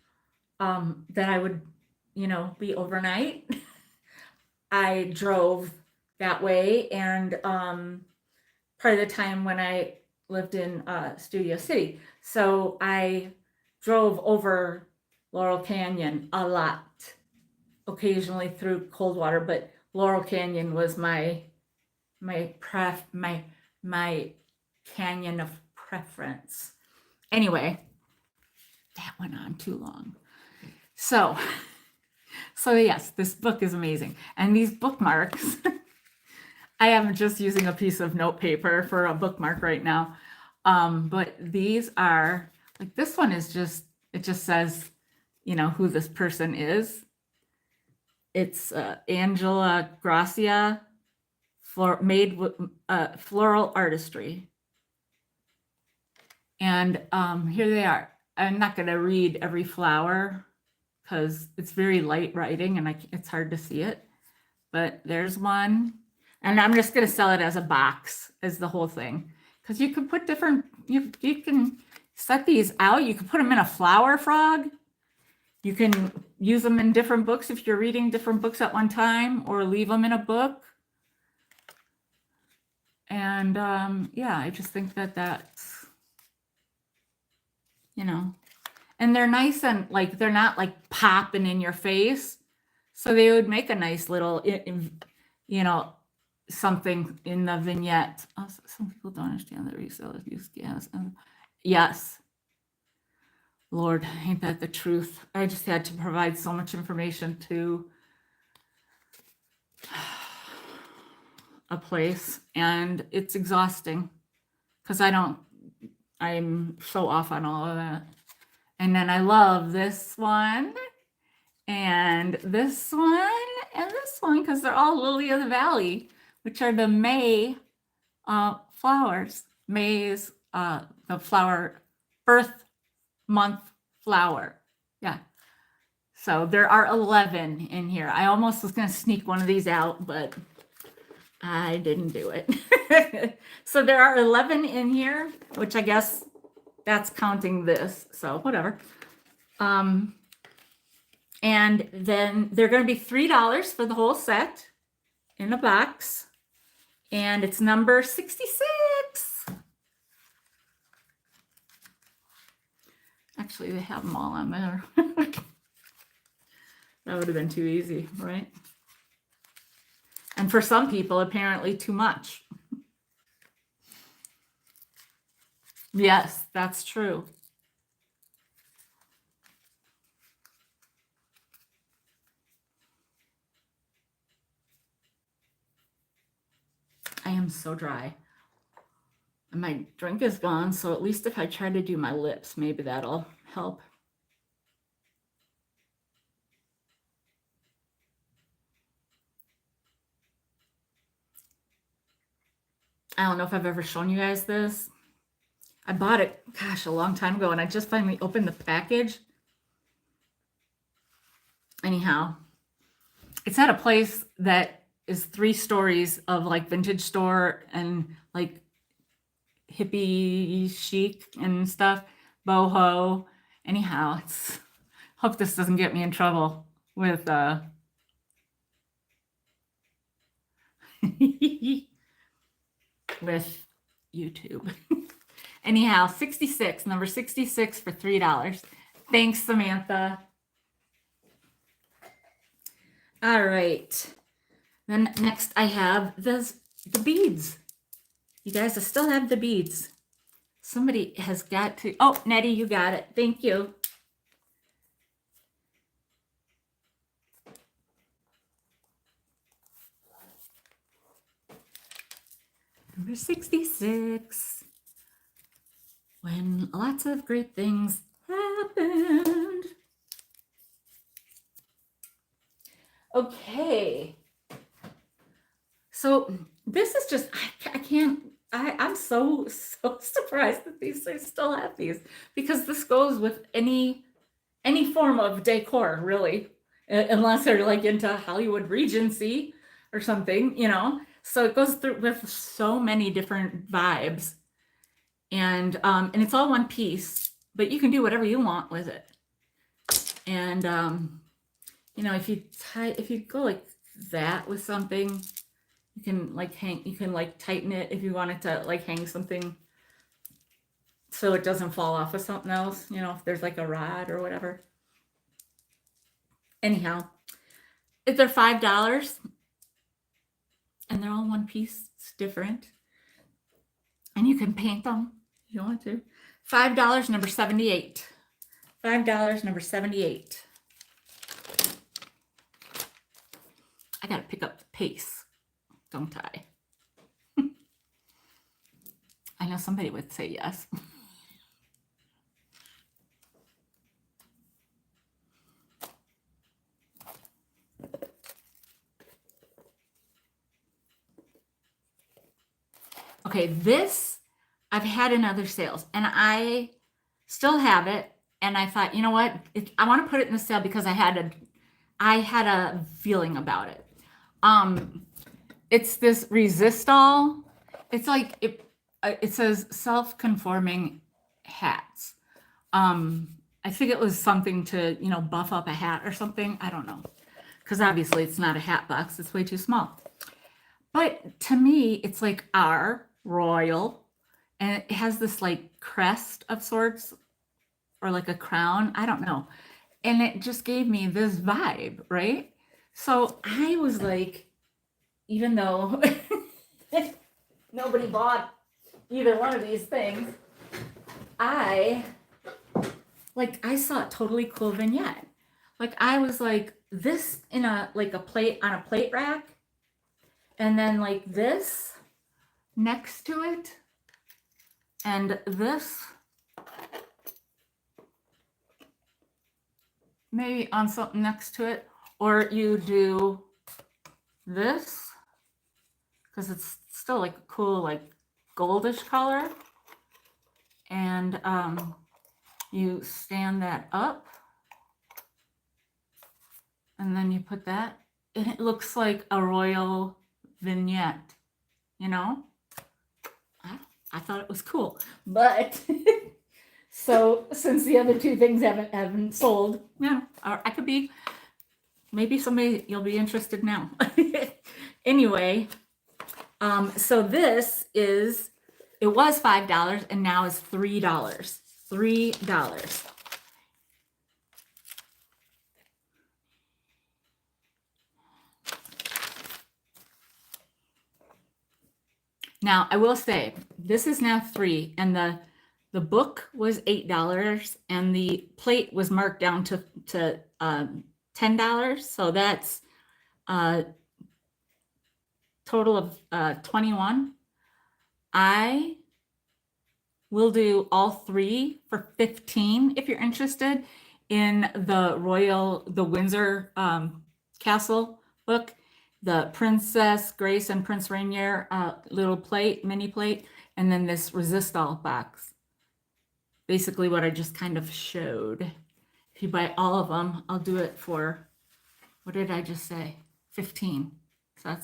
that I would, be overnight. I drove that way, and part of the time when I lived in Studio City. So I drove over Laurel Canyon a lot, occasionally through Coldwater, but Laurel Canyon was my canyon of preference. Anyway, that went on too long. So yes, this book is amazing. And these bookmarks, I am just using a piece of note paper for a bookmark right now. But these are, like, this one is just, it just says, who this person is. It's Angela Gracia, made with floral artistry. And here they are. I'm not going to read every flower because it's very light writing and it's hard to see it. But there's one. And I'm just going to sell it as a box, as the whole thing. Because you can put different, you can set these out. You can put them in a flower frog. You can use them in different books if you're reading different books at one time, or leave them in a book. And yeah, I just think that that's, and they're nice, and like, they're not like popping in your face. So they would make a nice little, something in the vignette. Also, some people don't understand that resellers use gas. Yes. Lord, ain't that the truth? I just had to provide so much information to a place, and it's exhausting because I'm so off on all of that. And then I love this one and this one and this one because they're all Lily of the Valley, which are the May flowers. May is the flower, birth month flower. Yeah. So there are 11 in here. I almost was going to sneak one of these out, but I didn't do it. So there are 11 in here, which I guess that's counting this. So whatever. And then they're going to be $3 for the whole set in a box. And it's number 66. Actually, they have them all on there. That would have been too easy, right? And for some people, apparently too much. Yes, that's true. I am so dry. And my drink is gone, so at least if I try to do my lips, maybe that'll help. I don't know if I've ever shown you guys this. I bought it, gosh, a long time ago, and I just finally opened the package. Anyhow, it's at a place that is 3 stories of like vintage store and like hippie chic and stuff, boho. Anyhow, hope this doesn't get me in trouble with with YouTube. Anyhow, 66, number 66 for $3. Thanks, Samantha. All right. Then next I have the beads. You guys, I still have the beads. Somebody has got to, oh, Nettie, you got it. Thank you. Number 66. When lots of great things happened. Okay. So this is just, I can't, I'm so surprised that these they still have these, because this goes with any form of decor, really, unless they're like into Hollywood Regency or something, you know. So it goes through with so many different vibes, and it's all one piece, but you can do whatever you want with it. And you know, if you go like that with something, you can like tighten it if you want it to like hang something so it doesn't fall off of something else, you know, if there's like a rod or whatever. Anyhow, if they're $5 and they're all one piece, it's different. And you can paint them if you want to. $5, number 78. $5, number 78. I gotta pick up the pace, don't I? I know somebody would say yes. Okay, this I've had in other sales, and I still have it. And I thought, you know what? I want to put it in the sale because I had a feeling about it. It's this resistol. It's like it says self-conforming hats. I think it was something to, you know, buff up a hat or something. I don't know, because obviously it's not a hat box. It's way too small. But to me, it's like our royal, and it has this like crest of sorts, or like a crown. I don't know. And it just gave me this vibe, right? So I was like, even though nobody bought either one of these things, I saw a totally cool vignette. Like I was like, this in a plate on a plate rack, and then like this next to it, and this maybe on something next to it, or you do this because it's still like a cool like goldish color, and you stand that up, and then you put that, and it looks like a royal vignette, you know. I thought it was cool, but so since the other two things haven't sold, yeah, I could be, maybe somebody, you'll be interested now. Anyway, so this is, it was $5 and now is $3. $3. Now I will say this is now $3, and the book was $8, and the plate was marked down to $10. So that's total of $21. I will do all three for $15 if you're interested in the Windsor Castle book, the Princess Grace and Prince Rainier little plate, mini plate, and then this resistol box. Basically what I just kind of showed. If you buy all of them, I'll do it for, what did I just say? 15. So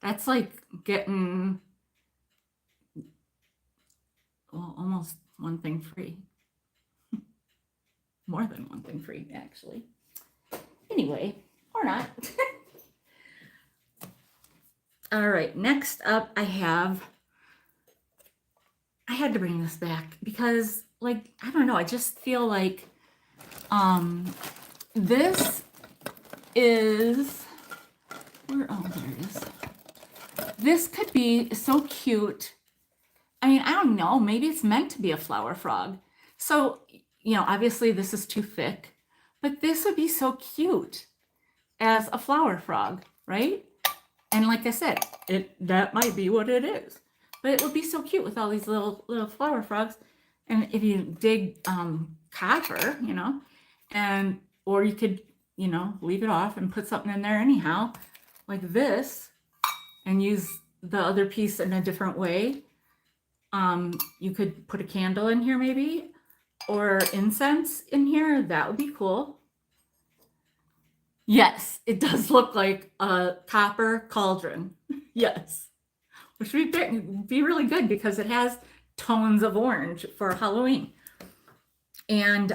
that's like getting, well, almost one thing free. More than one thing free, actually. Anyway, or not. All right, next up I had to bring this back because, like, I don't know, I just feel like this is, there it is. This could be so cute. I mean, I don't know, maybe it's meant to be a flower frog. So, you know, obviously this is too thick, but this would be so cute as a flower frog, right? And like I said, that might be what it is. but it would be so cute with all these little flower frogs. And if you dig copper, and or you could, leave it off and put something in there anyhow, like this, and use the other piece in a different way. You could put a candle in here maybe, or incense in here. That would be cool. Yes, it does look like a copper cauldron. Yes, which would be really good because it has tones of orange for Halloween. And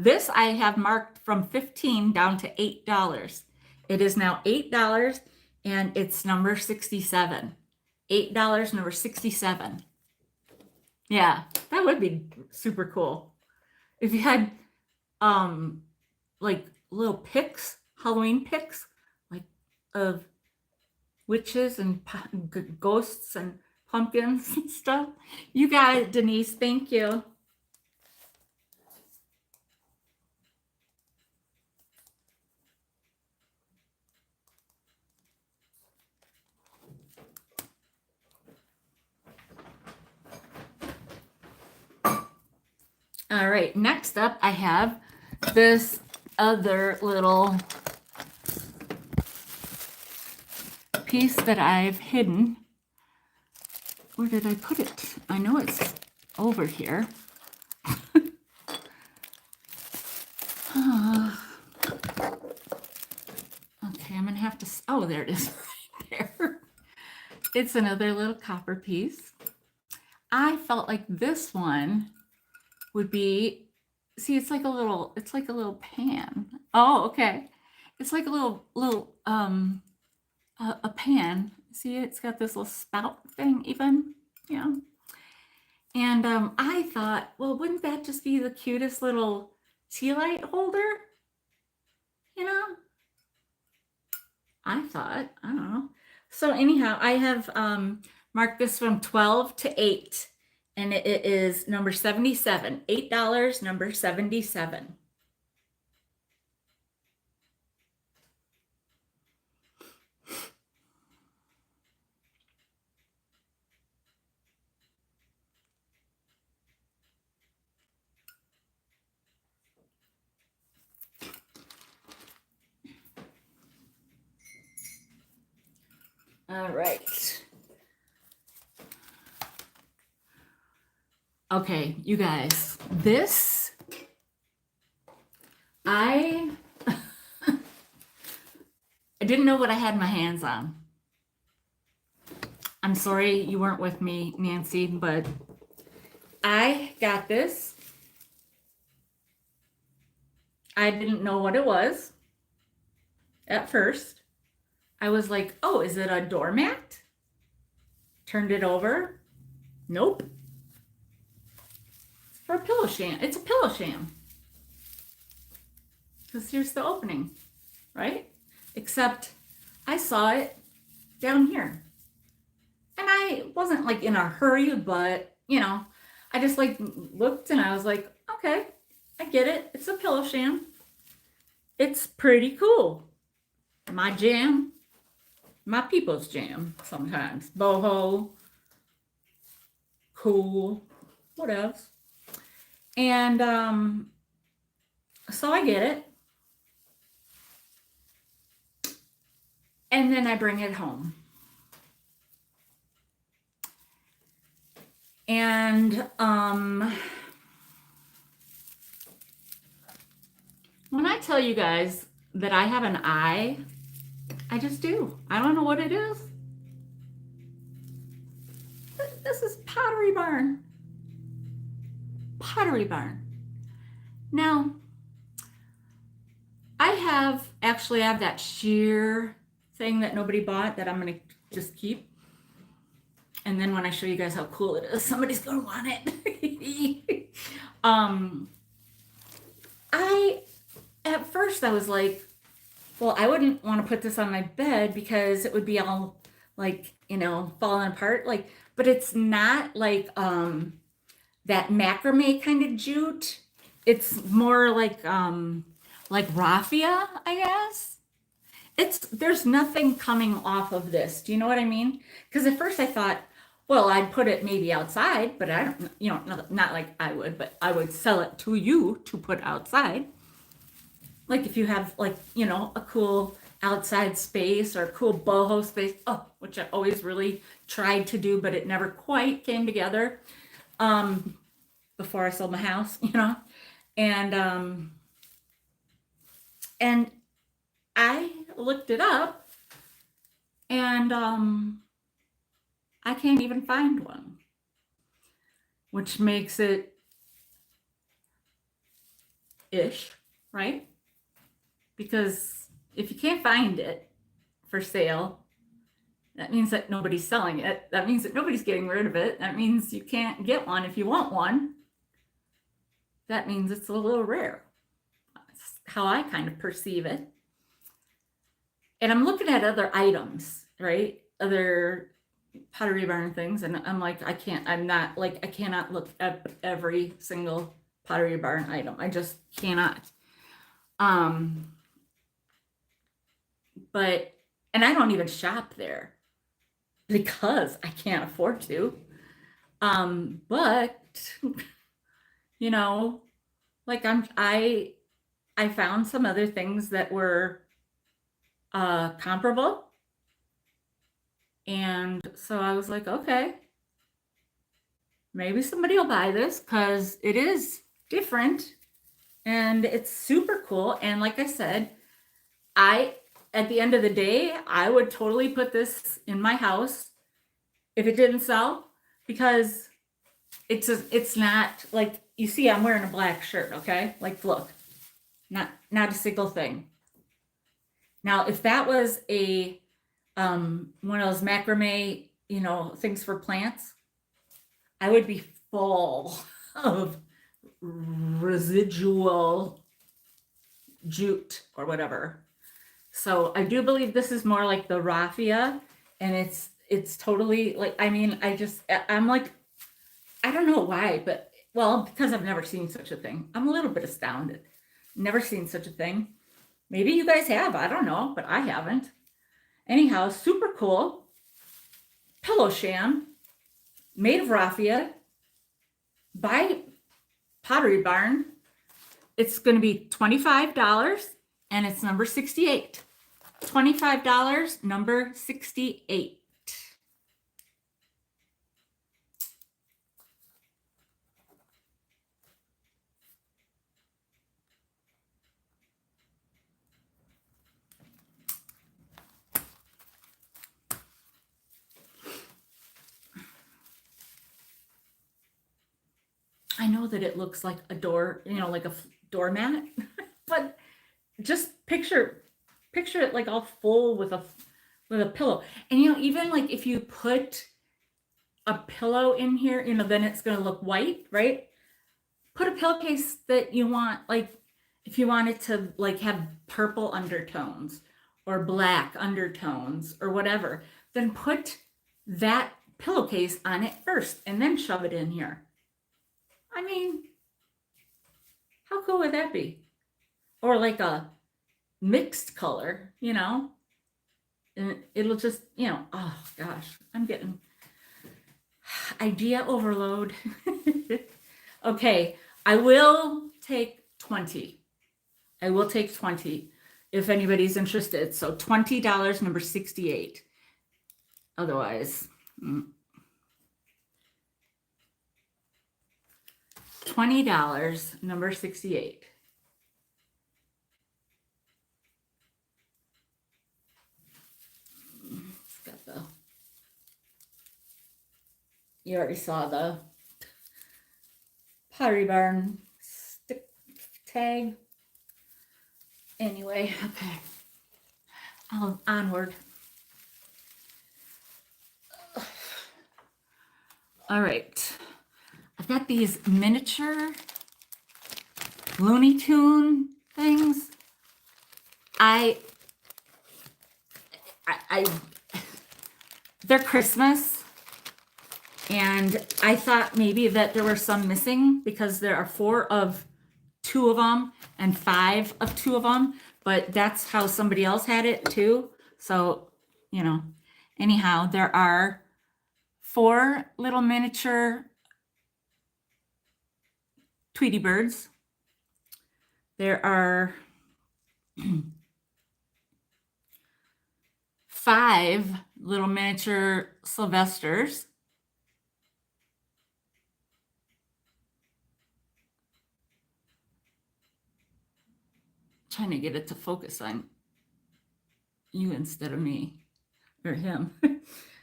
this I have marked from $15 down to $8. It is now $8 and it's number 67. $8, number 67. Yeah, that would be super cool. If you had like little picks, Halloween picks, like of witches and ghosts and pumpkins and stuff. You got it, Denise. Thank you. All right, next up I have this other little piece that I've hidden. Where did I put it? I know it's over here. Okay, I'm gonna have to, oh, there it is right there. It's another little copper piece. I felt like this one would be, see, it's like a little pan. Oh, okay. It's like a little a pan. See, it's got this little spout thing even, yeah. And I thought, well, wouldn't that just be the cutest little tea light holder? I thought, I don't know. So anyhow, I have marked this from 12 to 8. And it is number 77. $8, number 77. All right. Okay, you guys, this, I didn't know what I had my hands on. I'm sorry you weren't with me, Nancy, but I got this. I didn't know what it was at first. I was like, oh, is it a doormat? Turned it over. Nope. It's for a pillow sham. It's a pillow sham. Because here's the opening, right? Except I saw it down here. And I wasn't like in a hurry, but I just like looked and I was like, okay, I get it. It's a pillow sham. It's pretty cool. My jam. My people's jam sometimes. Boho. Cool. What else? And so I get it. And then I bring it home. And when I tell you guys that I have an eye, I just do. I don't know what it is. This is Pottery Barn. Pottery Barn. Now, I have that sheer thing that nobody bought that I'm going to just keep. And then when I show you guys how cool it is, somebody's going to want it. At first I was like, well, I wouldn't want to put this on my bed because it would be all like, falling apart. Like, but it's not like that macrame kind of jute. It's more like raffia, I guess. There's nothing coming off of this. Do you know what I mean? Because at first I thought, Well, I'd put it maybe outside, but I don't, not like I would, but I would sell it to you to put outside. Like if you have like, a cool outside space or a cool boho space, which I always really tried to do, but it never quite came together before I sold my house, and and I looked it up and I can't even find one, which makes it ish, right? Because if you can't find it for sale, that means that nobody's selling it. That means that nobody's getting rid of it. That means you can't get one if you want one. That means it's a little rare. That's how I kind of perceive it. And I'm looking at other items, right? Other Pottery Barn things, and I'm like, I cannot look at every single Pottery Barn item. I just cannot. But, and I don't even shop there because I can't afford to. But, like I found some other things that were comparable. And so I was like, okay, maybe somebody will buy this because it is different and it's super cool. And like I said, at the end of the day, I would totally put this in my house if it didn't sell, because it's not like, you see, I'm wearing a black shirt, okay? Like, look, not a single thing. Now, if that was a one of those macrame, things for plants, I would be full of residual jute or whatever. So I do believe this is more like the raffia, and it's totally like, I'm like, I don't know why, but well, because I've never seen such a thing. I'm a little bit astounded. Never seen such a thing. Maybe you guys have, I don't know, but I haven't. Anyhow, super cool. Pillow sham made of raffia by Pottery Barn. It's going to be $25 and it's number 68. $25, number 68. I know that it looks like a door, like a doormat, but just picture it like all full with a pillow. And even like if you put a pillow in here, then it's going to look white, right? Put a pillowcase that you want, like if you want it to like have purple undertones or black undertones or whatever, then put that pillowcase on it first and then shove it in here. I mean, how cool would that be? Or like a mixed color, and it'll just, oh gosh, I'm getting idea overload. Okay, I will take 20. I will take 20 if anybody's interested. So $20, number 68. Otherwise, $20, number 68. It's got you already saw the Pottery Barn stick tag. Anyway, okay. Onward. All right. I've got these miniature Looney Tune things. They're Christmas, and I thought maybe that there were some missing because there are 4 of 2 of them and 5 of 2 of them, but that's how somebody else had it too. So, anyhow, there are 4 little miniature Tweety birds. There are 5 little miniature Sylvesters. Trying to get it to focus on you instead of me or him.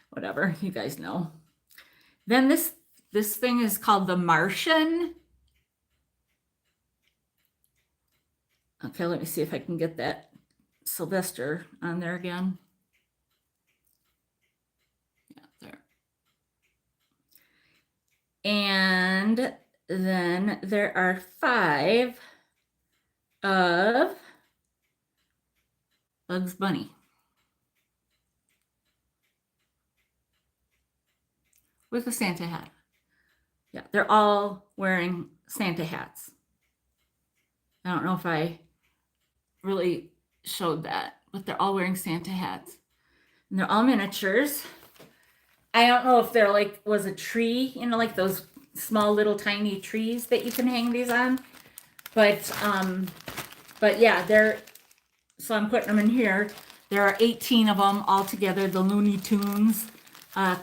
Whatever, you guys know. Then this thing is called the Martian. Okay, let me see if I can get that Sylvester on there again. Yeah, there. And then there are 5 of Bugs Bunny. With a Santa hat. Yeah, they're all wearing Santa hats. I don't know if I really showed that, but they're all wearing Santa hats. And they're all miniatures. I don't know if they're like, was a tree, you know, like those small little tiny trees that you can hang these on. But yeah, so I'm putting them in here. There are 18 of them all together, the Looney Tunes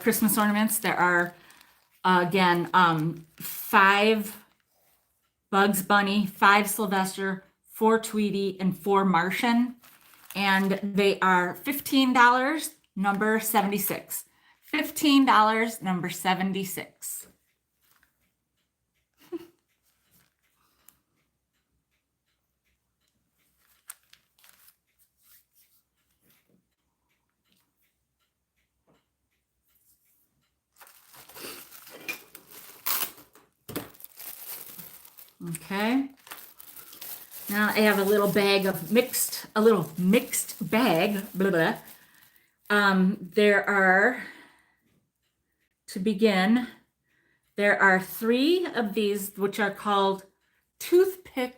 Christmas ornaments. There are, again, 5 Bugs Bunny, 5 Sylvester, 4 Tweety, and 4 Martian. And they are $15, number 76. $15, number 76. Okay. Now I have a little mixed bag, blah, blah. There are, to begin, there are 3 of these, which are called toothpick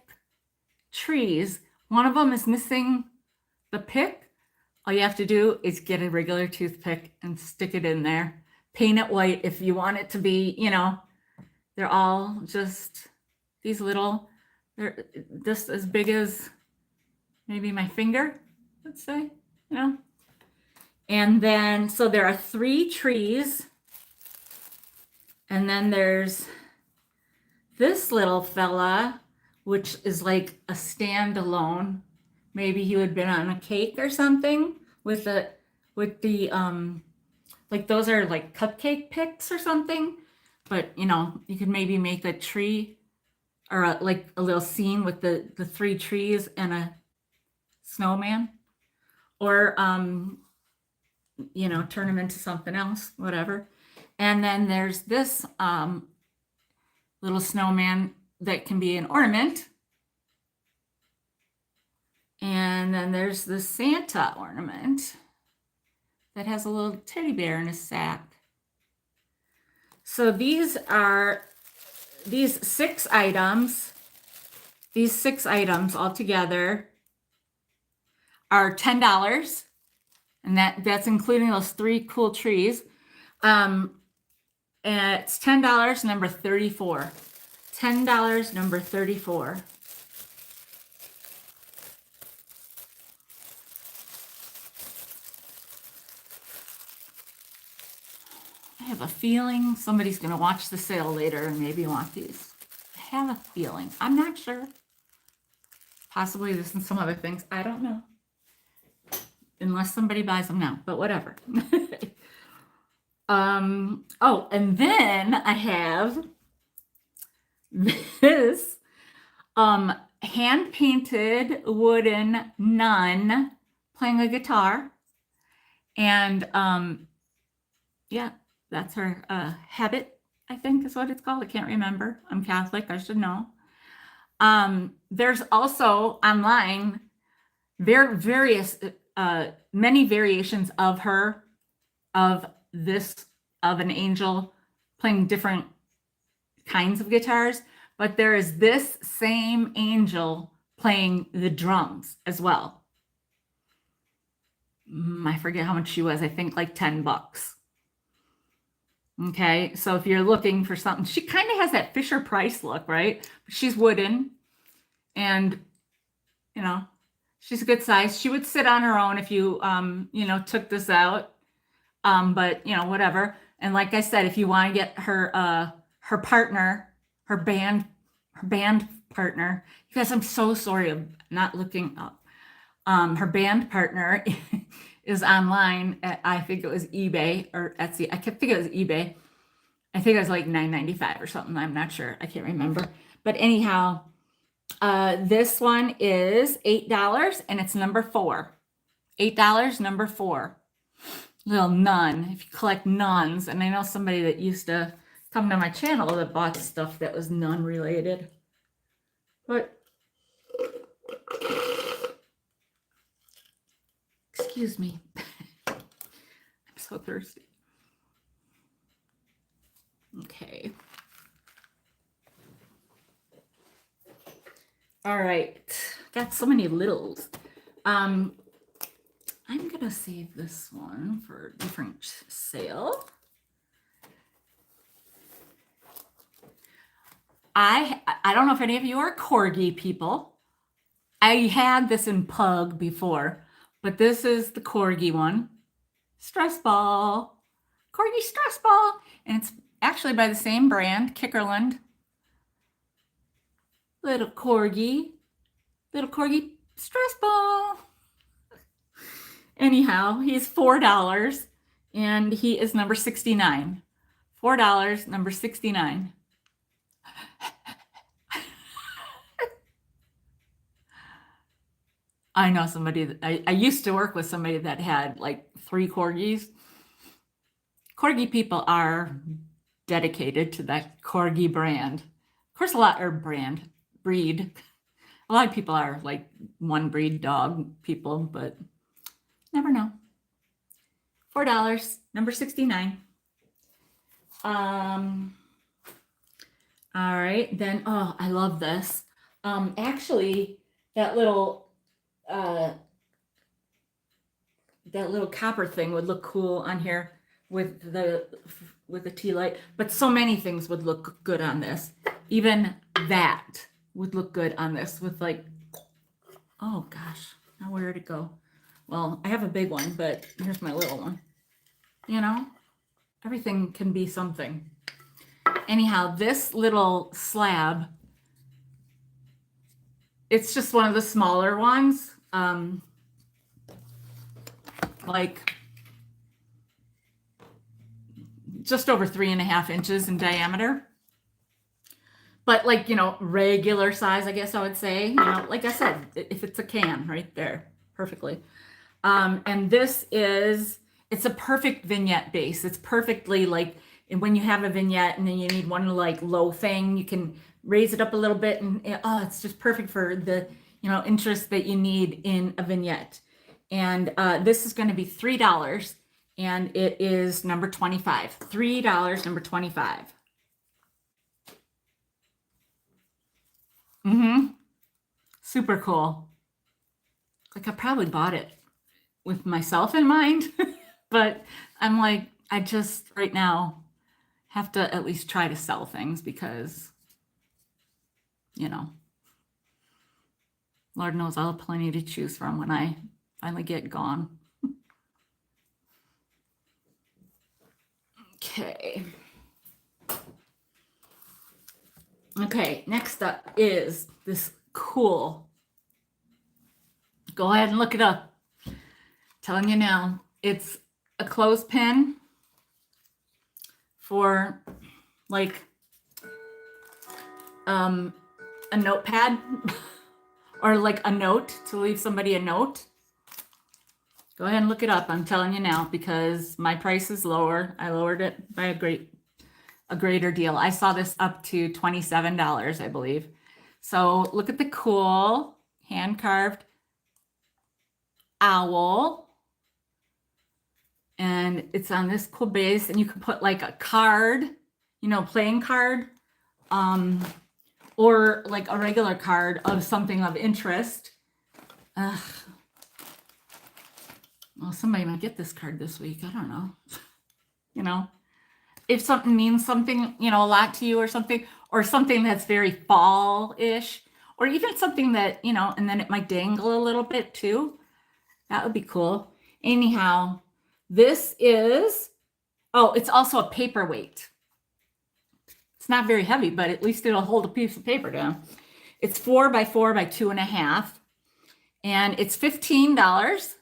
trees. One of them is missing the pick. All you have to do is get a regular toothpick and stick it in there. Paint it white if you want it to be, you know, they're all just these little, they're just as big as maybe my finger, let's say, you know. And then, so there are 3 trees. And then there's this little fella, which is like a standalone. Maybe he would have been on a cake or something with the like those are like cupcake picks or something. But, you know, you could maybe make a tree or like a little scene with the 3 trees and a snowman. Or, you know, turn them into something else, whatever. And then there's this little snowman that can be an ornament. And then there's the Santa ornament that has a little teddy bear in a sack. So these 6 items all together are $10. And that's including those 3 cool trees. And it's $10, number 34. $10, number 34. I have a feeling somebody's going to watch the sale later and maybe want these. I have a feeling. I'm not sure. Possibly this and some other things. I don't know. Unless somebody buys them now, but whatever. Oh, and then I have this hand-painted wooden nun playing a guitar. And yeah, that's her habit, I think is what it's called. I can't remember. I'm Catholic, I should know. There's also online many variations of her, of an angel playing different kinds of guitars, but there is this same angel playing the drums as well. I forget how much she was. I think like $10. Okay, so if you're looking for something, she kind of has that Fisher Price look, right? She's wooden and, you know, she's a good size. She would sit on her own if you, took this out. But whatever. And like I said, if you want to get her partner, her band partner, you guys, I'm so sorry of not looking up. Her band partner is online at, I think it was eBay or Etsy. I think it was eBay. I think it was like $9.95 or something. I'm not sure. I can't remember. But anyhow, this one is $8 and it's number 4. $8, number 4. Little nun. If you collect nuns, and I know somebody that used to come to my channel that bought stuff that was nun related. But excuse me. I'm so thirsty. Okay. All right. Got so many littles. I'm gonna save this one for a different sale. I don't know if any of you are corgi people. I had this in pug before, but this is the corgi one. Stress ball. Corgi stress ball. And it's actually by the same brand, Kickerland. Little corgi stress ball. Anyhow, he's $4 and he is number 69. $4, number 69. I know somebody that I used to work with somebody that had like 3 corgis. Corgi people are dedicated to that corgi brand. Of course, a lot are breed. A lot of people are like one breed dog people, but never know. $4, number 69. All right, then, oh, I love this. Actually, that little copper thing would look cool on here with the tea light, but so many things would look good on this. Even that would look good on this with like, oh gosh, now where'd it go? Well, I have a big one, but here's my little one. Everything can be something. Anyhow, this little slab, it's just one of the smaller ones. Like just over 3.5 inches in diameter. But like, regular size, I guess I would say, like I said, if it's a can right there, perfectly. And this it's a perfect vignette base. It's perfectly like, and when you have a vignette and then you need one like low thing, you can raise it up a little bit and it's just perfect for the, interest that you need in a vignette. And this is going to be $3 and it is number 25. $3, number 25. Super cool. Like I probably bought it with myself in mind, but I'm like, I just right now have to at least try to sell things because, Lord knows I'll have plenty to choose from when I finally get gone. Okay. Okay, next up is this cool. Go ahead and look it up. Telling you now, it's a clothespin for like a notepad or like a note to leave somebody a note. Go ahead and look it up. I'm telling you now because my price is lower. I lowered it by a greater deal. I saw this up to $27, I believe. So look at the cool hand-carved owl. And it's on this cool base, and you can put like a card, playing card, or like a regular card of something of interest. Well, somebody might get this card this week. I don't know. if something means something, you know, a lot to you or something that's very fall-ish, or even something that, you know, and then it might dangle a little bit too. That would be cool. Anyhow, this is, oh, it's also a paperweight. It's not very heavy, but at least it'll hold a piece of paper down. It's 4x4 by 2.5, and it's $15.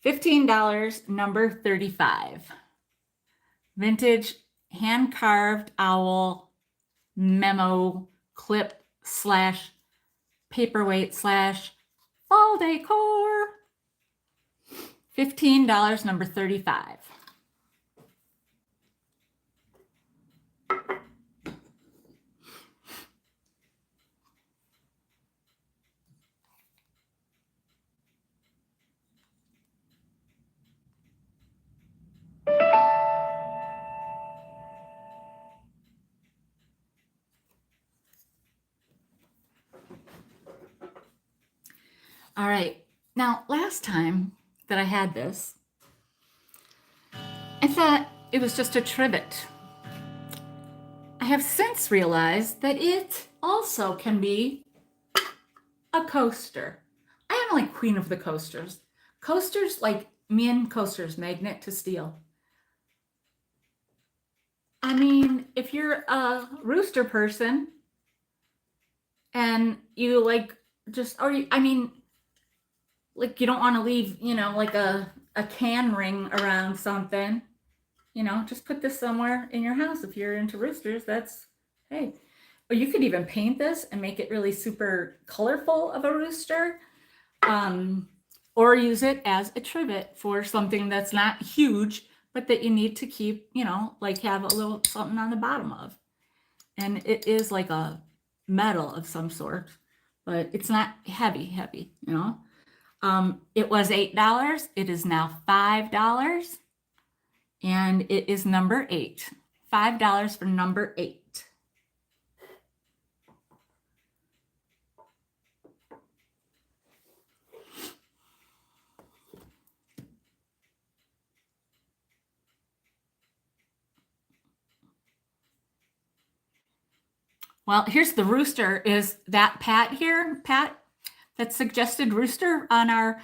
$15, number 35. Vintage hand carved owl memo clip slash paperweight slash fall decor. $15, number 35. All right. Now, last time that I had this, I thought it was just a trivet. I have since realized that it also can be a coaster. I am like queen of the coasters. Coasters like me and coasters, magnet to steel. I mean, if you're a rooster person and you like just, or you, I mean, like you don't want to leave, you know, like a can ring around something, you know, just put this somewhere in your house. If you're into roosters, that's, hey. Or you could even paint this and make it really super colorful of a rooster. Or use it as a trivet for something that's not huge, but that you need to keep, you know, like have a little something on the bottom of. And it is like a metal of some sort, but it's not heavy, you know. It was $8. It is now $5. And it is number 8. $5 for number 8. Well, here's the rooster. Is that Pat here? Pat, that suggested rooster on our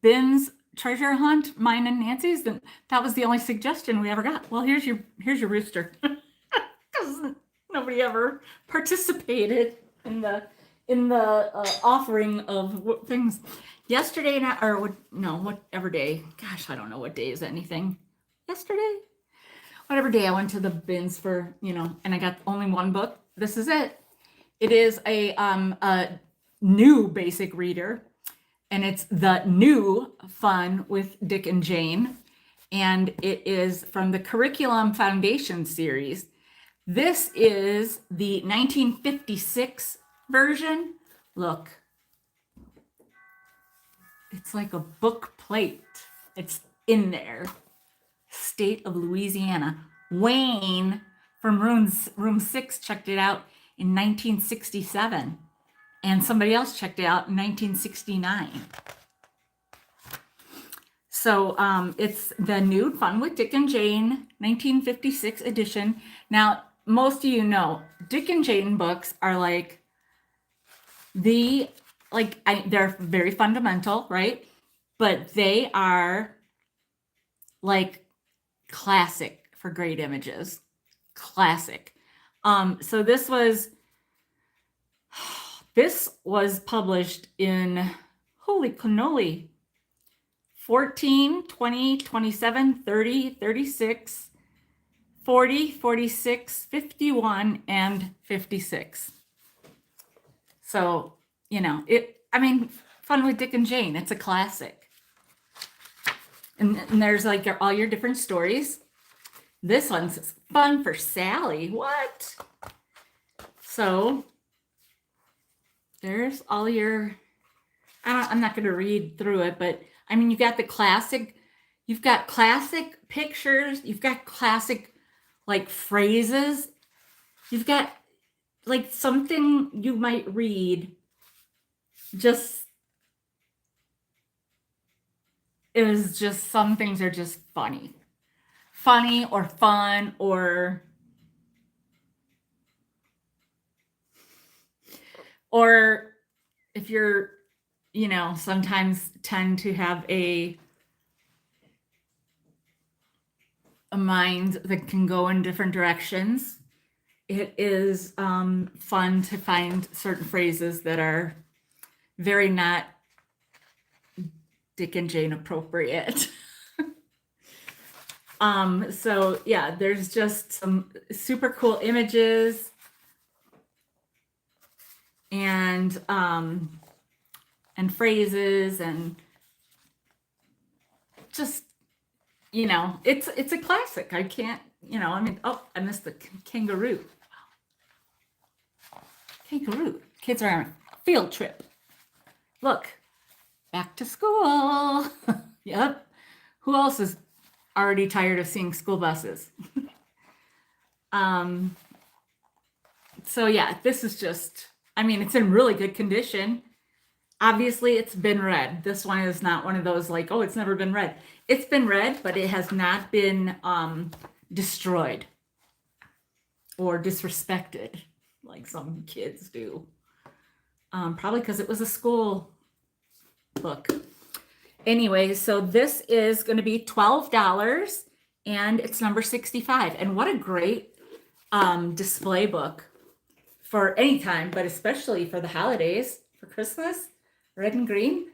bins treasure hunt, mine and Nancy's. Then that was the only suggestion we ever got. Well, here's your rooster. Because nobody ever participated in the offering of things. Yesterday, or no, whatever day. Gosh, I don't know what day is anything. Yesterday, whatever day I went to the bins for, you know, and I got only one book. This is it. It is a new basic reader, and it's The New Fun with Dick and Jane, and it is from the Curriculum Foundation series. This is the 1956 version. Look, it's like a book plate. It's in there. State of Louisiana. Wayne from room 6 checked it out in 1967, and somebody else checked it out in 1969. So it's The New Fun with Dick and Jane, 1956 edition. Now, most of you know, Dick and Jane books are like they're very fundamental, right? But they are like classic for great images. Classic. So this was published in, holy cannoli, 14, 20, 27, 30, 36, 40, 46, 51, and 56. So, you know, Fun with Dick and Jane, it's a classic. And there's like all your different stories. This one's Fun for Sally. What? So there's all your, I'm not going to read through it, but I mean, you've got classic pictures, you've got classic like phrases, you've got like something you might read it was just, some things are just funny. funny or fun, or if you're, sometimes tend to have a mind that can go in different directions, it is fun to find certain phrases that are very not Dick and Jane appropriate. So yeah, there's just some super cool images and phrases, and just, it's a classic. I can't, oh, I missed the kangaroo. Kangaroo. Kids are on a field trip. Look, back to school. Yep. Who else is already tired of seeing school buses? So yeah, this is just, it's in really good condition. Obviously, it's been read. This one is not one of those like, oh, it's never been read. It's been read, but it has not been destroyed or disrespected like some kids do. Probably because it was a school book. Anyway, so this is going to be $12, and it's number 65. And what a great display book for any time, but especially for the holidays, for Christmas. Red and green.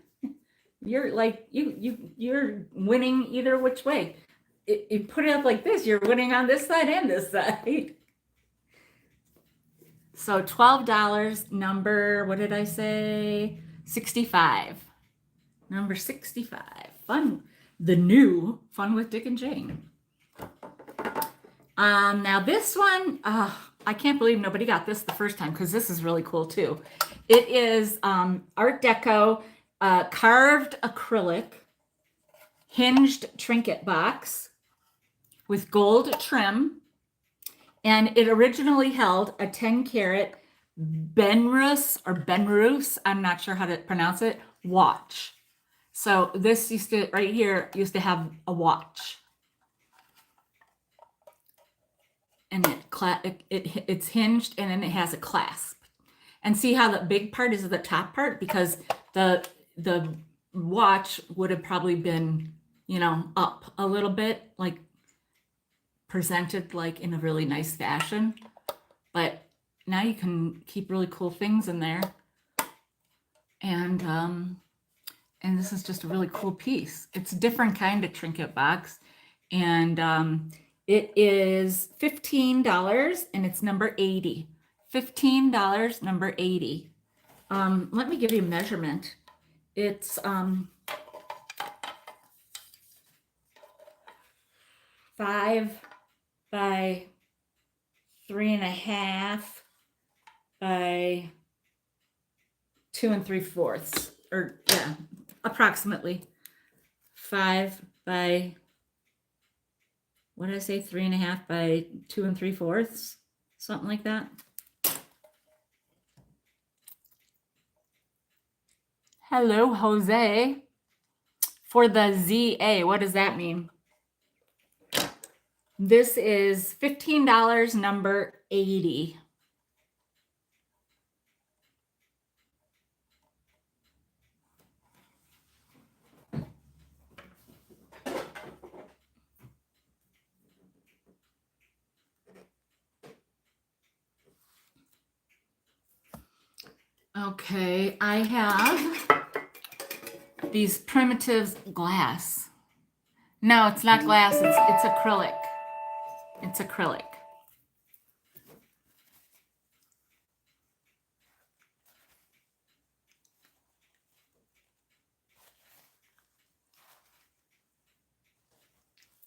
You're like, you're winning either which way. You put it up like this, you're winning on this side and this side. So $12, number, what did I say? 65. Number 65. Fun. The new Fun with Dick and Jane. Now this one, I can't believe nobody got this the first time, because this is really cool too. It is Art Deco carved acrylic hinged trinket box with gold trim. And it originally held a 10-carat Benrus, I'm not sure how to pronounce it, watch. So this right here used to have a watch. And it's hinged, and then it has a clasp. And see how the big part is the top part, because the watch would have probably been, up a little bit, like presented like in a really nice fashion. But now you can keep really cool things in there. And this is just a really cool piece. It's a different kind of trinket box. And it is $15, and it's number 80. $15, number 80. Let me give you a measurement. It's 5 by 3.5 by 2 3/4, or yeah, approximately 5 by, what did I say, 3.5 by 2 3/4, something like that. Hello, Jose. For the ZA, what does that mean? This is $15, number 80. Okay, I have these Primitives glass. No, it's not glass, it's acrylic. It's acrylic.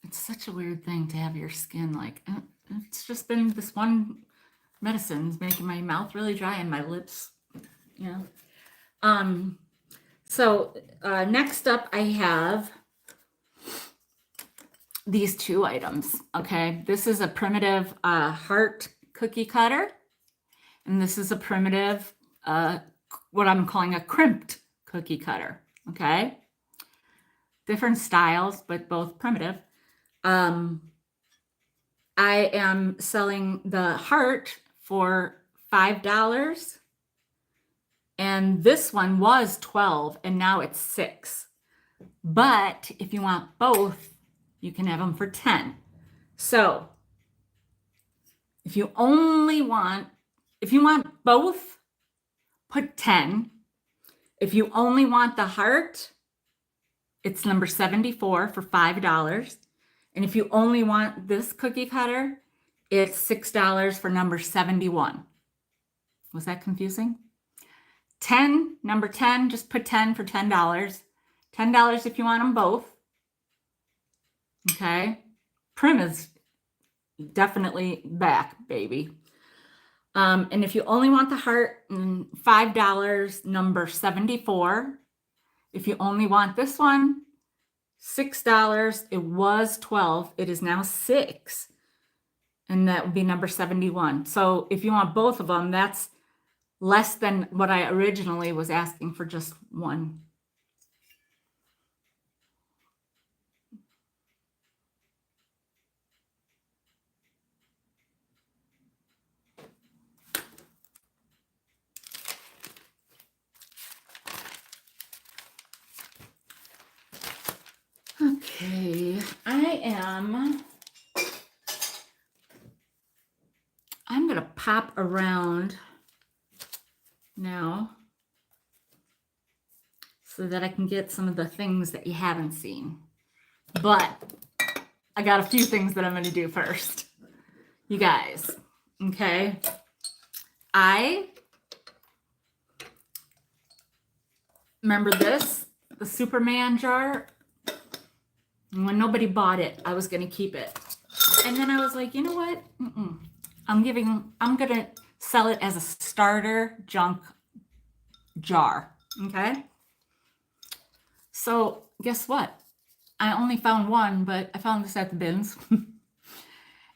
It's such a weird thing to have your skin like, it's just been this one medicine is making my mouth really dry and my lips, So next up I have these two items. Okay, this is a primitive heart cookie cutter, and this is a primitive what I'm calling a crimped cookie cutter. Okay, different styles, but both primitive. I am selling the heart for $5. And this one was 12 and now it's 6. But if you want both, you can have them for 10. So if you want both, put 10. If you only want the heart, it's number 74 for $5. And if you only want this cookie cutter, it's $6 for number 71. Was that confusing? 10, number 10, just put 10 for $10. $10 if you want them both. Okay. Prim is definitely back, baby. And if you only want the heart, $5, number 74. If you only want this one, $6. It was 12. It is now 6. And that would be number 71. So if you want both of them, that's less than what I originally was asking for just one. Okay, I'm going to pop around now so that I can get some of the things that you haven't seen. But I got a few things that I'm going to do first. You guys, okay? I remember this, the Superman jar. When nobody bought it, I was going to keep it. And then I was like, you know what? I'm going to sell it as a starter junk jar. Okay. So guess what? I only found one, but I found this at the bins.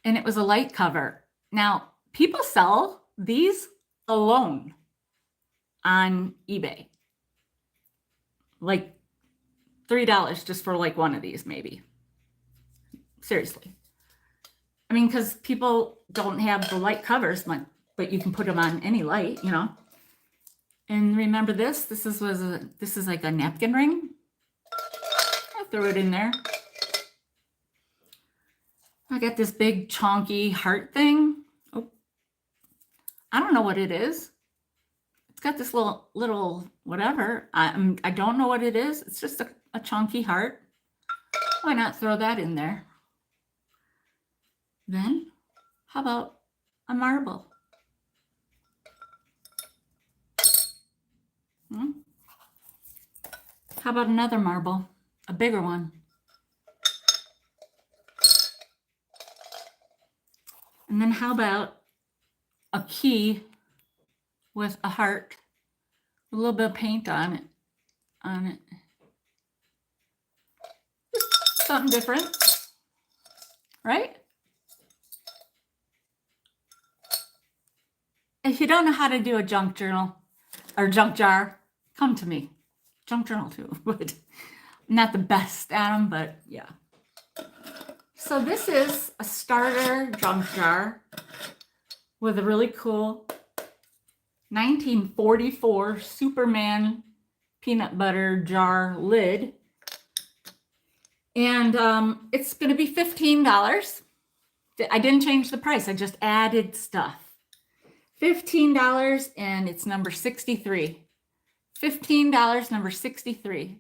And it was a light cover. Now, people sell these alone on eBay. Like $3 just for like one of these, maybe. Seriously. I mean, because people don't have the light covers, but you can put them on any light, you know. And remember this? This is like a napkin ring. I threw it in there. I got this big chonky heart thing. Oh, I don't know what it is. It's got this little whatever. I don't know what it is. It's just a chunky heart. Why not throw that in there? Then, how about a marble? How about another marble? A bigger one. And then how about a key with a heart, a little bit of paint on it. Just something different, right? If you don't know how to do a junk journal or junk jar, come to me. Junk journal too, but I'm not the best at them, but yeah. So this is a starter junk jar with a really cool 1944 Superman peanut butter jar lid. And it's going to be $15. I didn't change the price. I just added stuff. $15 and it's number 63. $15, number 63.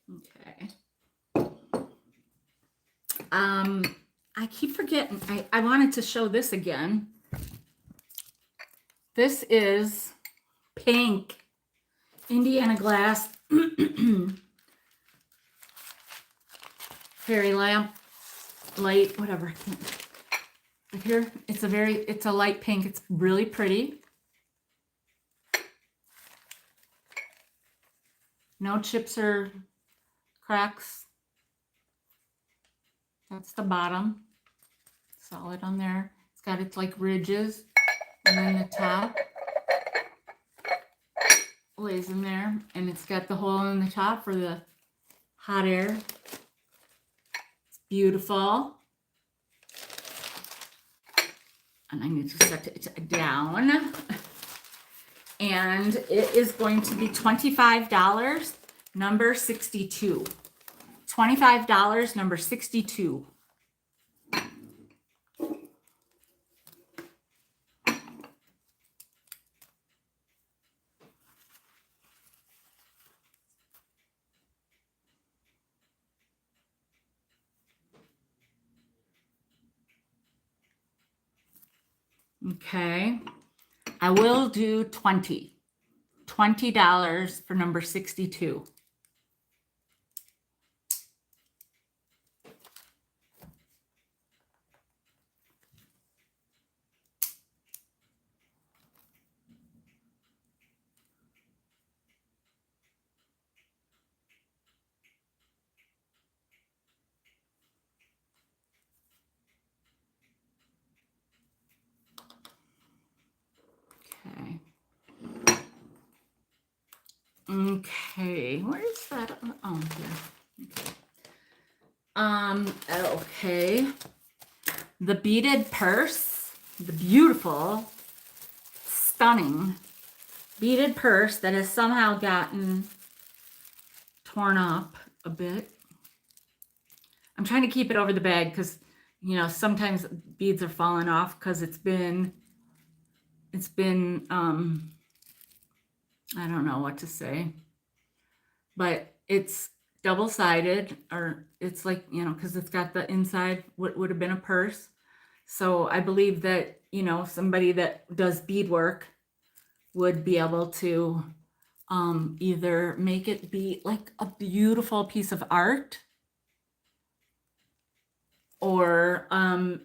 Okay. I keep forgetting. I wanted to show this again. This is pink Indiana glass fairy lamp light, whatever. But here it's a light pink. It's really pretty. No chips or cracks. That's the bottom. Solid on there. It's got its like ridges. And then the top lays in there. And it's got the hole in the top for the hot air. It's beautiful. And I need to set it down. And it is going to be $25, number 62. $25, number 62. Okay, I will do $20 for number 62. Okay. Okay, where is that? Oh, here. Okay. Okay. The beaded purse, the beautiful, stunning beaded purse that has somehow gotten torn up a bit. I'm trying to keep it over the bag because, you know, sometimes beads are falling off because it's been I don't know what to say, but it's double-sided, or it's like, you know, because it's got the inside what would have been a purse. So I believe that, you know, somebody that does beadwork would be able to either make it be like a beautiful piece of art, or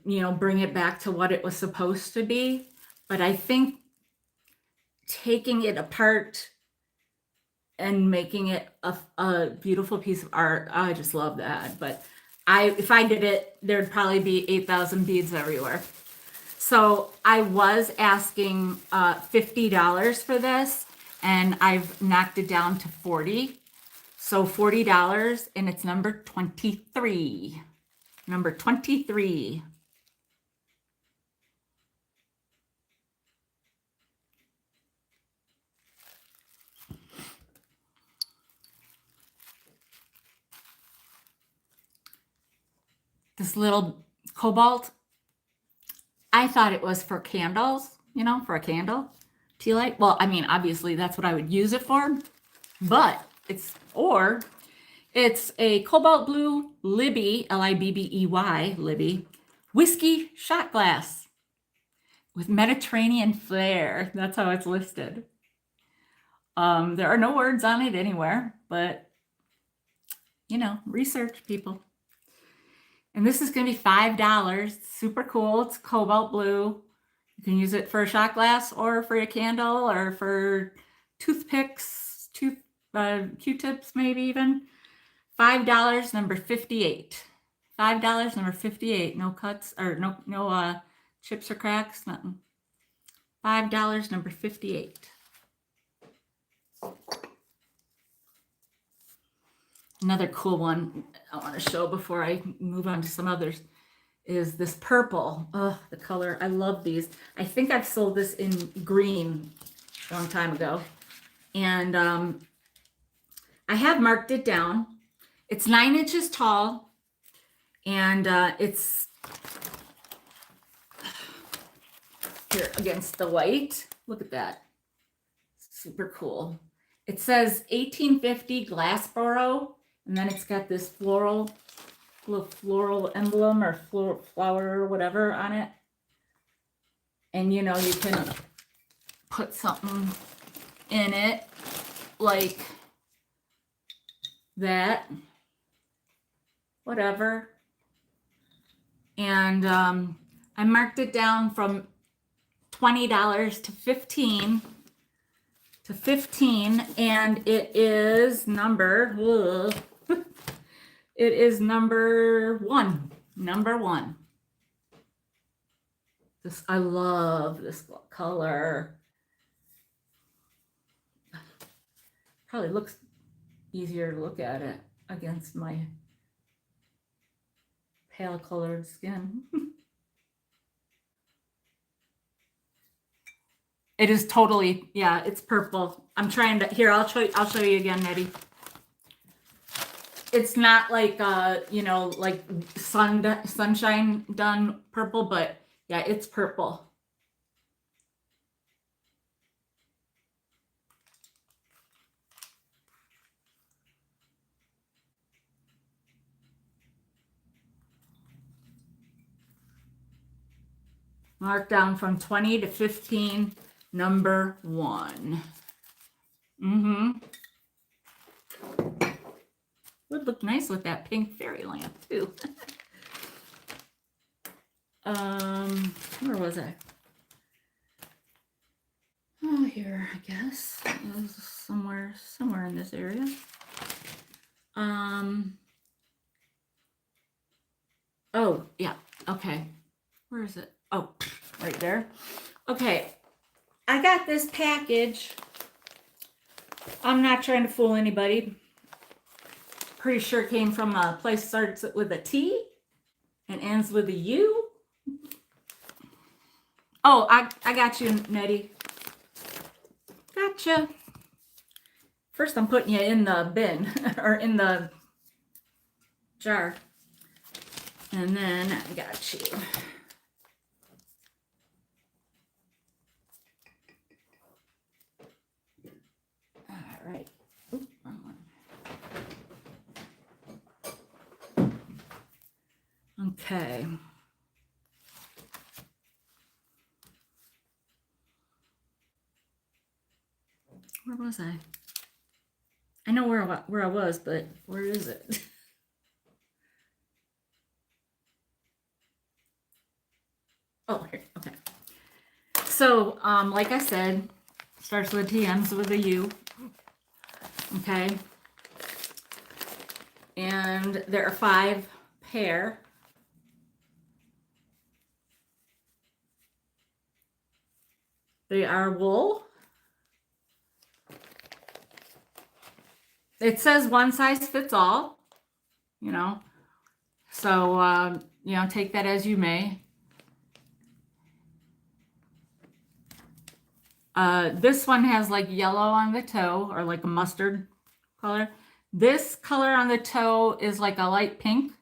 you know, bring it back to what it was supposed to be. But I think taking it apart and making it a beautiful piece of art, I just love that. But if I did it, there'd probably be 8,000 beads everywhere. So I was asking $50 for this, and I've knocked it down to $40. So $40, and it's number 23. Number 23. This little cobalt, I thought it was for candles, you know, for a candle, tea light. Well, I mean, obviously that's what I would use it for, but it's a cobalt blue Libby, Libbey, Libby, whiskey shot glass with Mediterranean flair. That's how it's listed. There are no words on it anywhere, but, you know, research, people. And this is going to be $5. Super cool. It's cobalt blue. You can use it for a shot glass or for a candle or for toothpicks, Q-tips, maybe even. $5, number 58. $5, number 58. No cuts or no chips or cracks, nothing. $5, number 58. Another cool one I want to show before I move on to some others is this purple. Oh, the color. I love these. I think I've sold this in green a long time ago. And I have marked it down. It's 9 inches tall. And it's here against the white. Look at that. Super cool. It says 1850 Glassboro. And then it's got this floral emblem or flower or whatever on it. And, you know, you can put something in it like that, whatever. And I marked it down from $20 to 15. And it is number it is number 1. Number 1. This, I love this color. Probably looks easier to look at it against my pale colored skin. It is totally, yeah, it's purple. I'm trying to, here, I'll show you again, Nettie. It's not like, you know, like sunshine done purple, but yeah, it's purple. Mark down from 20 to 15, number 1. Would look nice with that pink fairy lamp too. Where was I? Oh, here, I guess. It was somewhere in this area. Oh, yeah. Okay. Where is it? Oh, right there. Okay. I got this package. I'm not trying to fool anybody. Pretty sure it came from a place that starts with a T and ends with a U. Oh, I got you, Nettie. Gotcha. First, I'm putting you in the bin or in the jar. And then I got you. All right. Oops, wrong one. Okay. Where was I? I know where I was, but where is it? Oh, here. Okay. So, like I said, starts with a T, ends with a U. Okay. And there are 5 pair. They are wool. It says one size fits all, you know. So, you know, take that as you may. This one has like yellow on the toe or like a mustard color. This color on the toe is like a light pink.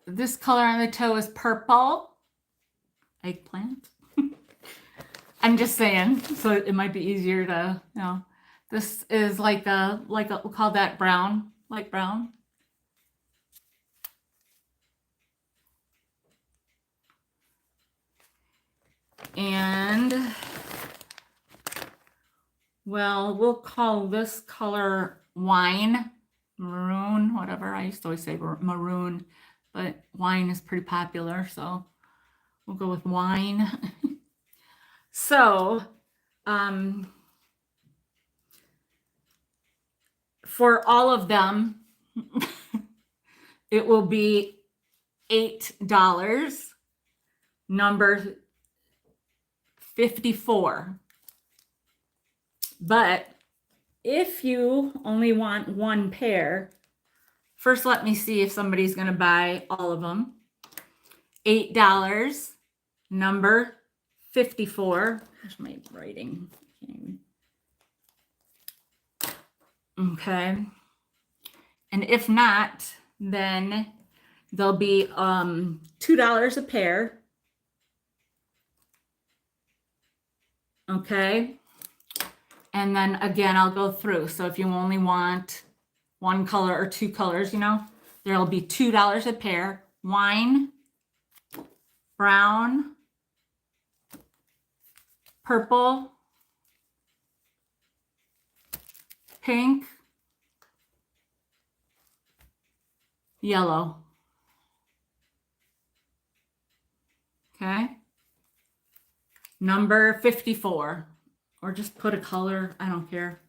This color on the toe is purple. Eggplant. I'm just saying, so it might be easier to, you know. This is like a we'll call that brown, light brown. And, well, we'll call this color wine, maroon, whatever. I used to always say maroon, but wine is pretty popular, so we'll go with wine. So, for all of them, it will be $8. Number 54. But if you only want one pair, first let me see if somebody's going to buy all of them. $8, number 54. Here's my writing. Okay. And if not, then there'll be $2 a pair. Okay. And then again, I'll go through. So if you only want one color or 2 colors, you know, there'll be $2 a pair. Wine, brown, purple, pink, yellow. Okay. Number 54. Or just put a color. I don't care.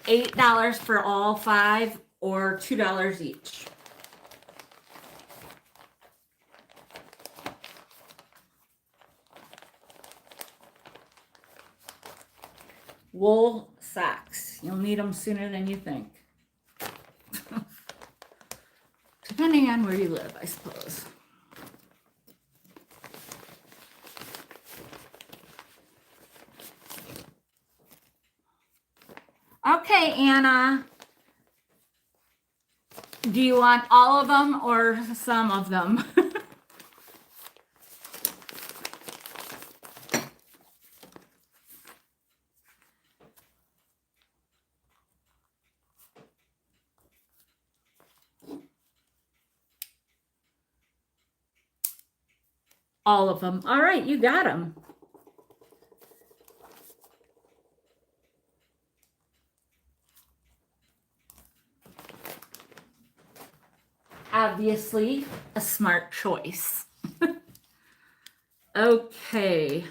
$8 for all 5 or $2 each. Wool socks. You'll need them sooner than you think. Depending on where you live, I suppose. Okay, Anna. Do you want all of them or some of them? All of them. All right, you got them. Obviously, a smart choice. Okay.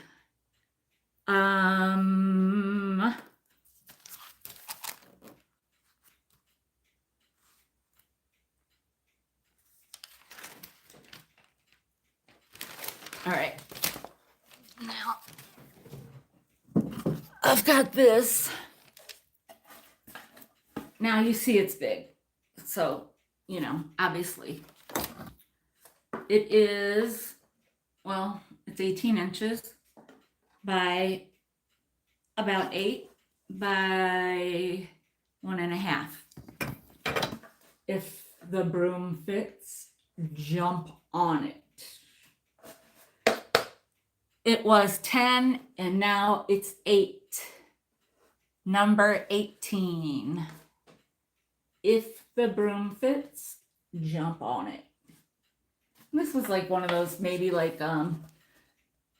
All right. Now, I've got this. Now you see it's big. So, you know, obviously. It is, well, it's 18 inches by about 8 by 1.5. If the broom fits, jump on it. It was 10 and now it's 8. Number 18. If the broom fits, jump on it. This was like one of those maybe like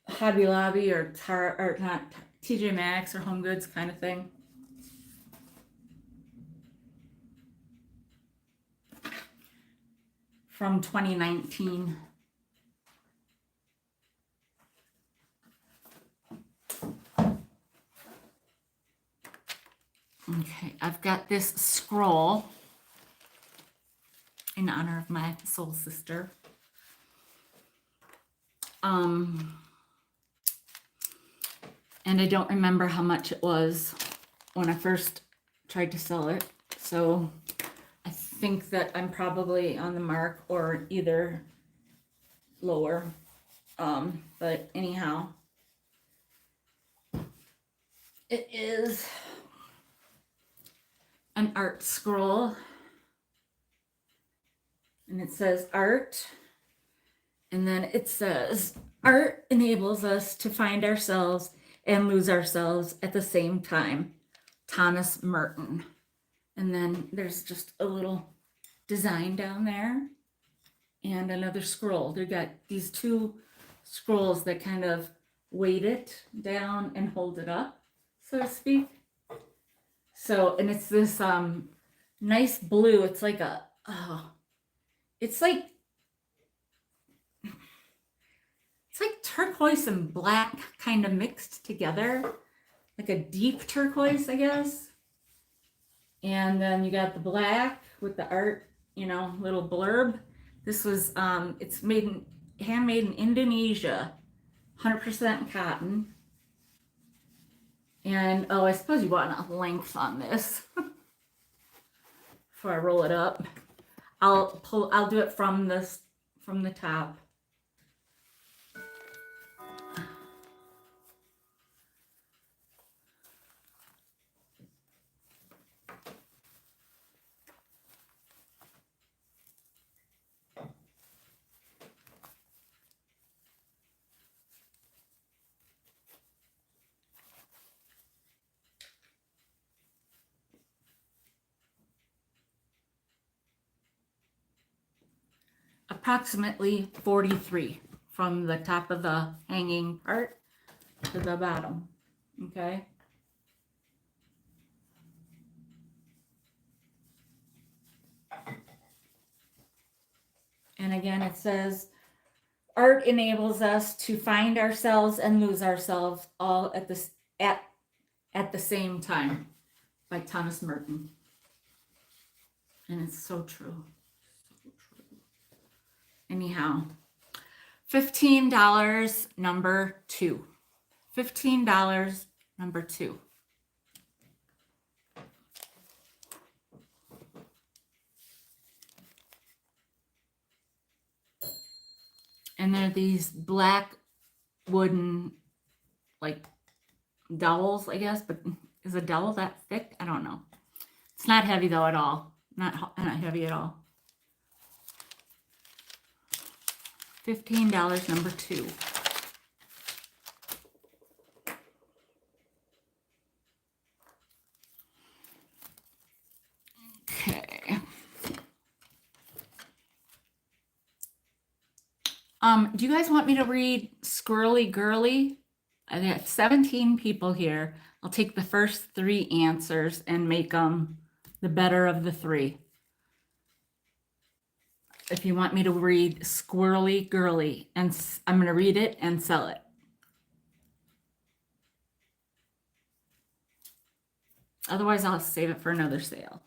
Hobby Lobby or not TJ Maxx or Home Goods kind of thing. From 2019. Okay, I've got this scroll in honor of my soul sister. And I don't remember how much it was when I first tried to sell it. So I think that I'm probably on the mark or either lower. But anyhow, it is an art scroll. And it says art. And then it says art enables us to find ourselves and lose ourselves at the same time. Thomas Merton. And then there's just a little design down there and another scroll. They've got these two scrolls that kind of weight it down and hold it up, so to speak. So, and it's this nice blue. It's like a, it's like turquoise and black kind of mixed together, like a deep turquoise, I guess. And then you got the black with the art, you know, little blurb. This was, it's handmade in Indonesia, 100% cotton. And, oh, I suppose you want a length on this before I roll it up. I'll do it from the top. Approximately 43 from the top of the hanging part to the bottom. Okay. And again, it says art enables us to find ourselves and lose ourselves all at the same time. by Thomas Merton. And it's so true. So true. Anyhow, $15, number 2. $15, number 2. And they're these black wooden, like, dowels, I guess. But is a dowel that thick? I don't know. It's not heavy, though, at all. Not heavy at all. $15, number 2. Okay. Do you guys want me to read Squirrely Girly? I got 17 people here. I'll take the first 3 answers and make them the better of the 3. If you want me to read Squirrely Girly, and I'm going to read it and sell it. Otherwise, I'll save it for another sale.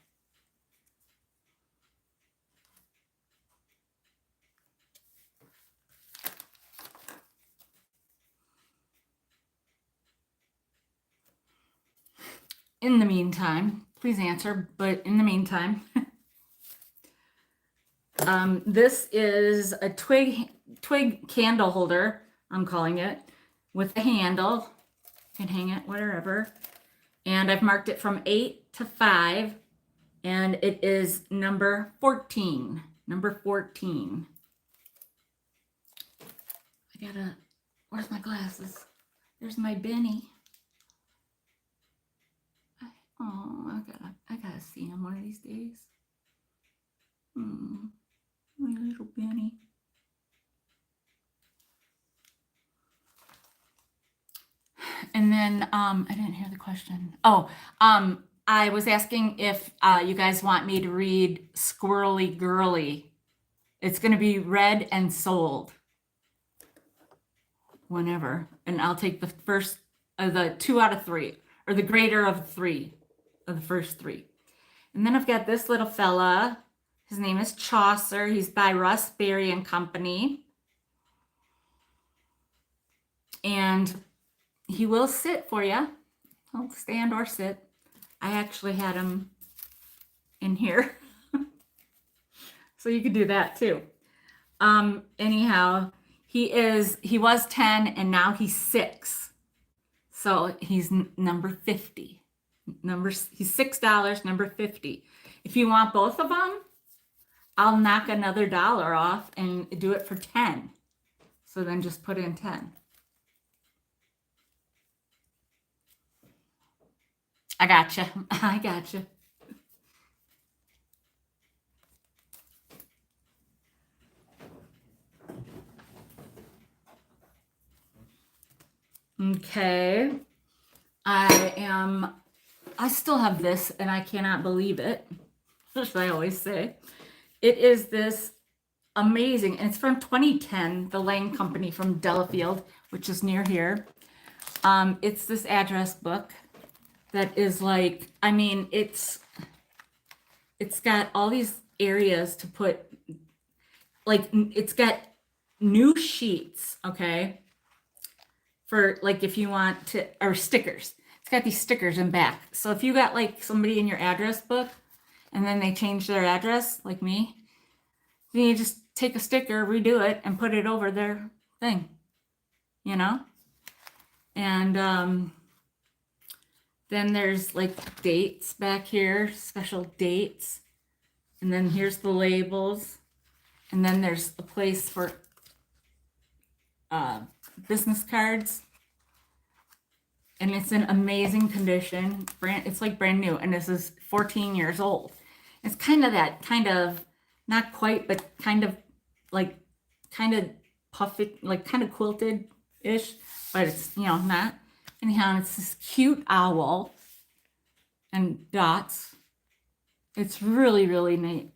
In the meantime, please answer, but in the meantime, this is a twig candle holder, I'm calling it, with a handle. You can hang it wherever. And I've marked it from 8 to 5, and it is number 14. Number 14. Where's my glasses? There's my Benny. Oh, I gotta see him one of these days. My little Benny. And then I didn't hear the question. I was asking if you guys want me to read Squirrely Girly. It's going to be read and sold whenever, and I'll take the first the 2 out of 3, or the greater of 3 of the first 3. And then I've got this little fella. His name is Chaucer. He's by Russ Berry and Company. And he will sit for you. He'll stand or sit. I actually had him in here. So you could do that too. Anyhow, he was 10 and now he's 6. So he's number 50. He's $6, number 50. If you want both of them, I'll knock another $1 off and do it for 10. So then just put in 10. I gotcha. I gotcha. Okay. I still have this and I cannot believe it. As I always say. It is this amazing, and it's from 2010, the Lang Company from Delafield, which is near here. It's this address book that is like, I mean, it's got all these areas to put, like, it's got new sheets, okay, for like if you want to, or stickers. It's got these stickers in back. So if you got like somebody in your address book and then they change their address, like me, then you just take a sticker, redo it, and put it over their thing, you know? And then there's like dates back here, special dates. And then here's the labels. And then there's a place for business cards. And it's in amazing condition. It's like brand new. And this is 14 years old. It's kind of, not quite, but kind of puffy, like kind of quilted-ish. But it's, not. Anyhow, it's this cute owl and dots. It's really, really neat.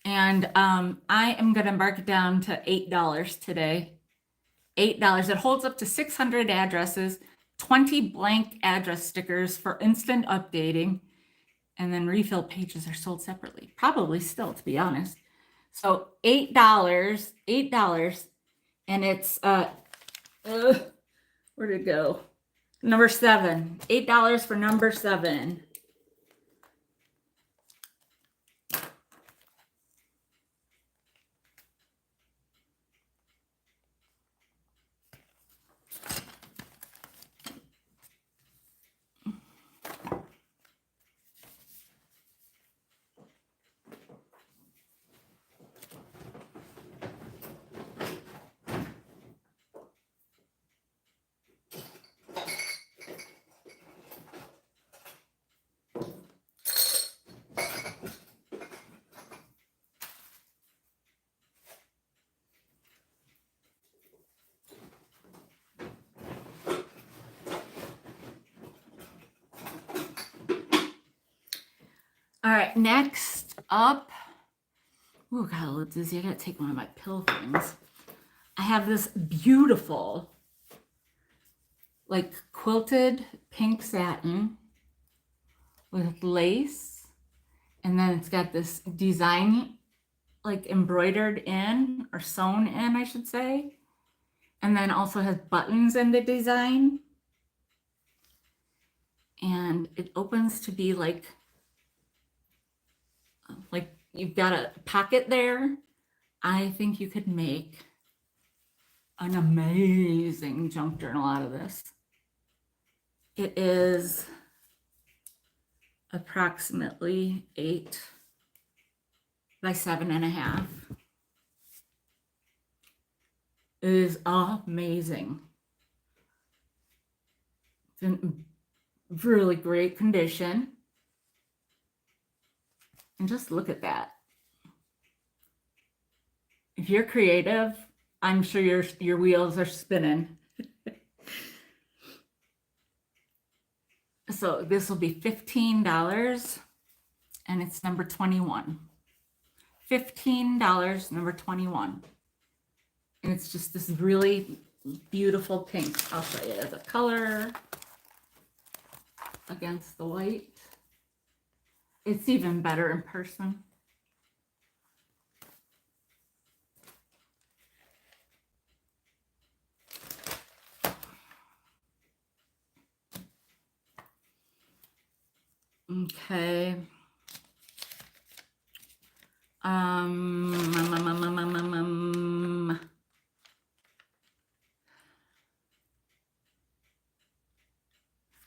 And I am going to mark it down to $8 today. $8. It holds up to 600 addresses, 20 blank address stickers for instant updating. And then refill pages are sold separately. Probably still, to be honest. So $8, $8. And it's, where'd it go? Number 7, $8 for number 7. All right, next up, oh, got a little dizzy. I gotta take one of my pill things. I have this beautiful, like quilted pink satin with lace, and then it's got this design like embroidered in or sewn in, I should say, and then also has buttons in the design, and it opens to be like you've got a pocket there. I think you could make an amazing junk journal out of this. It is approximately 8 by 7.5. It is amazing. It's in really great condition. And just look at that. If you're creative, I'm sure your wheels are spinning. So this will be $15, and it's number 21. $15, number 21. And it's just this really beautiful pink. I'll show you the color against the white. It's even better in person. Okay.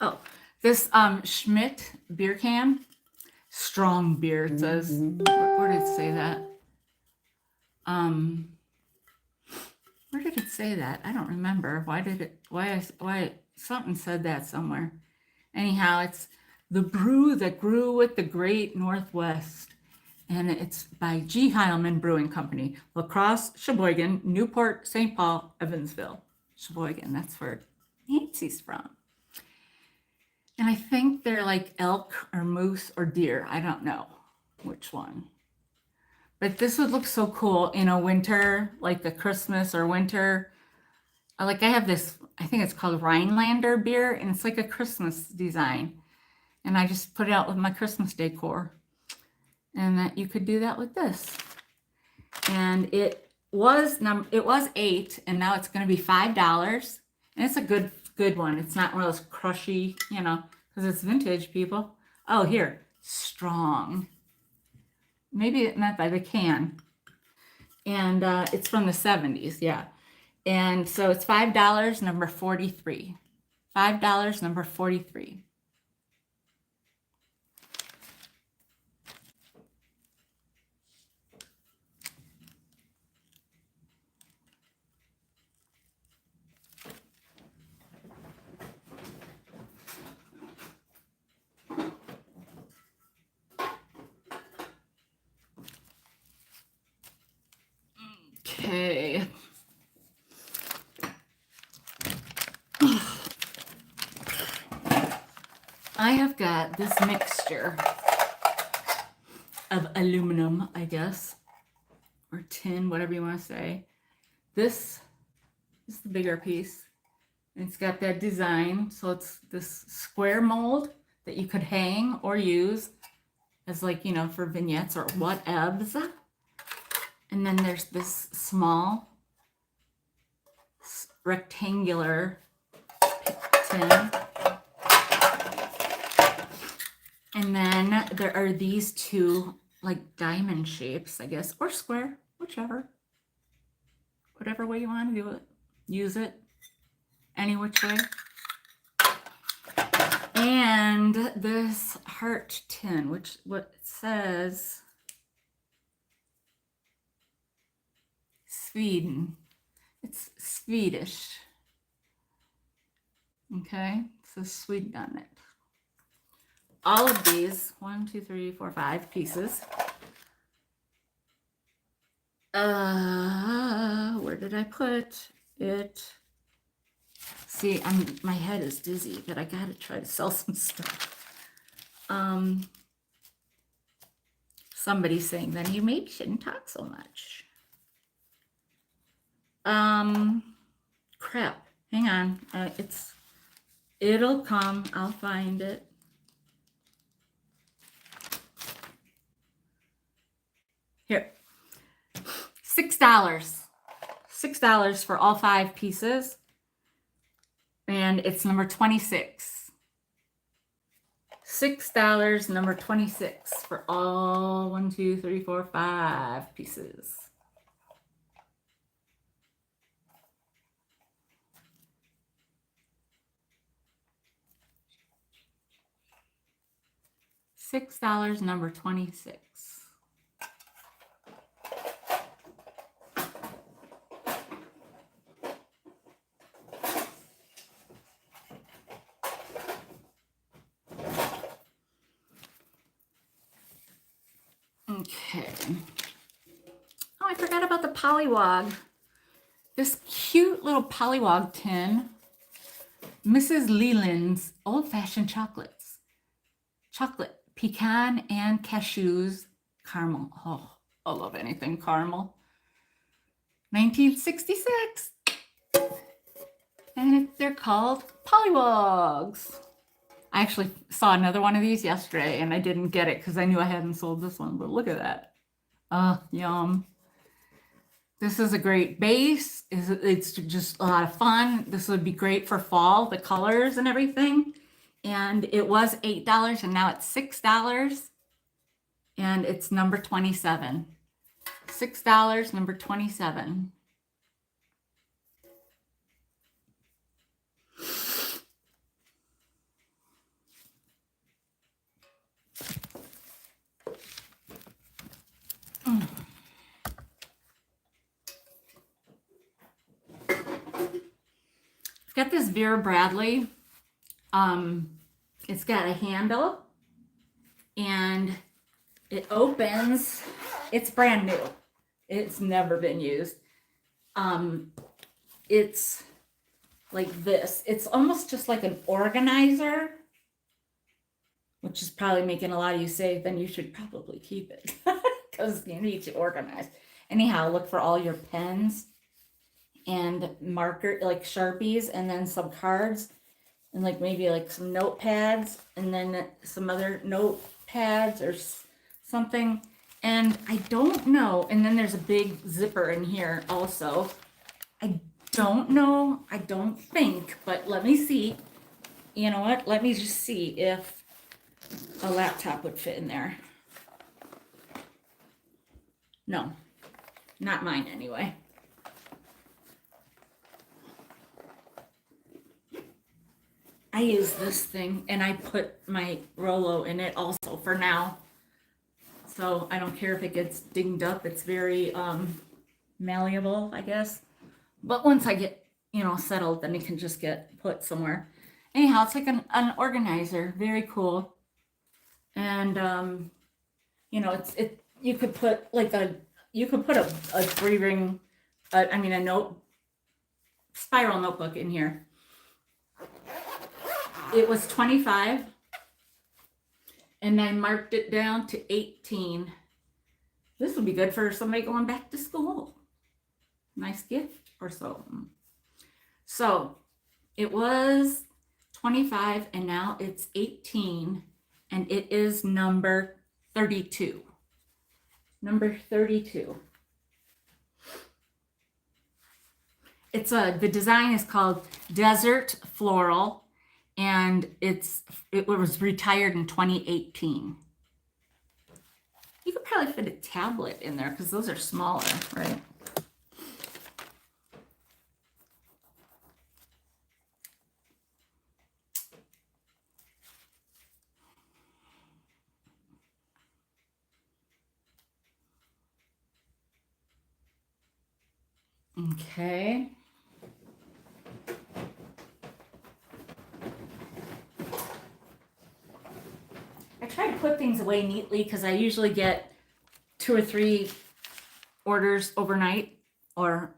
Oh, this Schmidt beer can. Strong beer, it says. Where did it say that? Where did it say that? I don't remember. Why something said that somewhere. Anyhow, it's the brew that grew with the great Northwest. And it's by G. Heilman Brewing Company. La Crosse, Sheboygan, Newport, St. Paul, Evansville. Sheboygan, that's where Nancy's from. And I think they're like elk or moose or deer. I don't know which one. But this would look so cool in a winter, like a Christmas or winter. I have this, I think it's called Rhinelander beer, and it's like a Christmas design. And I just put it out with my Christmas decor. And that you could do that with this. And it was 8, and now it's going to be $5. And it's a good one. It's not one of those crushy, because it's vintage, people. Oh, here, strong. Maybe it meant by the can. And it's from the 70s, yeah. And so it's $5, number 43. $5, number 43. Okay. I have got this mixture of aluminum, I guess, or tin, whatever you want to say. This is the bigger piece. It's got that design, so it's this square mold that you could hang or use as like, you know, for vignettes or whatevs. And then there's this small rectangular tin. And then there are these two like diamond shapes, I guess, or square, whichever. Whatever way you want to do it. Use it any which way. And this heart tin, which what it says Sweden. It's Swedish. Okay, so Sweden on it. All of these, 1, 2, 3, 4, 5 pieces. Where did I put it? See, my head is dizzy, but I gotta try to sell some stuff. Somebody's saying that you maybe shouldn't talk so much. Crap. Hang on. It'll come. I'll find it. Here. $6. $6 for all 5 pieces. And it's number 26. $6, number 26 for all 1, 2, 3, 4, 5 pieces. $6, number 26. Okay. Oh, I forgot about the Pollywog. This cute little Pollywog tin. Mrs. Leland's old-fashioned chocolates. Chocolate, pecan, and cashews, caramel. Oh, I love anything caramel. 1966. And they're called Pollywog's. I actually saw another one of these yesterday and I didn't get it because I knew I hadn't sold this one, but look at that. Yum. This is a great base. It's just a lot of fun. This would be great for fall, the colors and everything. And it was $8 and now it's $6. And it's number 27. $6, number 27. I've got this Vera Bradley. It's got a handle and it opens. It's brand new. It's never been used. It's like this. It's almost just like an organizer, which is probably making a lot of you say, then you should probably keep it because you need to organize. Anyhow, look for all your pens and marker, like Sharpies, and then some cards, and like maybe like some notepads, and then some other notepads or something. And I don't know. And then there's a big zipper in here also. I don't know. I don't think, but let me see. You know what? Let me just see if a laptop would fit in there. No, not mine anyway. I use this thing and I put my Rolo in it also for now. So I don't care if it gets dinged up. It's very malleable, I guess. But once I get, you know, settled, then it can just get put somewhere. Anyhow, it's like an organizer. Very cool. And you know, you could put like a 3-ring, a spiral notebook in here. It was 25 and I marked it down to 18. This would be good for somebody going back to school. Nice gift or so. So it was 25 and now it's 18 and it is number 32. Number 32. The design is called Desert Floral, and it was retired in 2018. You could probably fit a tablet in there because those are smaller, right? Okay. I try to put things away neatly because I usually get 2 or 3 orders overnight, or,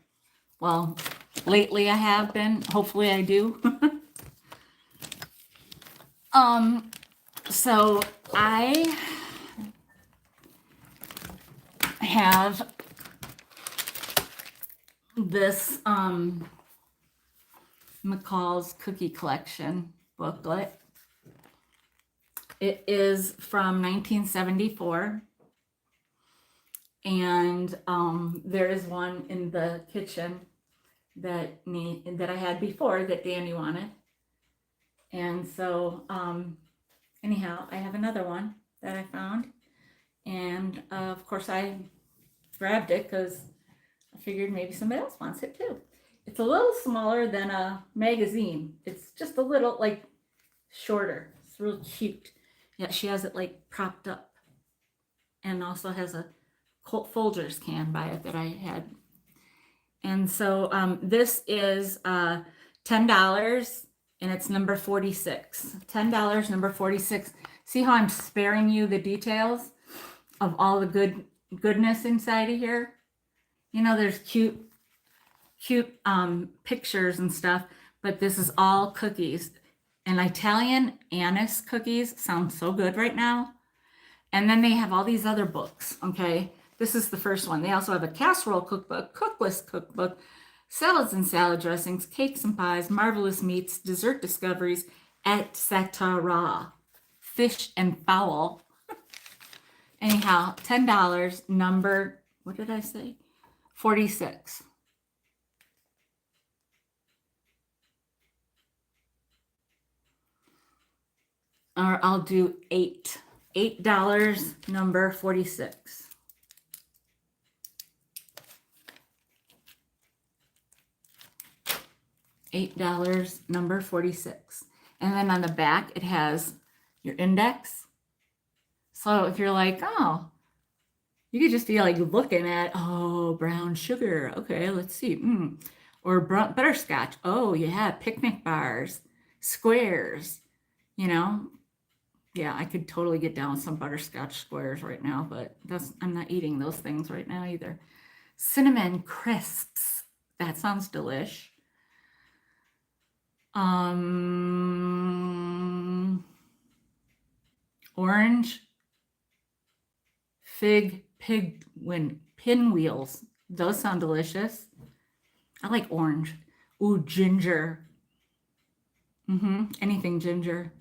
well, lately I have been. Hopefully I do. So I have this McCall's Cookie Collection booklet. It is from 1974, and there is one in the kitchen that I had before that Danny wanted, and so anyhow, I have another one that I found, and of course I grabbed it because I figured maybe somebody else wants it too. It's a little smaller than a magazine. It's just a little like shorter. It's real cute. Yeah, she has it like propped up, and also has a Folgers can by it that I had. And so this is $10, and it's number 46. $10, number 46. See how I'm sparing you the details of all the goodness inside of here? You know, there's cute pictures and stuff, but this is all cookies. And Italian anise cookies sound so good right now. And then they have all these other books, okay? This is the first one. They also have a casserole cookbook, cookless cookbook, salads and salad dressings, cakes and pies, marvelous meats, dessert discoveries, etc. Fish and fowl. Anyhow, $10, number, what did I say? 46. Or I'll do $8, number 46. $8, number 46. And then on the back, it has your index. So if you're like, oh, you could just be like looking at, oh, brown sugar. Okay, let's see. Or butterscotch. Oh, yeah, picnic bars, squares, you know. Yeah, I could totally get down with some butterscotch squares right now, but I'm not eating those things right now either. Cinnamon crisps. That sounds delish. Orange fig pinwheels. Those sound delicious. I like orange. Ooh, ginger. Anything ginger.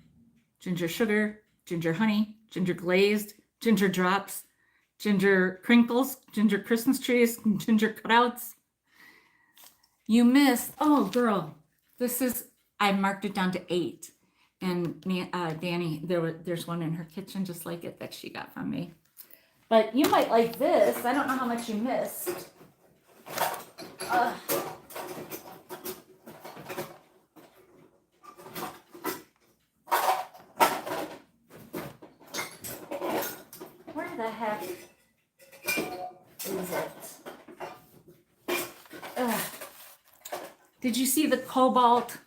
Ginger sugar, ginger honey, ginger glazed, ginger drops, ginger crinkles, ginger Christmas trees, ginger cutouts. You missed. Oh, girl. I marked it down to 8. And Danny, there's one in her kitchen just like it that she got from me. But you might like this. I don't know how much you missed. Where the heck is it? Did you see the Cobalt?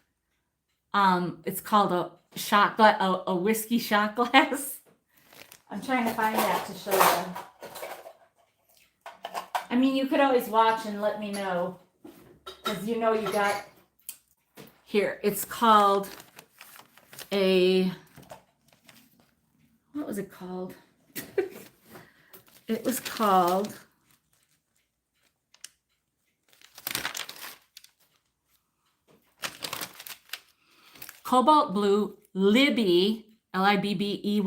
It's called a shot glass, a whiskey shot glass. I'm trying to find that to show you. I mean, you could always watch and let me know, because you know you got here. It's called what was it called? It was called Cobalt Blue Libbey, Libbey,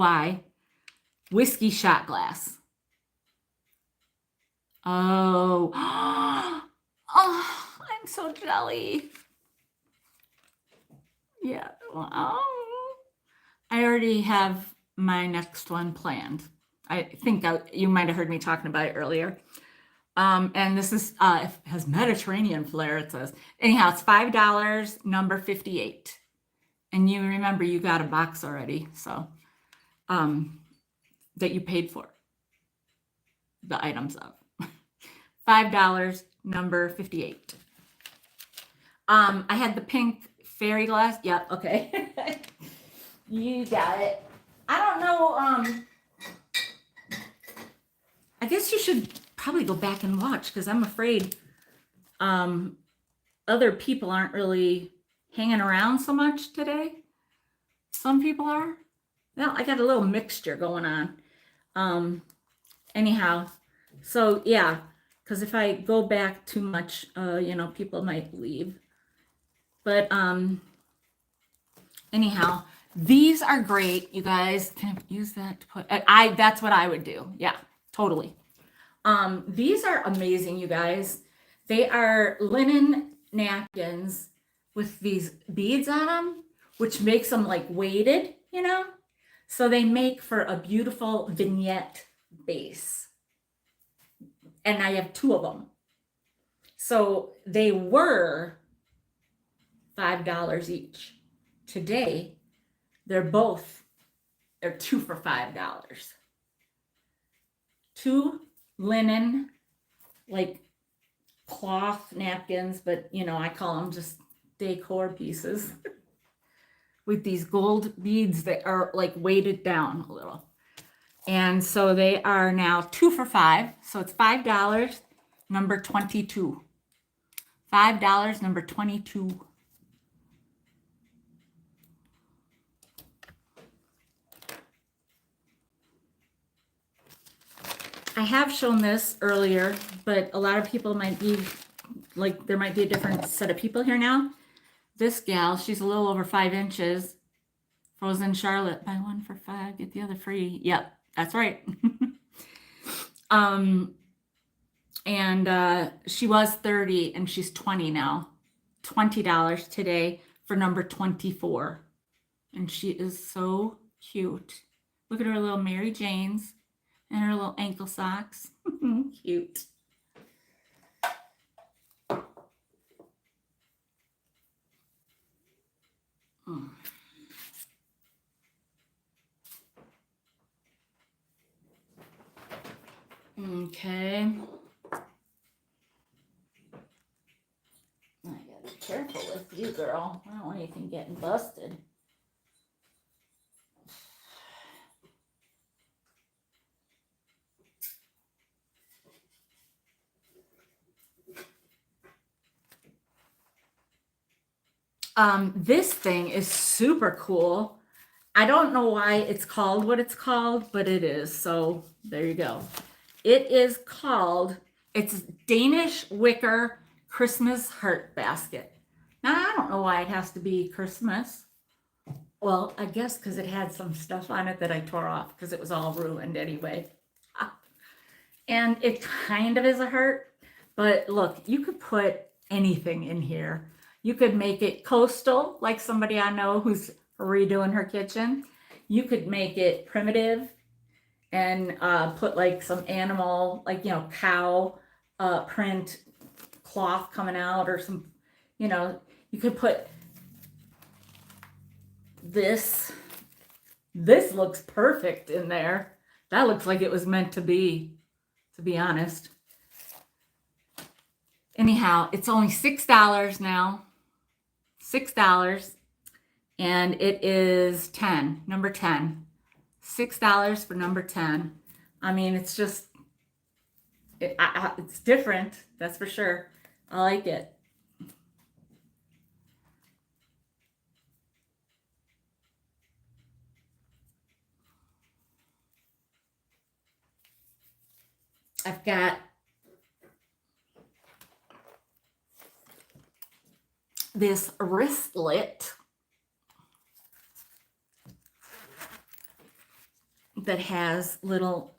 whiskey shot glass. Oh, oh, I'm so jelly. Yeah. Oh. I already have my next one planned. I think you might have heard me talking about it earlier. And this is it has Mediterranean flair, it says. Anyhow, it's $5, number 58. And you remember you got a box already, so that you paid for the items of. $5, number 58. I had the pink fairy glass. Yep, okay. You got it. I don't know, I guess you should probably go back and watch because I'm afraid other people aren't really hanging around so much today. Some people are. Well, I got a little mixture going on. Anyhow, so yeah, because if I go back too much, people might leave. But anyhow, these are great, you guys. Can I use that to put? That's what I would do. Yeah, totally. These are amazing, you guys. They are linen napkins with these beads on them, which makes them like weighted, So they make for a beautiful vignette base. And I have 2 of them. So they were $5 each. Today, they're 2 for $5. 2 linen, like cloth napkins, but I call them just decor pieces with these gold beads that are like weighted down a little. And so they are now 2 for $5. So it's $5, number 22. $5, number 22. I have shown this earlier, but a lot of people might be like, there might be a different set of people here now. This gal, she's a little over 5 inches. Frozen Charlotte, buy 1 for $5, get the other free. Yep, that's right. And she was 30 and she's 20 now. $20 today for number 24. And she is so cute. Look at her little Mary Janes and her little ankle socks. Cute. Okay. I gotta be careful with you, girl. I don't want anything getting busted. This thing is super cool. I don't know why it's called what it's called, but it is. So there you go. It is called, it's Danish wicker Christmas heart basket. Now, I don't know why it has to be Christmas. Well, I guess because it had some stuff on it that I tore off because it was all ruined anyway. And it kind of is a heart, but look, you could put anything in here. You could make it coastal, like somebody I know who's redoing her kitchen. You could make it primitive and put like some animal, like, cow print cloth coming out or some, you could put this. This looks perfect in there. That looks like it was meant to be honest. Anyhow, it's only $6 now. $6. And it is 10, number 10. $6 for number 10. I mean, it's just, it's different, that's for sure. I like it. I've got this wristlet. that has little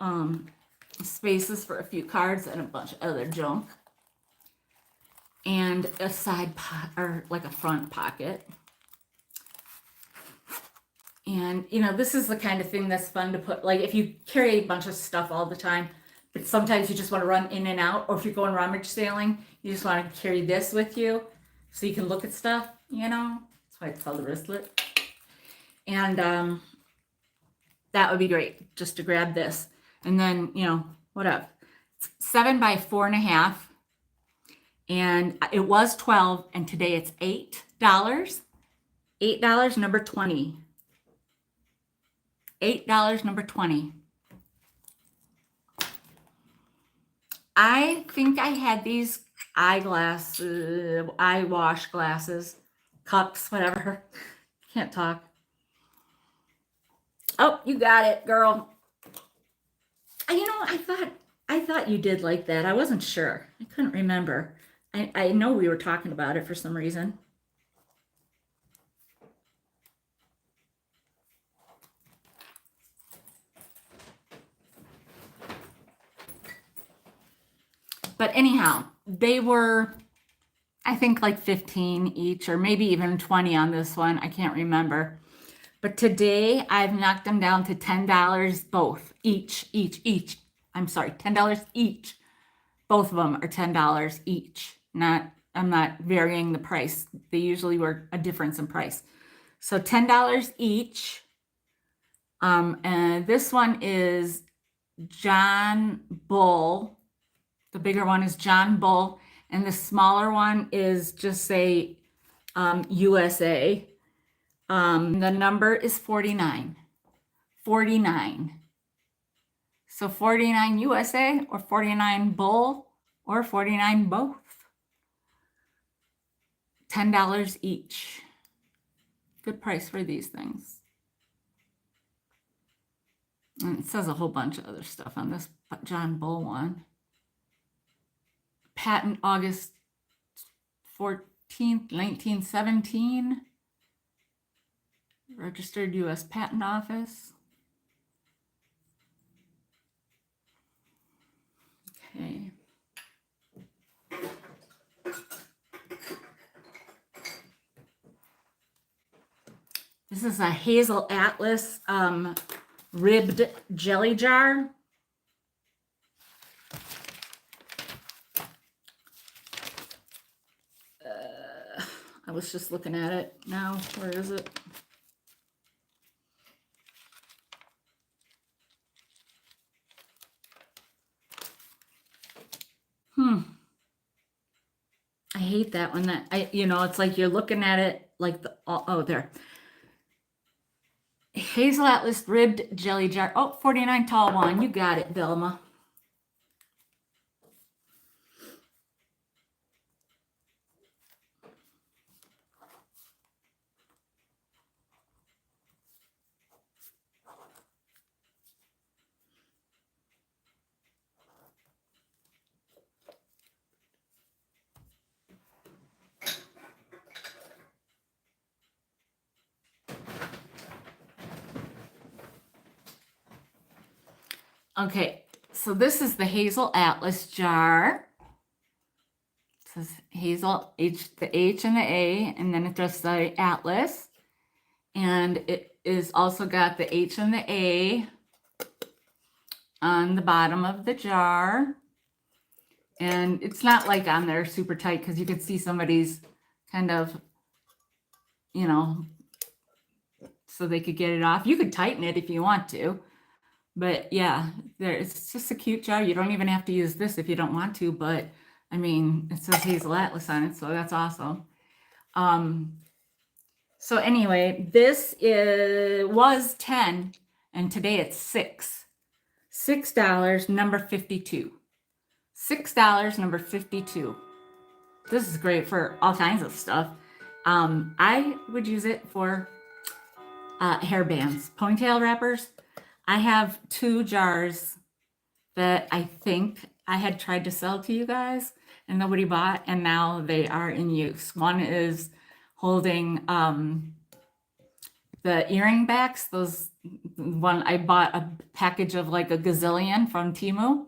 spaces for a few cards and a bunch of other junk. And a side or like a front pocket. And you know, this is the kind of thing that's fun to put, like if you carry a bunch of stuff all the time, but sometimes you just want to run in and out, or if you're going rummage sailing, you just want to carry this with you so you can look at stuff, you know? That's why it's called a wristlet. And that would be great just to grab this. And then, you know, whatever. It's 7 by 4.5. And it was 12, and today it's $8. $8, number 20. $8, number 20. I think I had these eyeglasses, eye wash glasses, cups, whatever. Can't talk. Oh, you got it, girl. You know, I thought you did like that. I wasn't sure. I couldn't remember. I know we were talking about it for some reason. But anyhow, they were, I think, like 15 each, or maybe even 20 on this one. I can't remember. But today I've knocked them down to $10 both, each. I'm sorry, $10 each. Both of them are $10 each. I'm not varying the price. They usually were a difference in price. So $10 each. And this one is John Bull. The bigger one is John Bull, and the smaller one is just say USA. The number is 49. 49. So 49 USA or 49 Bull or 49 both. $10 each. Good price for these things. And it says a whole bunch of other stuff on this John Bull one. Patent August 14th, 1917. Registered U.S. Patent Office. Okay. This is a Hazel Atlas ribbed jelly jar. I was just looking at it now. Where is it? I hate that one. You know, it's like you're looking at it like oh, there. Hazel Atlas ribbed jelly jar. Oh, 49 tall one. You got it, Vilma. Okay, so this is the Hazel Atlas jar. It says Hazel, the H and the A, and then it does the Atlas. And it is also got the H and the A on the bottom of the jar. And it's not like on there super tight because you can see somebody's kind of, you know, so they could get it off. You could tighten it if you want to. But yeah, it's just a cute jar. You don't even have to use this if you don't want to. But I mean, it says Hazel Atlas on it, so that's awesome. So anyway, this was 10, and today it's $6. $6, number 52. $6, number 52. This is great for all kinds of stuff. I would use it for hair bands, ponytail wrappers. I have 2 jars that I think I had tried to sell to you guys and nobody bought, and now they are in use. One is holding the earring backs, those one I bought a package of like a gazillion from Temu,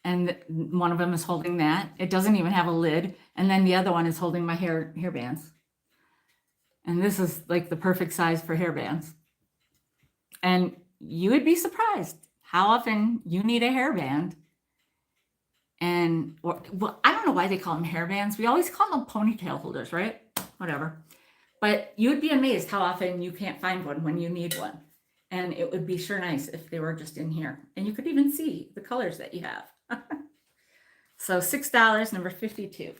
and one of them is holding that. It doesn't even have a lid, and then the other one is holding my hair bands. And this is like the perfect size for hair bands. And you would be surprised how often you need a hairband. And well, I don't know why they call them hairbands. We always call them ponytail holders, right? Whatever. But you would be amazed how often you can't find one when you need one. And it would be sure nice if they were just in here. And you could even see the colors that you have. So $6, number 52.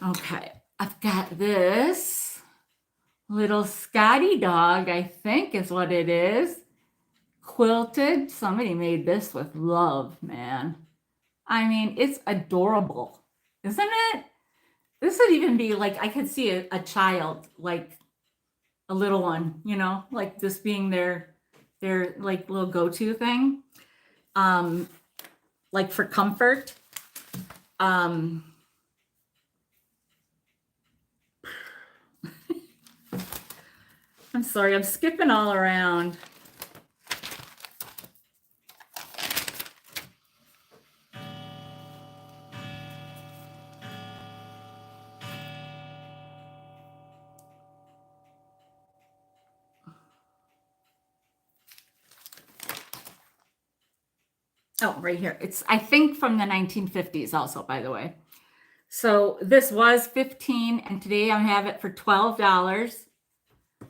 Okay, I've got this little Scotty dog, I think is what it is. Quilted. Somebody made this with love, man. I mean, it's adorable, isn't it? This would even be like, I could see a child, like a little one, you know, like this being their like little go-to thing. Like for comfort. I'm sorry, I'm skipping all around. Oh, right here. It's, I think, from the 1950s also, by the way. So this was $15, and today I have it for $12.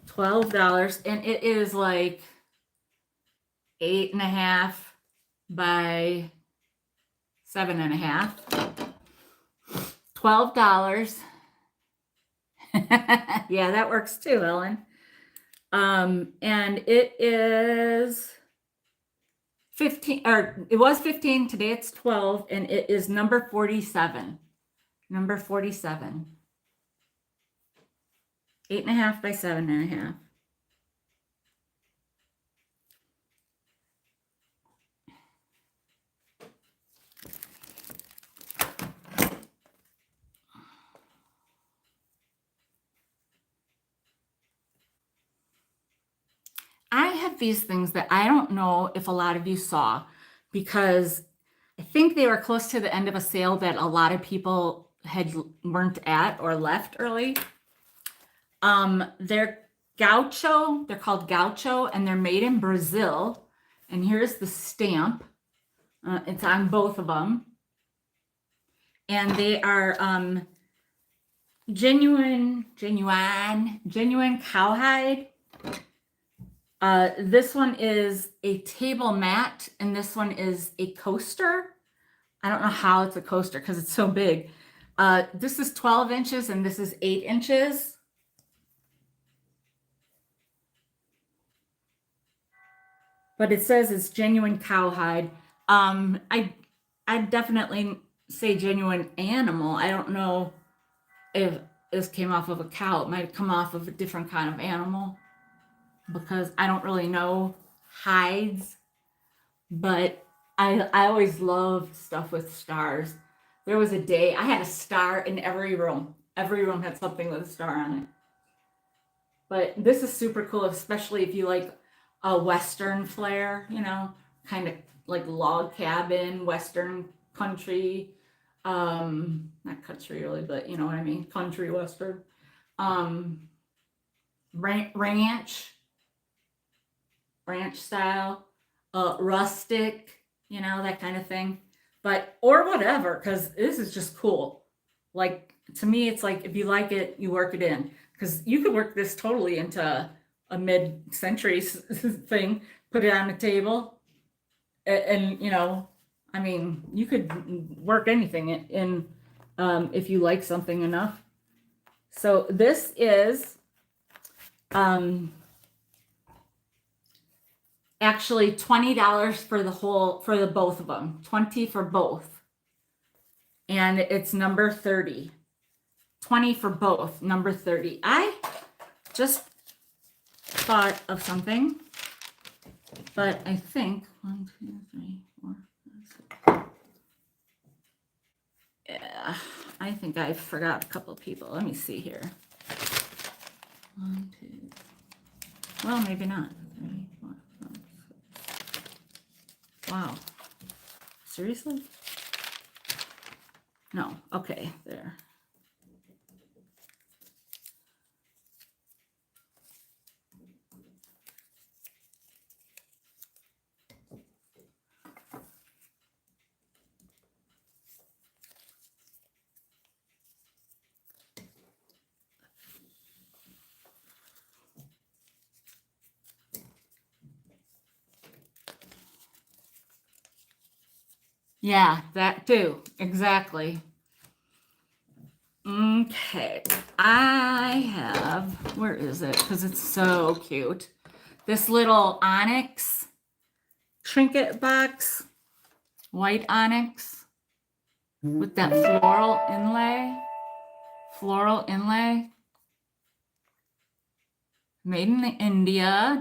$12, and it is like 8.5 by 7.5. $12. Yeah, that works too, Ellen. And it is 15, or it was 15, today it's 12, and it is number 47. Number 47. 8.5 by 7.5. I have these things that I don't know if a lot of you saw, because I think they were close to the end of a sale that a lot of people weren't at or left early. They're gaucho, they're called gaucho, and they're made in Brazil. And here's the stamp. It's on both of them. And they are genuine cowhide. This one is a table mat, and this one is a coaster. I don't know how it's a coaster because it's so big. This is 12 inches and this is 8 inches. But it says it's genuine cowhide. I'd definitely say genuine animal. I don't know if this came off of a cow. It might have come off of a different kind of animal, because I don't really know hides. But I always loved stuff with stars. There was a day I had a star in every room. Every room had something with a star on it. But this is super cool, especially if you like a Western flair, you know, kind of like log cabin, Western country. Not country really, but you know what I mean, country Western. Ranch style, rustic, you know, that kind of thing. But, or whatever, because this is just cool. Like, to me, it's like, if you like it, you work it in. Because you could work this totally into a mid-century thing, put it on the table, and you know, I mean, you could work anything in if you like something enough. So this is actually $20 for the both of them. 20 for both. And it's number 30. 20 for both, number 30. I just thought of something, but I think 1, 2, 3, 4, 5, 6. Yeah, I think I forgot a couple of people. Let me see here. 1, 2. Well, maybe not. 3, 4, 5, 6. Wow. Seriously? No. Okay, there. Yeah, that too. Exactly. Okay. I have, where is it? Because it's so cute. This little onyx trinket box, white onyx with that floral inlay. Floral inlay. Made in India.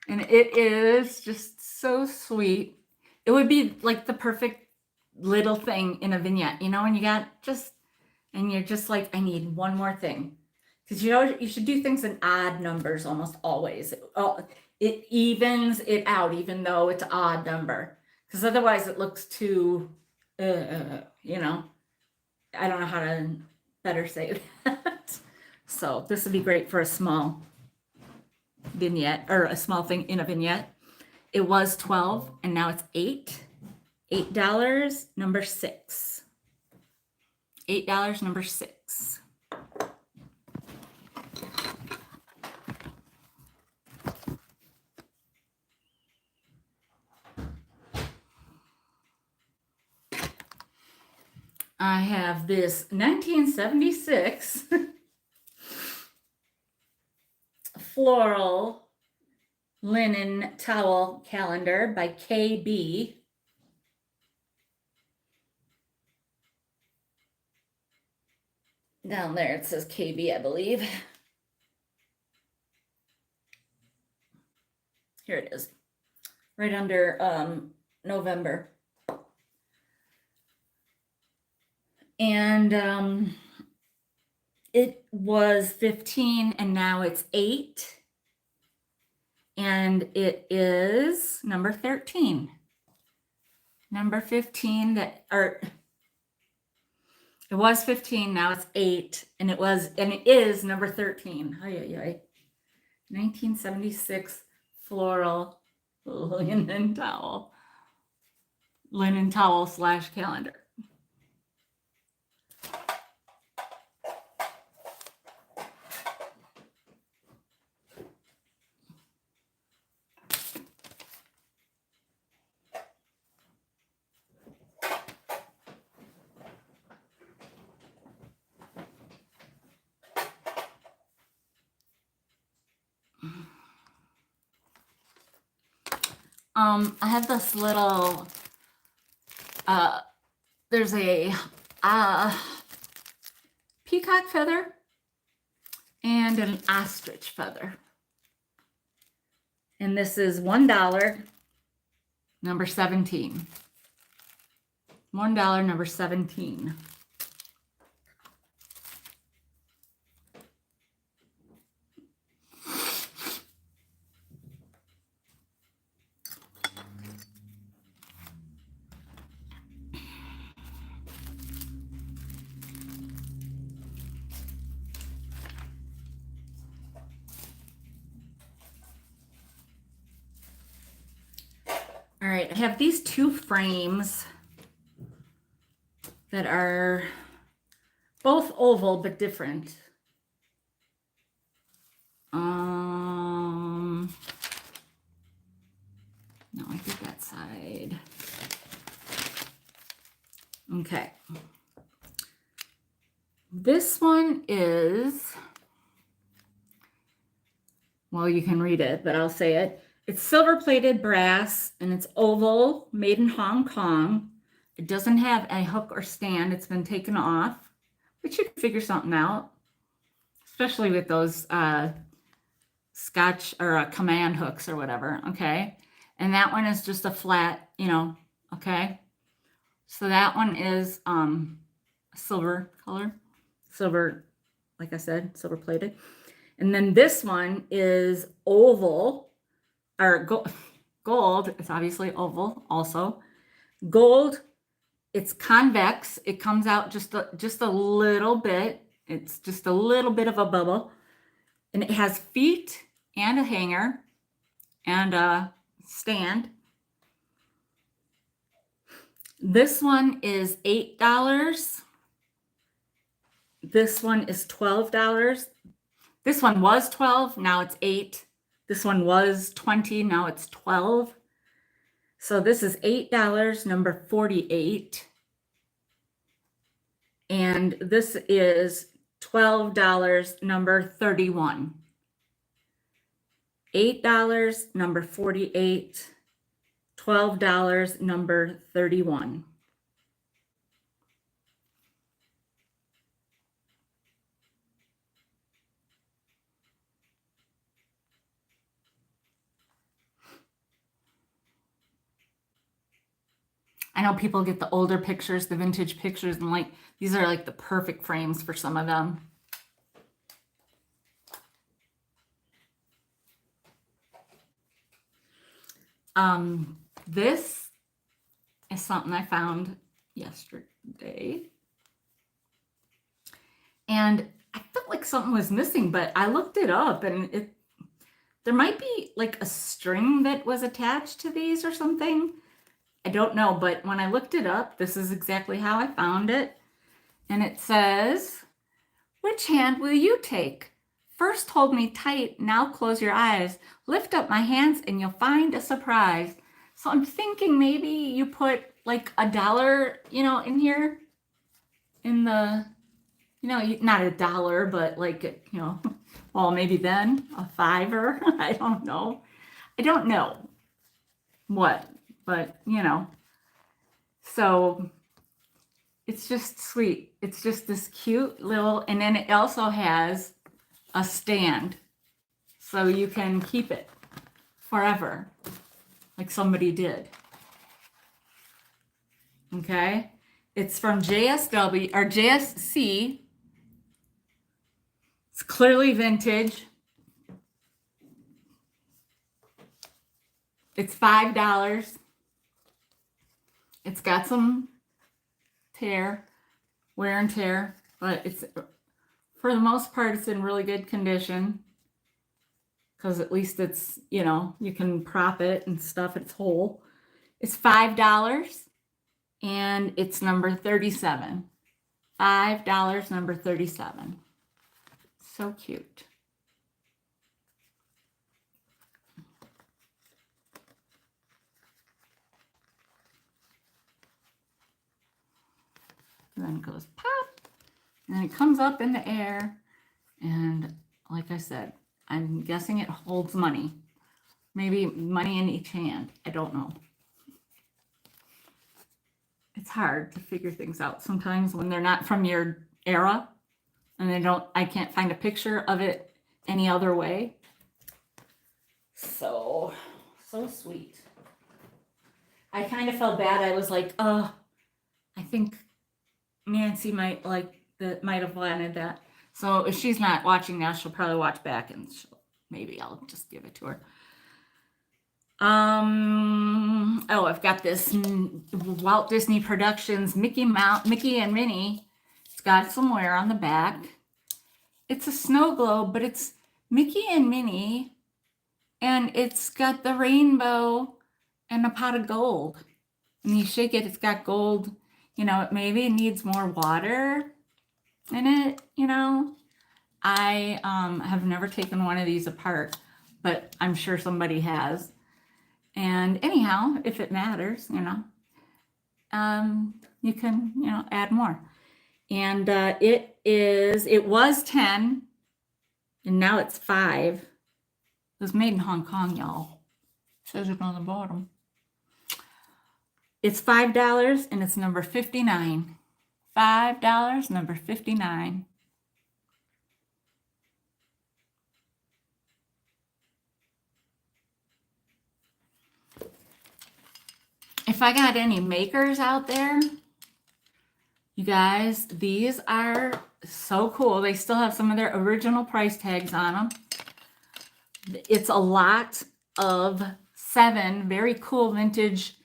And it is just so sweet. It would be like the perfect little thing in a vignette, you know, and you're just like, I need one more thing. Because you should do things in odd numbers almost always. It evens it out, even though it's an odd number. Because otherwise it looks too, you know, I don't know how to better say that. So this would be great for a small vignette, or a small thing in a vignette. It was 12 and now it's $8, number 6. $8, number 6. I have this 1976 floral linen towel calendar by KB. Down there it says KB, I believe. Here it is, right under November. And it was 15 and now it's 8. And it is number 13. Number 15 that, or it was 15, now it's 8, and it is number 13. 1976 floral linen towel / calendar. I have this little, there's a peacock feather and an ostrich feather. And this is $1, number 17. $1, number 17. All right, I have these 2 frames that are both oval but different. No, I did that side. Okay. This one is, well, you can read it, but I'll say it. It's silver-plated brass, and it's oval, made in Hong Kong. It doesn't have a hook or stand. It's been taken off, but you can figure something out, especially with those Scotch or command hooks or whatever, okay? And that one is just a flat, you know, okay? So that one is silver color, silver like I said, silver plated. And then this one is oval, or gold. It's obviously oval also. Gold, it's convex. It comes out just a little bit. It's just a little bit of a bubble. And it has feet and a hanger and a stand. This one is $8. This one is $12. This one was $12, now it's $8. This one was $20, now it's $12. So this is $8, number 48. And this is $12, number 31. $8, number 48. $12, number 31. I know people get the older pictures, the vintage pictures, and like these are like the perfect frames for some of them. This is something I found yesterday. And I felt like something was missing, but I looked it up and there might be like a string that was attached to these or something. I don't know, but when I looked it up, this is exactly how I found it. And it says, "Which hand will you take? First hold me tight, now close your eyes. Lift up my hands and you'll find a surprise." So I'm thinking maybe you put like $1, in here. In the, not $1, but like, well, maybe then a $5. I don't know. I don't know what, but so it's just sweet. It's just this cute little, and then it also has a stand so you can keep it forever like somebody did. Okay, it's from JSW or JSC. It's clearly vintage. It's $5. It's got some wear and tear, but it's, for the most part, it's in really good condition. Because at least it's, you can prop it and stuff. It's whole. It's $5 and it's number 37. $5, number 37. So cute. And then it goes pop, and then it comes up in the air. And like I said, I'm guessing it holds money. Maybe money in each hand. I don't know. It's hard to figure things out sometimes when they're not from your era and I can't find a picture of it any other way. So sweet. I kind of felt bad. I was like, I think Nancy might have wanted that. So if she's not watching now, she'll probably watch back and maybe I'll just give it to her. I've got this Walt Disney Productions Mickey and Minnie. It's got some wear on the back. It's a snow globe, but it's Mickey and Minnie, and it's got the rainbow and a pot of gold. And you shake it, it's got gold. Maybe it needs more water in it, I have never taken one of these apart, but I'm sure somebody has. And anyhow, if it matters, you can, add more. And it was 10 and now it's 5. It was made in Hong Kong, y'all. Says it on the bottom. It's $5 and it's number 59. $5, number 59. If I got any makers out there, You guys, these are so cool. They still have some of their original price tags on them. It's a lot of 7 very cool vintage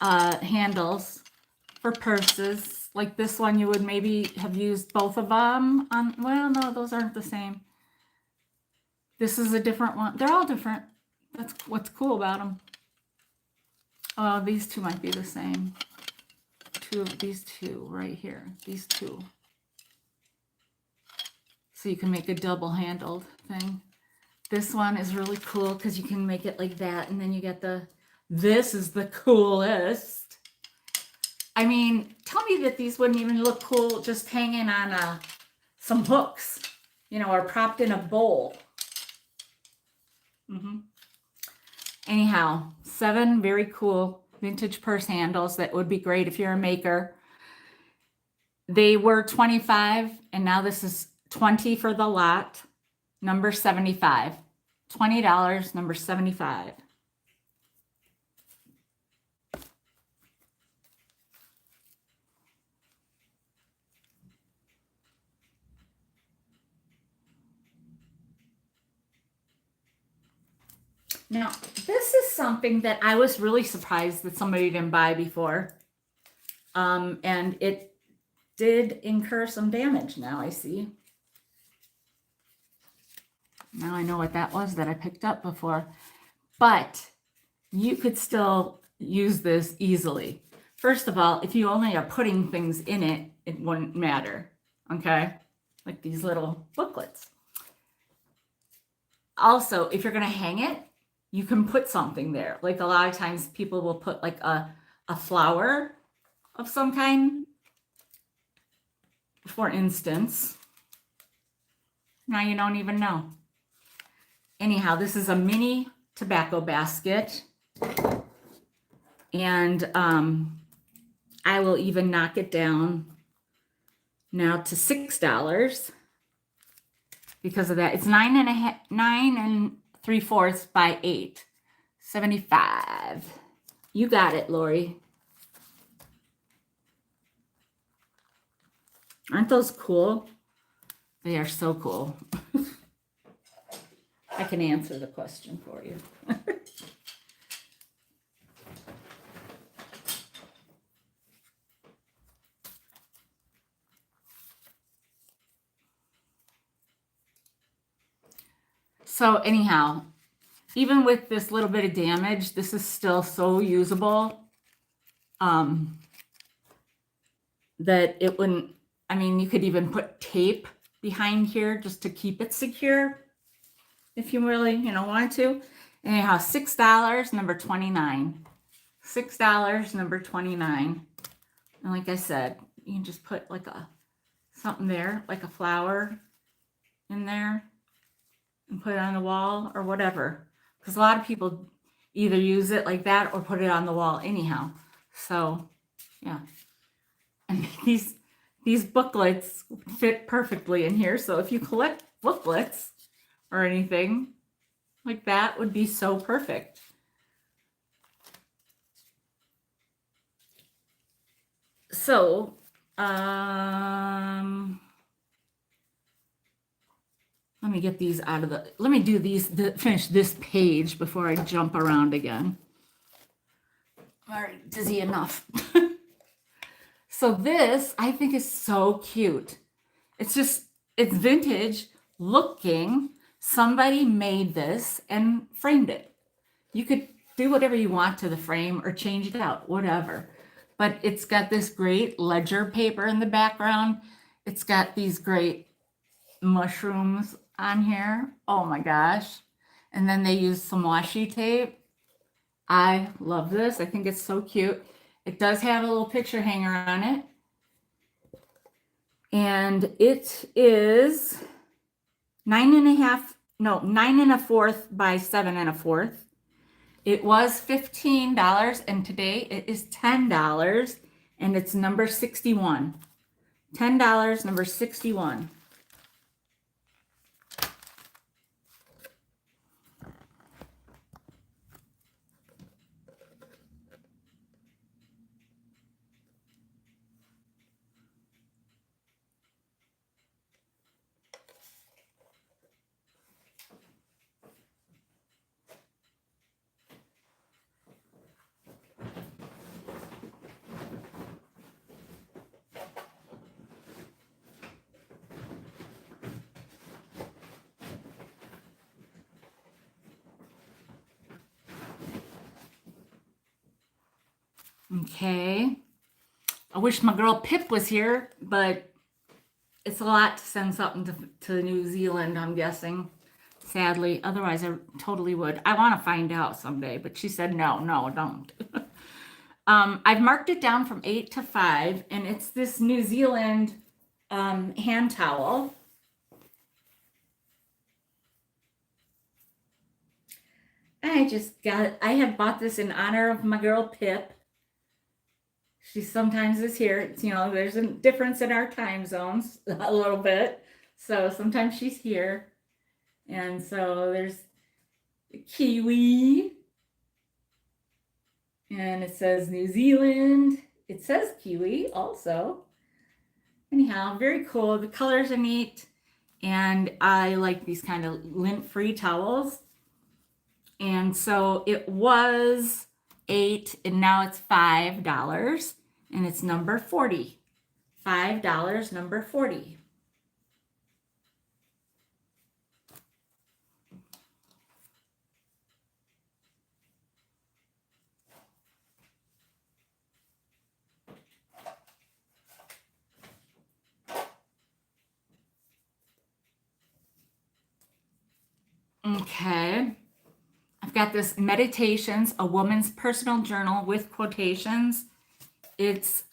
handles for purses. Like this one, you would maybe have used both of them on, well, no, those aren't the same. This is a different one. They're all different. That's what's cool about them. Oh, these two might be the same. These two right here. These two. So you can make a double-handled thing. This one is really cool because you can make it like that, and then you get the, this is the coolest. I mean, tell me that these wouldn't even look cool just hanging on some hooks, you know, or propped in a bowl. Anyhow, 7 very cool vintage purse handles that would be great if you're a maker. They were $25, and now this is $20 for the lot, number 75. $20, number 75. Now, this is something that I was really surprised that somebody didn't buy before. And it did incur some damage now, I see. Now I know what that was that I picked up before. But you could still use this easily. First of all, if you only are putting things in it, it wouldn't matter, okay? Like these little booklets. Also, if you're gonna hang it, you can put something there. Like a lot of times people will put like a flower of some kind, for instance. Now you don't even know. Anyhow, this is a mini tobacco basket. And I will even knock it down now to $6 because of that. It's 9 3/4 by 8, 75. You got it, Lori. Aren't those cool? They are so cool. I can answer the question for you. So anyhow, even with this little bit of damage, this is still so usable that it wouldn't, I mean, you could even put tape behind here just to keep it secure if you really, you know, wanted to. Anyhow, $6, number 29. $6, number 29. And like I said, you can just put like something there, like a flower in there and put it on the wall or whatever. Because a lot of people either use it like that or put it on the wall anyhow. So, yeah. And these booklets fit perfectly in here. So if you collect booklets or anything like that, would be so perfect. So, let me get these out of the, let me do these, finish this page before I jump around again. All right, dizzy enough. So this, I think, is so cute. It's just, it's vintage looking. Somebody made this and framed it. You could do whatever you want to the frame or change it out, whatever. But it's got this great ledger paper in the background. It's got these great mushrooms on here. Oh my gosh. And then they use some washi tape. I love this. I think it's so cute. It does have a little picture hanger on it. And it is 9 1/4 by 7 1/4. It was $15 and today it is $10 and it's number 61. $10, number 61. Okay. I wish my girl Pip was here, but it's a lot to send something to New Zealand, I'm guessing. Sadly. Otherwise, I totally would. I want to find out someday, but she said, no, no, don't. I've marked it down from 8 to 5, and it's this New Zealand hand towel. I have bought this in honor of my girl Pip. She sometimes is here. It's, there's a difference in our time zones a little bit. So sometimes she's here. And so there's kiwi. And it says New Zealand. It says kiwi also. Anyhow, very cool. The colors are neat. And I like these kind of lint-free towels. And so it was $8 and now it's $5 and it's number 40. $5, number 40. Okay. I've got this Meditations, a woman's personal journal with quotations. It's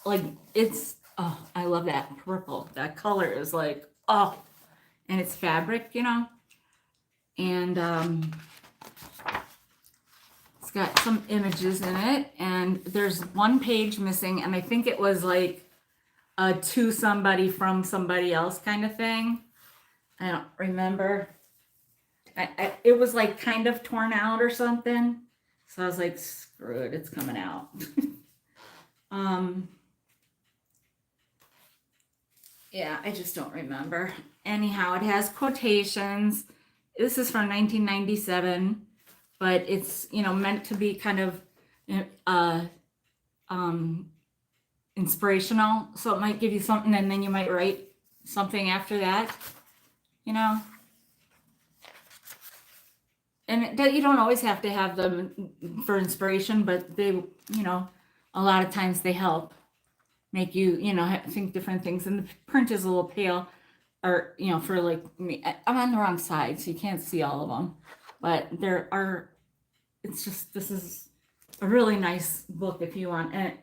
oh, I love that purple. That color is like, oh, and it's fabric, and it's got some images in it, and there's one page missing, and I think it was like a to somebody from somebody else kind of thing. I don't remember. It was like kind of torn out or something. So I was like, screw it, it's coming out. Yeah, I just don't remember. Anyhow, it has quotations. This is from 1997, but it's, meant to be kind of inspirational. So it might give you something and then you might write something after that, And you don't always have to have them for inspiration, but they, a lot of times they help make you, think different things. And the print is a little pale, or, for like me, I'm on the wrong side, so you can't see all of them. But this is a really nice book if you want. And it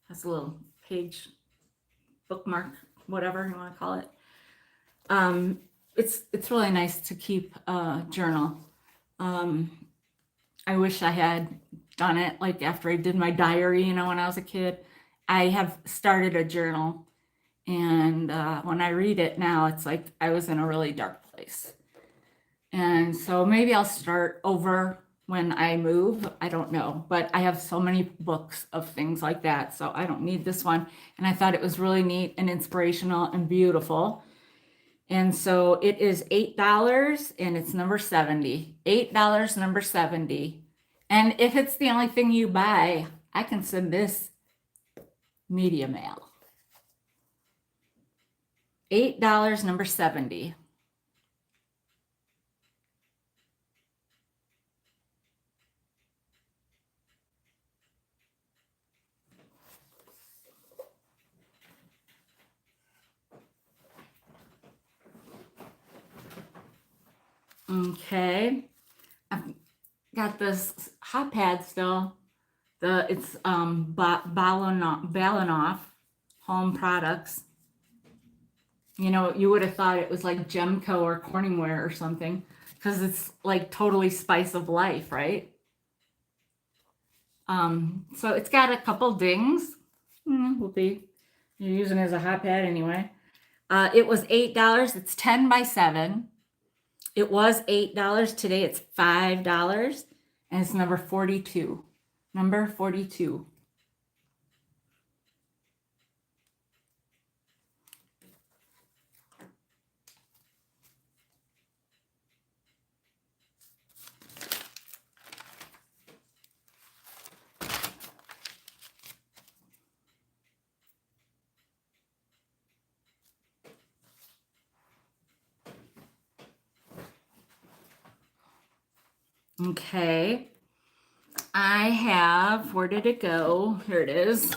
has a little page bookmark, whatever you want to call it. It's really nice to keep a journal. I wish I had done it like after I did my diary, when I was a kid. I have started a journal, and when I read it now, it's like I was in a really dark place. And so maybe I'll start over when I move. I don't know, but I have so many books of things like that, so I don't need this one. And I thought it was really neat and inspirational and beautiful. And so it is $8 and it's number 70. $8, number 70. And if it's the only thing you buy, I can send this media mail. $8, number 70. Okay. I've got this hot pad still. It's Balanoff Home Products. You would have thought it was like Gemco or Corningware or something, because it's like totally spice of life, right? So it's got a couple dings. Will be. You're using it as a hot pad anyway. It was $8. It's 10 by 7. It was $8. Today it's $5. And it's number 42. Number 42. Okay. I have, where did it go? Here it is.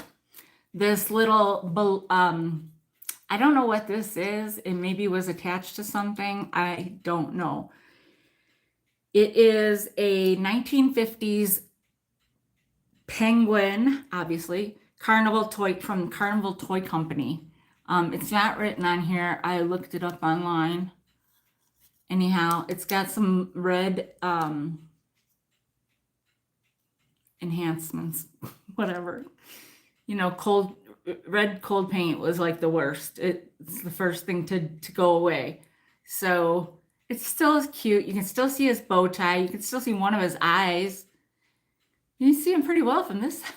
This little, I don't know what this is. It maybe was attached to something. I don't know. It is a 1950s penguin, obviously, Carnival toy from Carnival Toy Company. It's not written on here. I looked it up online. Anyhow, it's got some red enhancements, whatever. You know, red cold paint was like the worst. It's the first thing to go away. So it's still as cute. You can still see his bow tie. You can still see one of his eyes. You can see him pretty well from this side.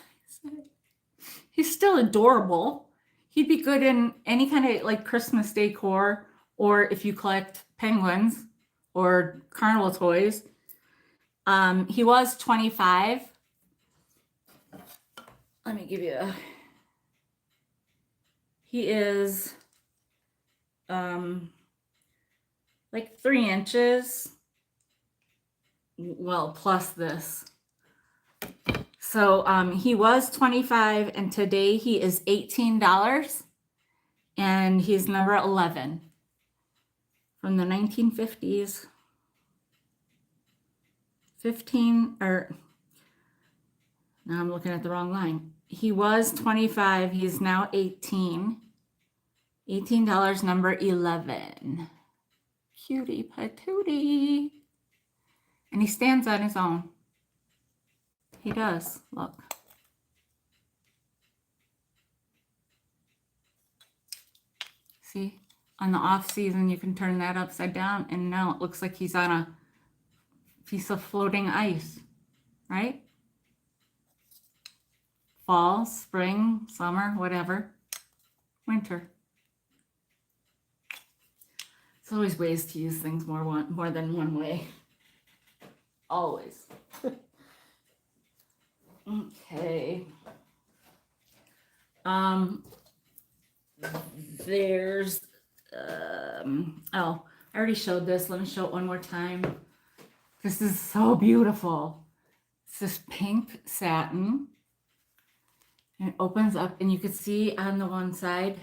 He's still adorable. He'd be good in any kind of like Christmas decor, or if you collect penguins or carnival toys. He was 25. Let me give you he is like 3 inches. Well, plus this. So he was 25 and today he is $18 and he's number 11 from the 1950s. 15 or now I'm looking at the wrong line. He was 25, he's now 18. $18, number 11. Cutie patootie. And he stands on his own. He does, look. See, on the off season, you can turn that upside down and now it looks like he's on a piece of floating ice, right? Fall, spring, summer, whatever. Winter. There's always ways to use things more than one way. Always. Okay. There's oh, I already showed this. Let me show it one more time. This is so beautiful. It's this pink satin. And it opens up and you can see on the one side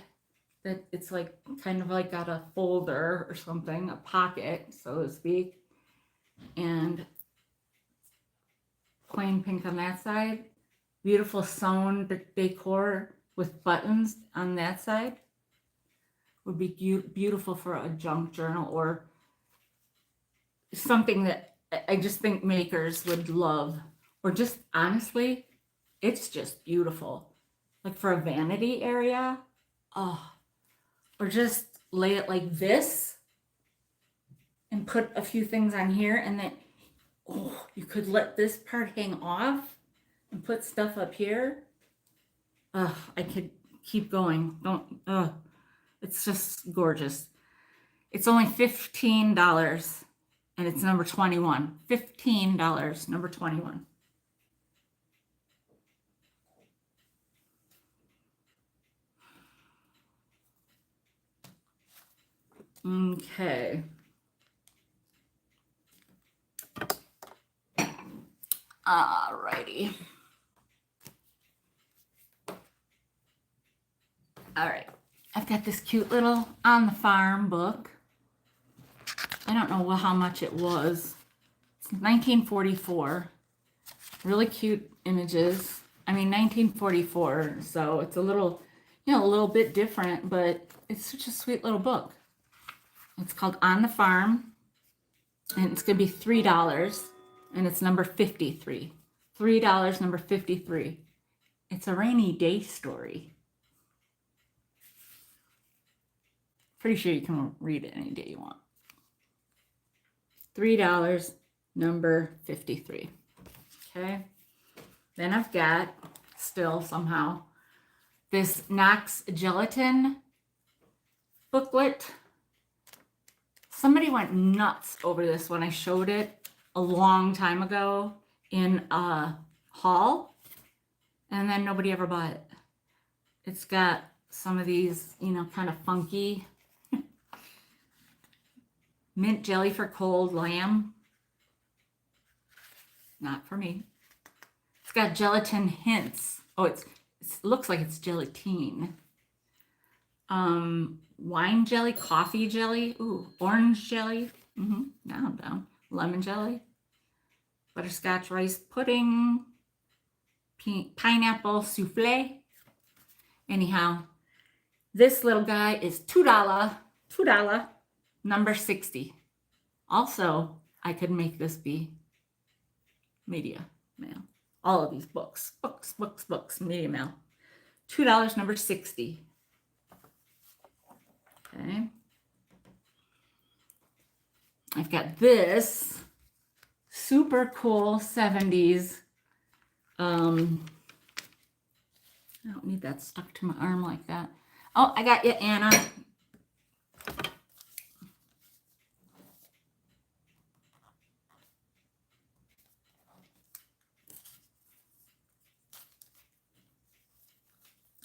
that it's like kind of like got a folder or something, a pocket, so to speak. And plain pink on that side. Beautiful sewn decor with buttons on that side. Would be beautiful for a junk journal or something that I just think makers would love. Or just honestly, it's just beautiful. Like for a vanity area. Oh. Or just lay it like this and put a few things on here and then oh, you could let this part hang off and put stuff up here. I could keep going. It's just gorgeous. It's only $15 and it's number 21. $15, number 21. Okay. Alrighty. All right. I've got this cute little On the Farm book. I don't know how much it was. It's 1944. Really cute images. I mean, 1944, so it's a little, a little bit different, but it's such a sweet little book. It's called On the Farm, and it's going to be $3, and it's number 53. $3, number 53. It's a rainy day story. Pretty sure you can read it any day you want. $3, number 53. Okay. Then I've got, still somehow, this Knox Gelatin booklet. Somebody went nuts over this when I showed it a long time ago in a haul, and then nobody ever bought it. It's got some of these, kind of funky mint jelly for cold lamb. Not for me. It's got gelatin hints. Oh, it looks like it's gelatine. Wine jelly, coffee jelly, ooh, orange jelly. Now I'm down. Lemon jelly, butterscotch rice pudding, pineapple souffle. Anyhow, this little guy is $2, number 60. Also, I could make this be media mail. All of these books, media mail. $2, number 60. Okay. I've got this super cool 70s. I don't need that stuck to my arm like that. Oh, I got you, Anna.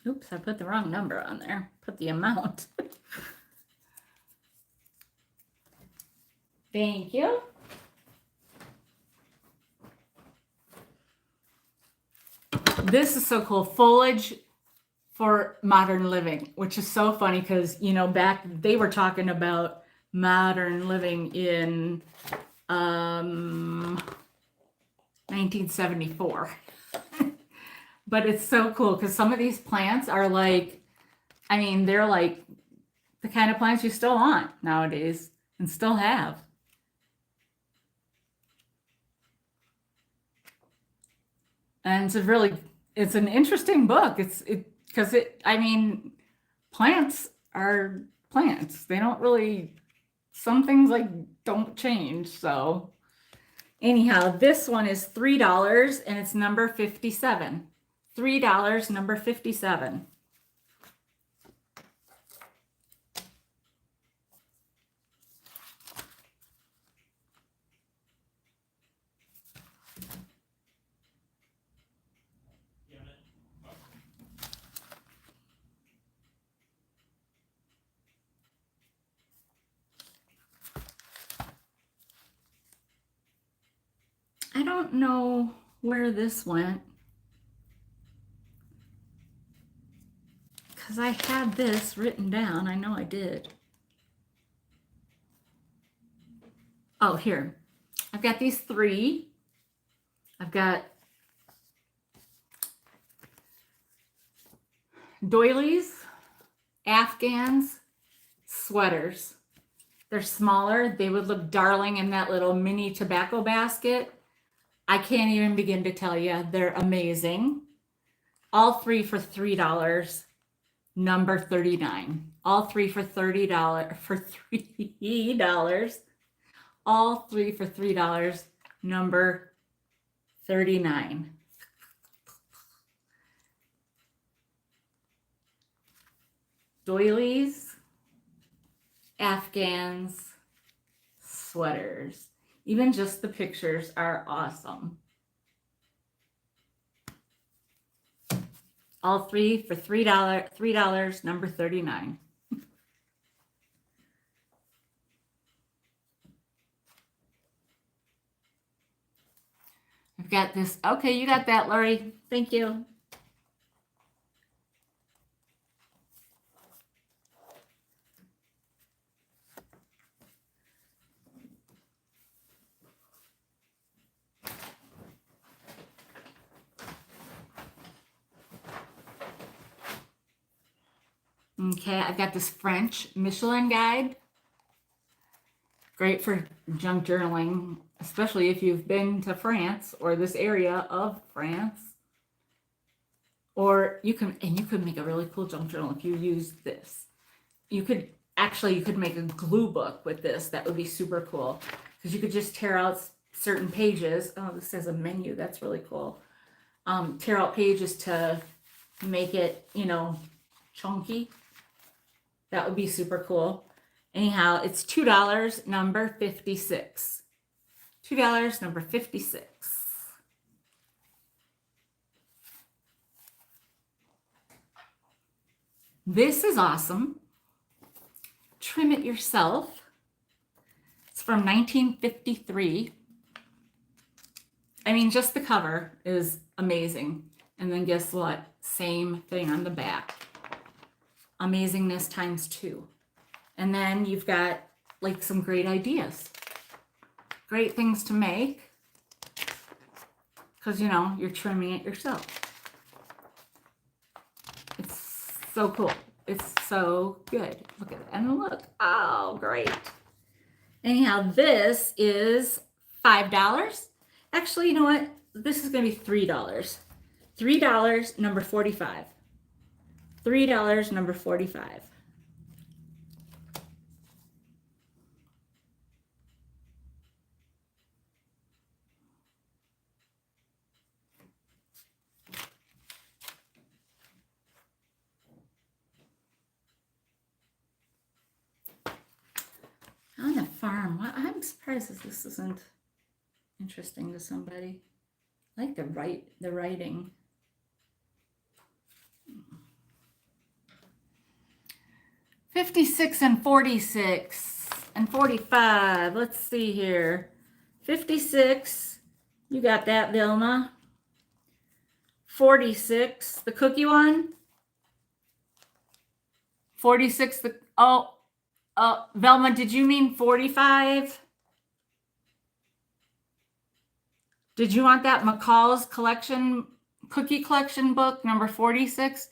Oops, I put the wrong number on there. Put the amount. Thank you. This is so cool. Foliage for modern living, which is so funny because, you know, back they were talking about modern living in 1974. But it's so cool because some of these plants are like, I mean, they're like the kind of plants you still want nowadays and still have. And it's an interesting book. I mean, plants are plants. They don't really, some things like don't change. So anyhow, this one is $3 and it's number 57. $3, number 57. I don't know where this went. Because I had this written down. I know I did. Oh, here. I've got these three. I've got doilies, Afghans, sweaters. They're smaller. They would look darling in that little mini tobacco basket. I can't even begin to tell you. They're amazing. All three for $3. Number 39. All three for $30. For $3. All three for $3. Number 39. Doilies, Afghans, sweaters. Even just the pictures are awesome. All three for $3, number 39. I've got this. Okay, you got that, Lori. Thank you. Okay, I've got this French Michelin guide. Great for junk journaling, especially if you've been to France or this area of France. Or you can make a really cool junk journal if you use this. You could make a glue book with this. That would be super cool because you could just tear out certain pages. Oh, this says a menu. That's really cool. Tear out pages to make it, chunky. That would be super cool. Anyhow, it's $2, number 56. $2, number 56. This is awesome. Trim It Yourself. It's from 1953. I mean, just the cover is amazing. And then guess what? Same thing on the back. Amazingness times 2. And then you've got like some great ideas. Great things to make. Because, you know, you're trimming it yourself. It's so cool. It's so good. Look at it. And look. Oh, great. Anyhow, this is $5. Actually, you know what? This is going to be $3. $3, number 45. $3, number 45. On a farm. I'm surprised that this isn't interesting to somebody. I like the writing. $56 and $46 and $45. Let's see here. $56. You got that, Vilma. $46. The cookie one. $46. Velma, did you mean 45? Did you want that McCall's collection, cookie collection book, number 46?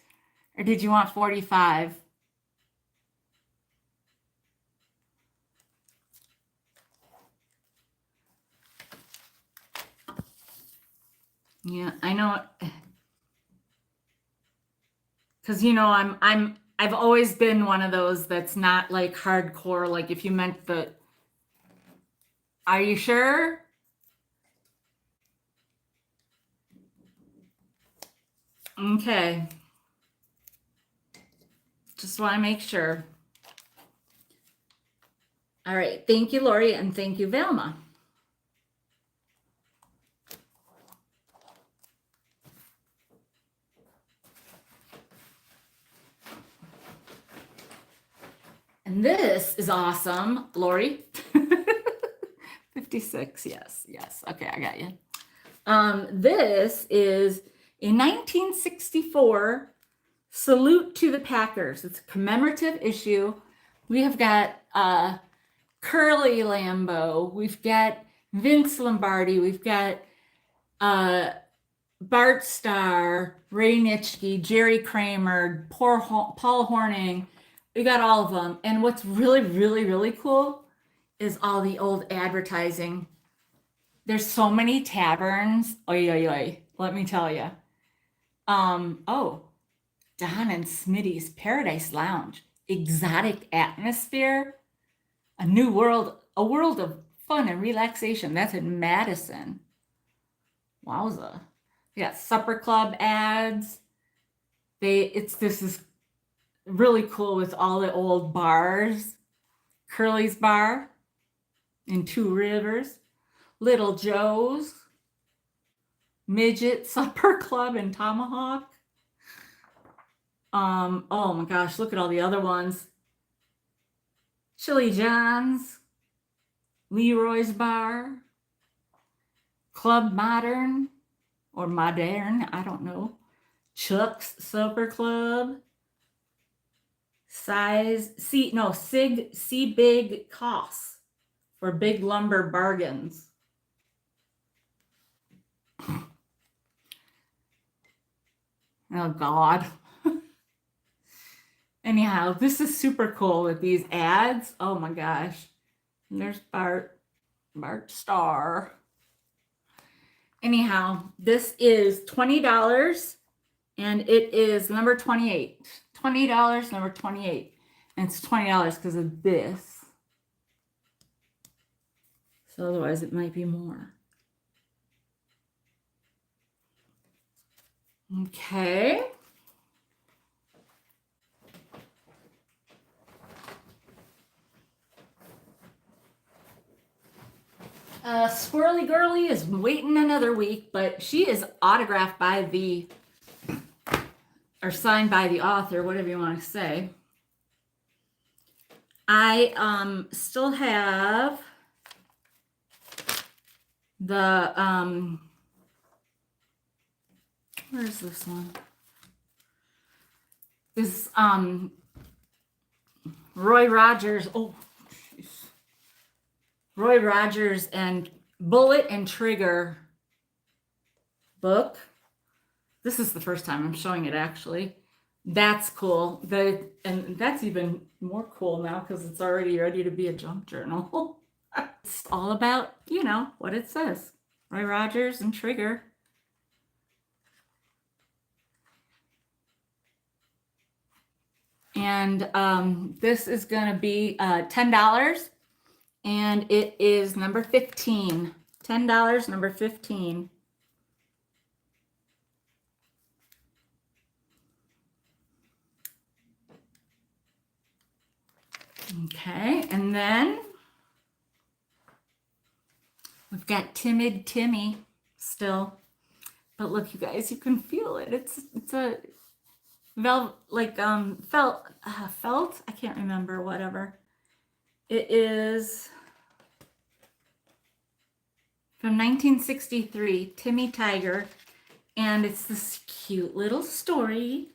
Or did you want 45? Yeah, I know. Because, you know, I've always been one of those that's not like hardcore. Like if you meant the, are you sure? Okay. Just want to make sure. All right. Thank you, Lori, and thank you, Velma. And this is awesome, Lori. 56, yes. Okay, I got you. This is a 1964 Salute to the Packers. It's a commemorative issue. We have got Curly Lambeau. We've got Vince Lombardi. We've got Bart Starr, Ray Nitschke, Jerry Kramer, Paul Hornung. We got all of them. And what's really, really, really cool is all the old advertising. There's so many taverns. Oy, oy, oy. Let me tell you. Don and Smitty's Paradise Lounge. Exotic atmosphere. A new world. A world of fun and relaxation. That's in Madison. Wowza. We got supper club ads. This is really cool with all the old bars. Curly's Bar in Two Rivers, Little Joe's, Midget Supper Club in Tomahawk. Oh my gosh, look at all the other ones. Chili John's, Leroy's Bar, Club Modern or Modern, I don't know. Chuck's Supper Club. See Big Costs for big lumber bargains. Oh God. Anyhow, this is super cool with these ads. Oh my gosh. And there's Bart Starr. Anyhow, this is $20 and it is number 28. $20, number 28. And it's $20 because of this. So otherwise it might be more. Okay. Squirrely Girly is waiting another week, but she is autographed by the, or signed by the author, whatever you want to say. I still have the Where's this one? This Roy Rogers. Oh, jeez. Roy Rogers and Bullet and Trigger book. This is the first time I'm showing it, actually. That's cool. And that's even more cool now because it's already ready to be a junk journal. It's all about, you know, what it says. Roy Rogers and Trigger. And this is going to be $10. And it is number 15. $10, number 15. Okay, and then we've got Timid Timmy still. But look, you guys, you can feel it. It's a felt. I can't remember, whatever. It is from 1963, Timmy Tiger, and it's this cute little story.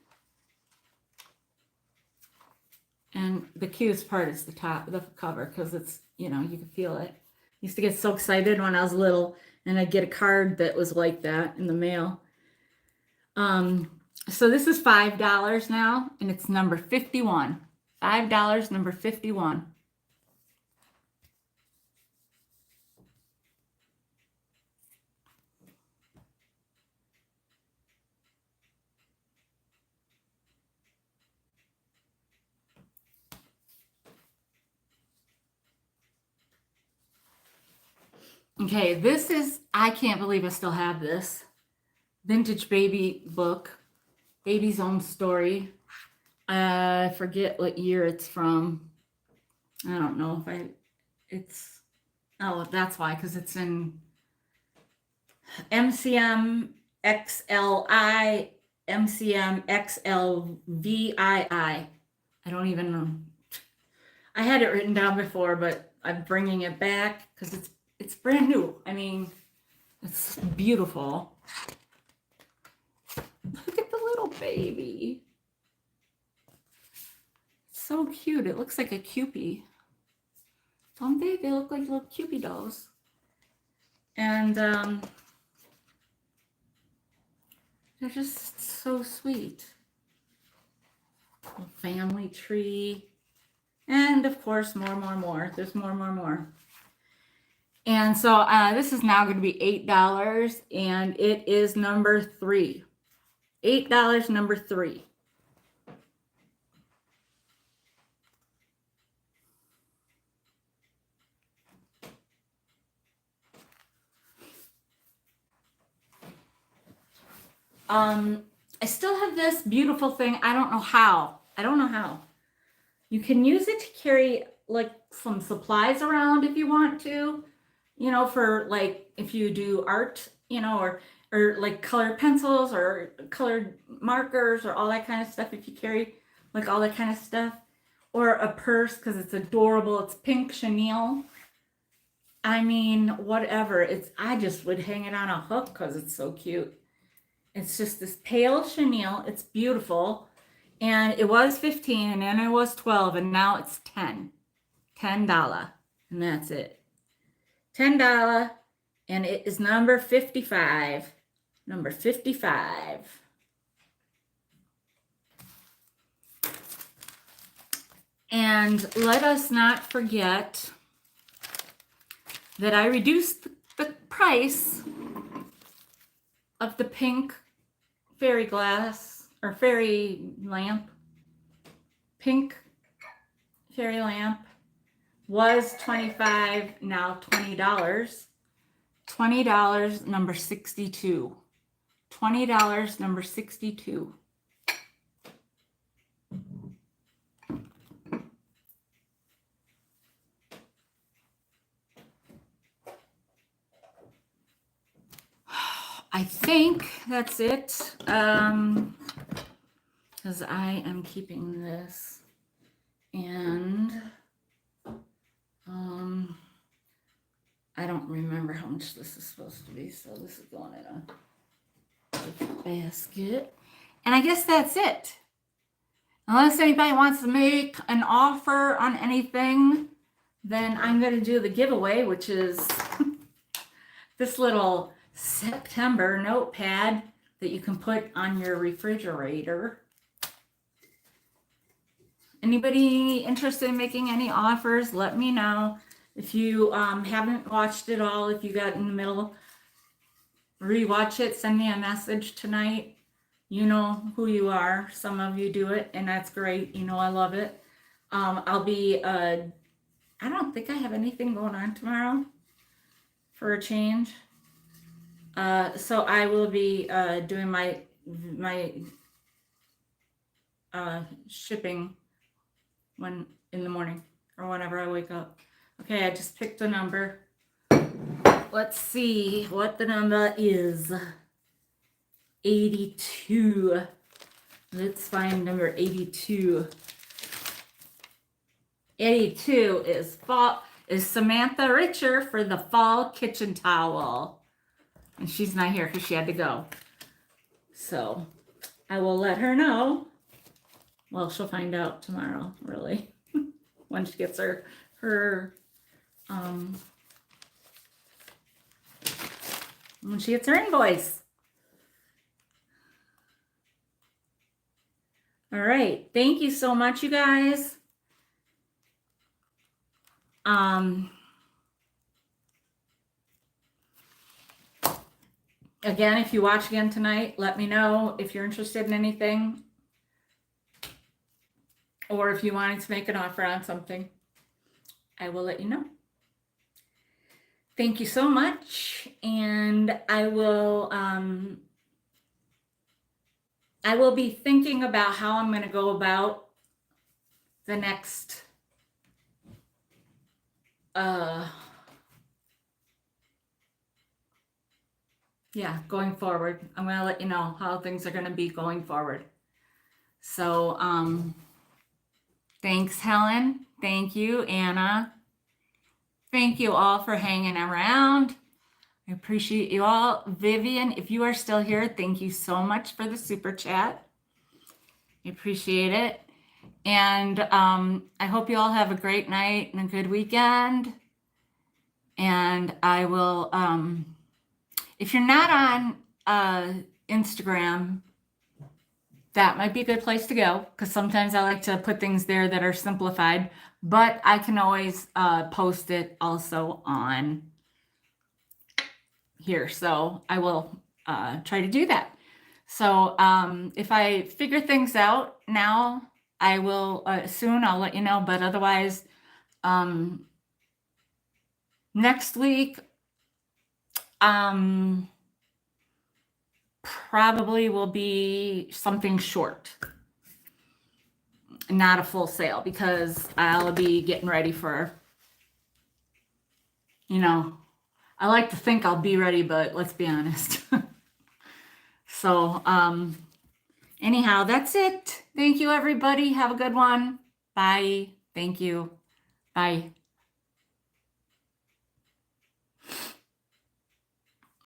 And the cutest part is the top, the cover, because it's, you know, you can feel it. I used to get so excited when I was little, and I'd get a card that was like that in the mail. So this is $5 now, and it's number 51. $5, number 51. Okay, this is, I can't believe I still have this. Vintage baby book. Baby's Own Story. I forget what year it's from. I don't know if it's, oh, that's why, because it's in MCM XLI, MCM XLVII. I don't even know. I had it written down before, but I'm bringing it back because it's brand new. I mean, it's beautiful. Look at the little baby. It's so cute. It looks like a Cupid. Don't they? They look like little Cupid dolls. And they're just so sweet. Little family tree. And of course, more. There's more. And so this is now going to be $8, and it is number 3. $8, number 3. I still have this beautiful thing. I don't know how. You can use it to carry like some supplies around if you want to, you know, for like if you do art, you know, or like colored pencils or colored markers or all that kind of stuff. If you carry like all that kind of stuff, or a purse because it's adorable. It's pink chenille. I mean, whatever. I just would hang it on a hook because it's so cute. It's just this pale chenille. It's beautiful. And it was 15 and then it was 12 and now it's 10. $10. And that's it. $10. And it is number 55. Number 55. And let us not forget that I reduced the price of the pink fairy glass or fairy lamp. Pink fairy lamp was $25, now $20. $20, number 62. $20, number 62. I think that's it, because I am keeping this, and I don't remember how much this is supposed to be, so this is going in a gift basket. And I guess that's it. Unless anybody wants to make an offer on anything, then I'm going to do the giveaway, which is this little September notepad that you can put on your refrigerator. Anybody interested in making any offers, let me know. If you haven't watched it all, if you got in the middle, rewatch it, send me a message tonight. You know who you are. Some of you do it, and that's great. You know I love it. I'll be, I don't think I have anything going on tomorrow for a change. So I will be doing my shipping when in the morning or whenever I wake up. Okay, I just picked a number. Let's see what the number is. 82. Let's find number 82. 82 is Samantha Richer for the fall kitchen towel. And she's not here because she had to go. So I will let her know. Well, she'll find out tomorrow, really, when she gets her when she gets her invoice. All right. Thank you so much, you guys. Again, if you watch again tonight, let me know if you're interested in anything or if you wanted to make an offer on something. I will let you know. Thank you so much, and I will be thinking about how I'm going to go about the next going forward. I'm going to let you know how things are going to be going forward. So thanks, Helen. Thank you, Anna. Thank you all for hanging around. I appreciate you all. Vivian, if you are still here, thank you so much for the super chat. I appreciate it. And I hope you all have a great night and a good weekend. And I will, if you're not on Instagram, that might be a good place to go, because sometimes I like to put things there that are simplified, but I can always post it also on here. So I will try to do that. So if I figure things out now, I will soon, I'll let you know. But otherwise, next week, probably will be something short, not a full sale, because I'll be getting ready for, I like to think I'll be ready, but let's be honest. So, anyhow, that's it. Thank you, everybody. Have a good one. Bye. Thank you. Bye.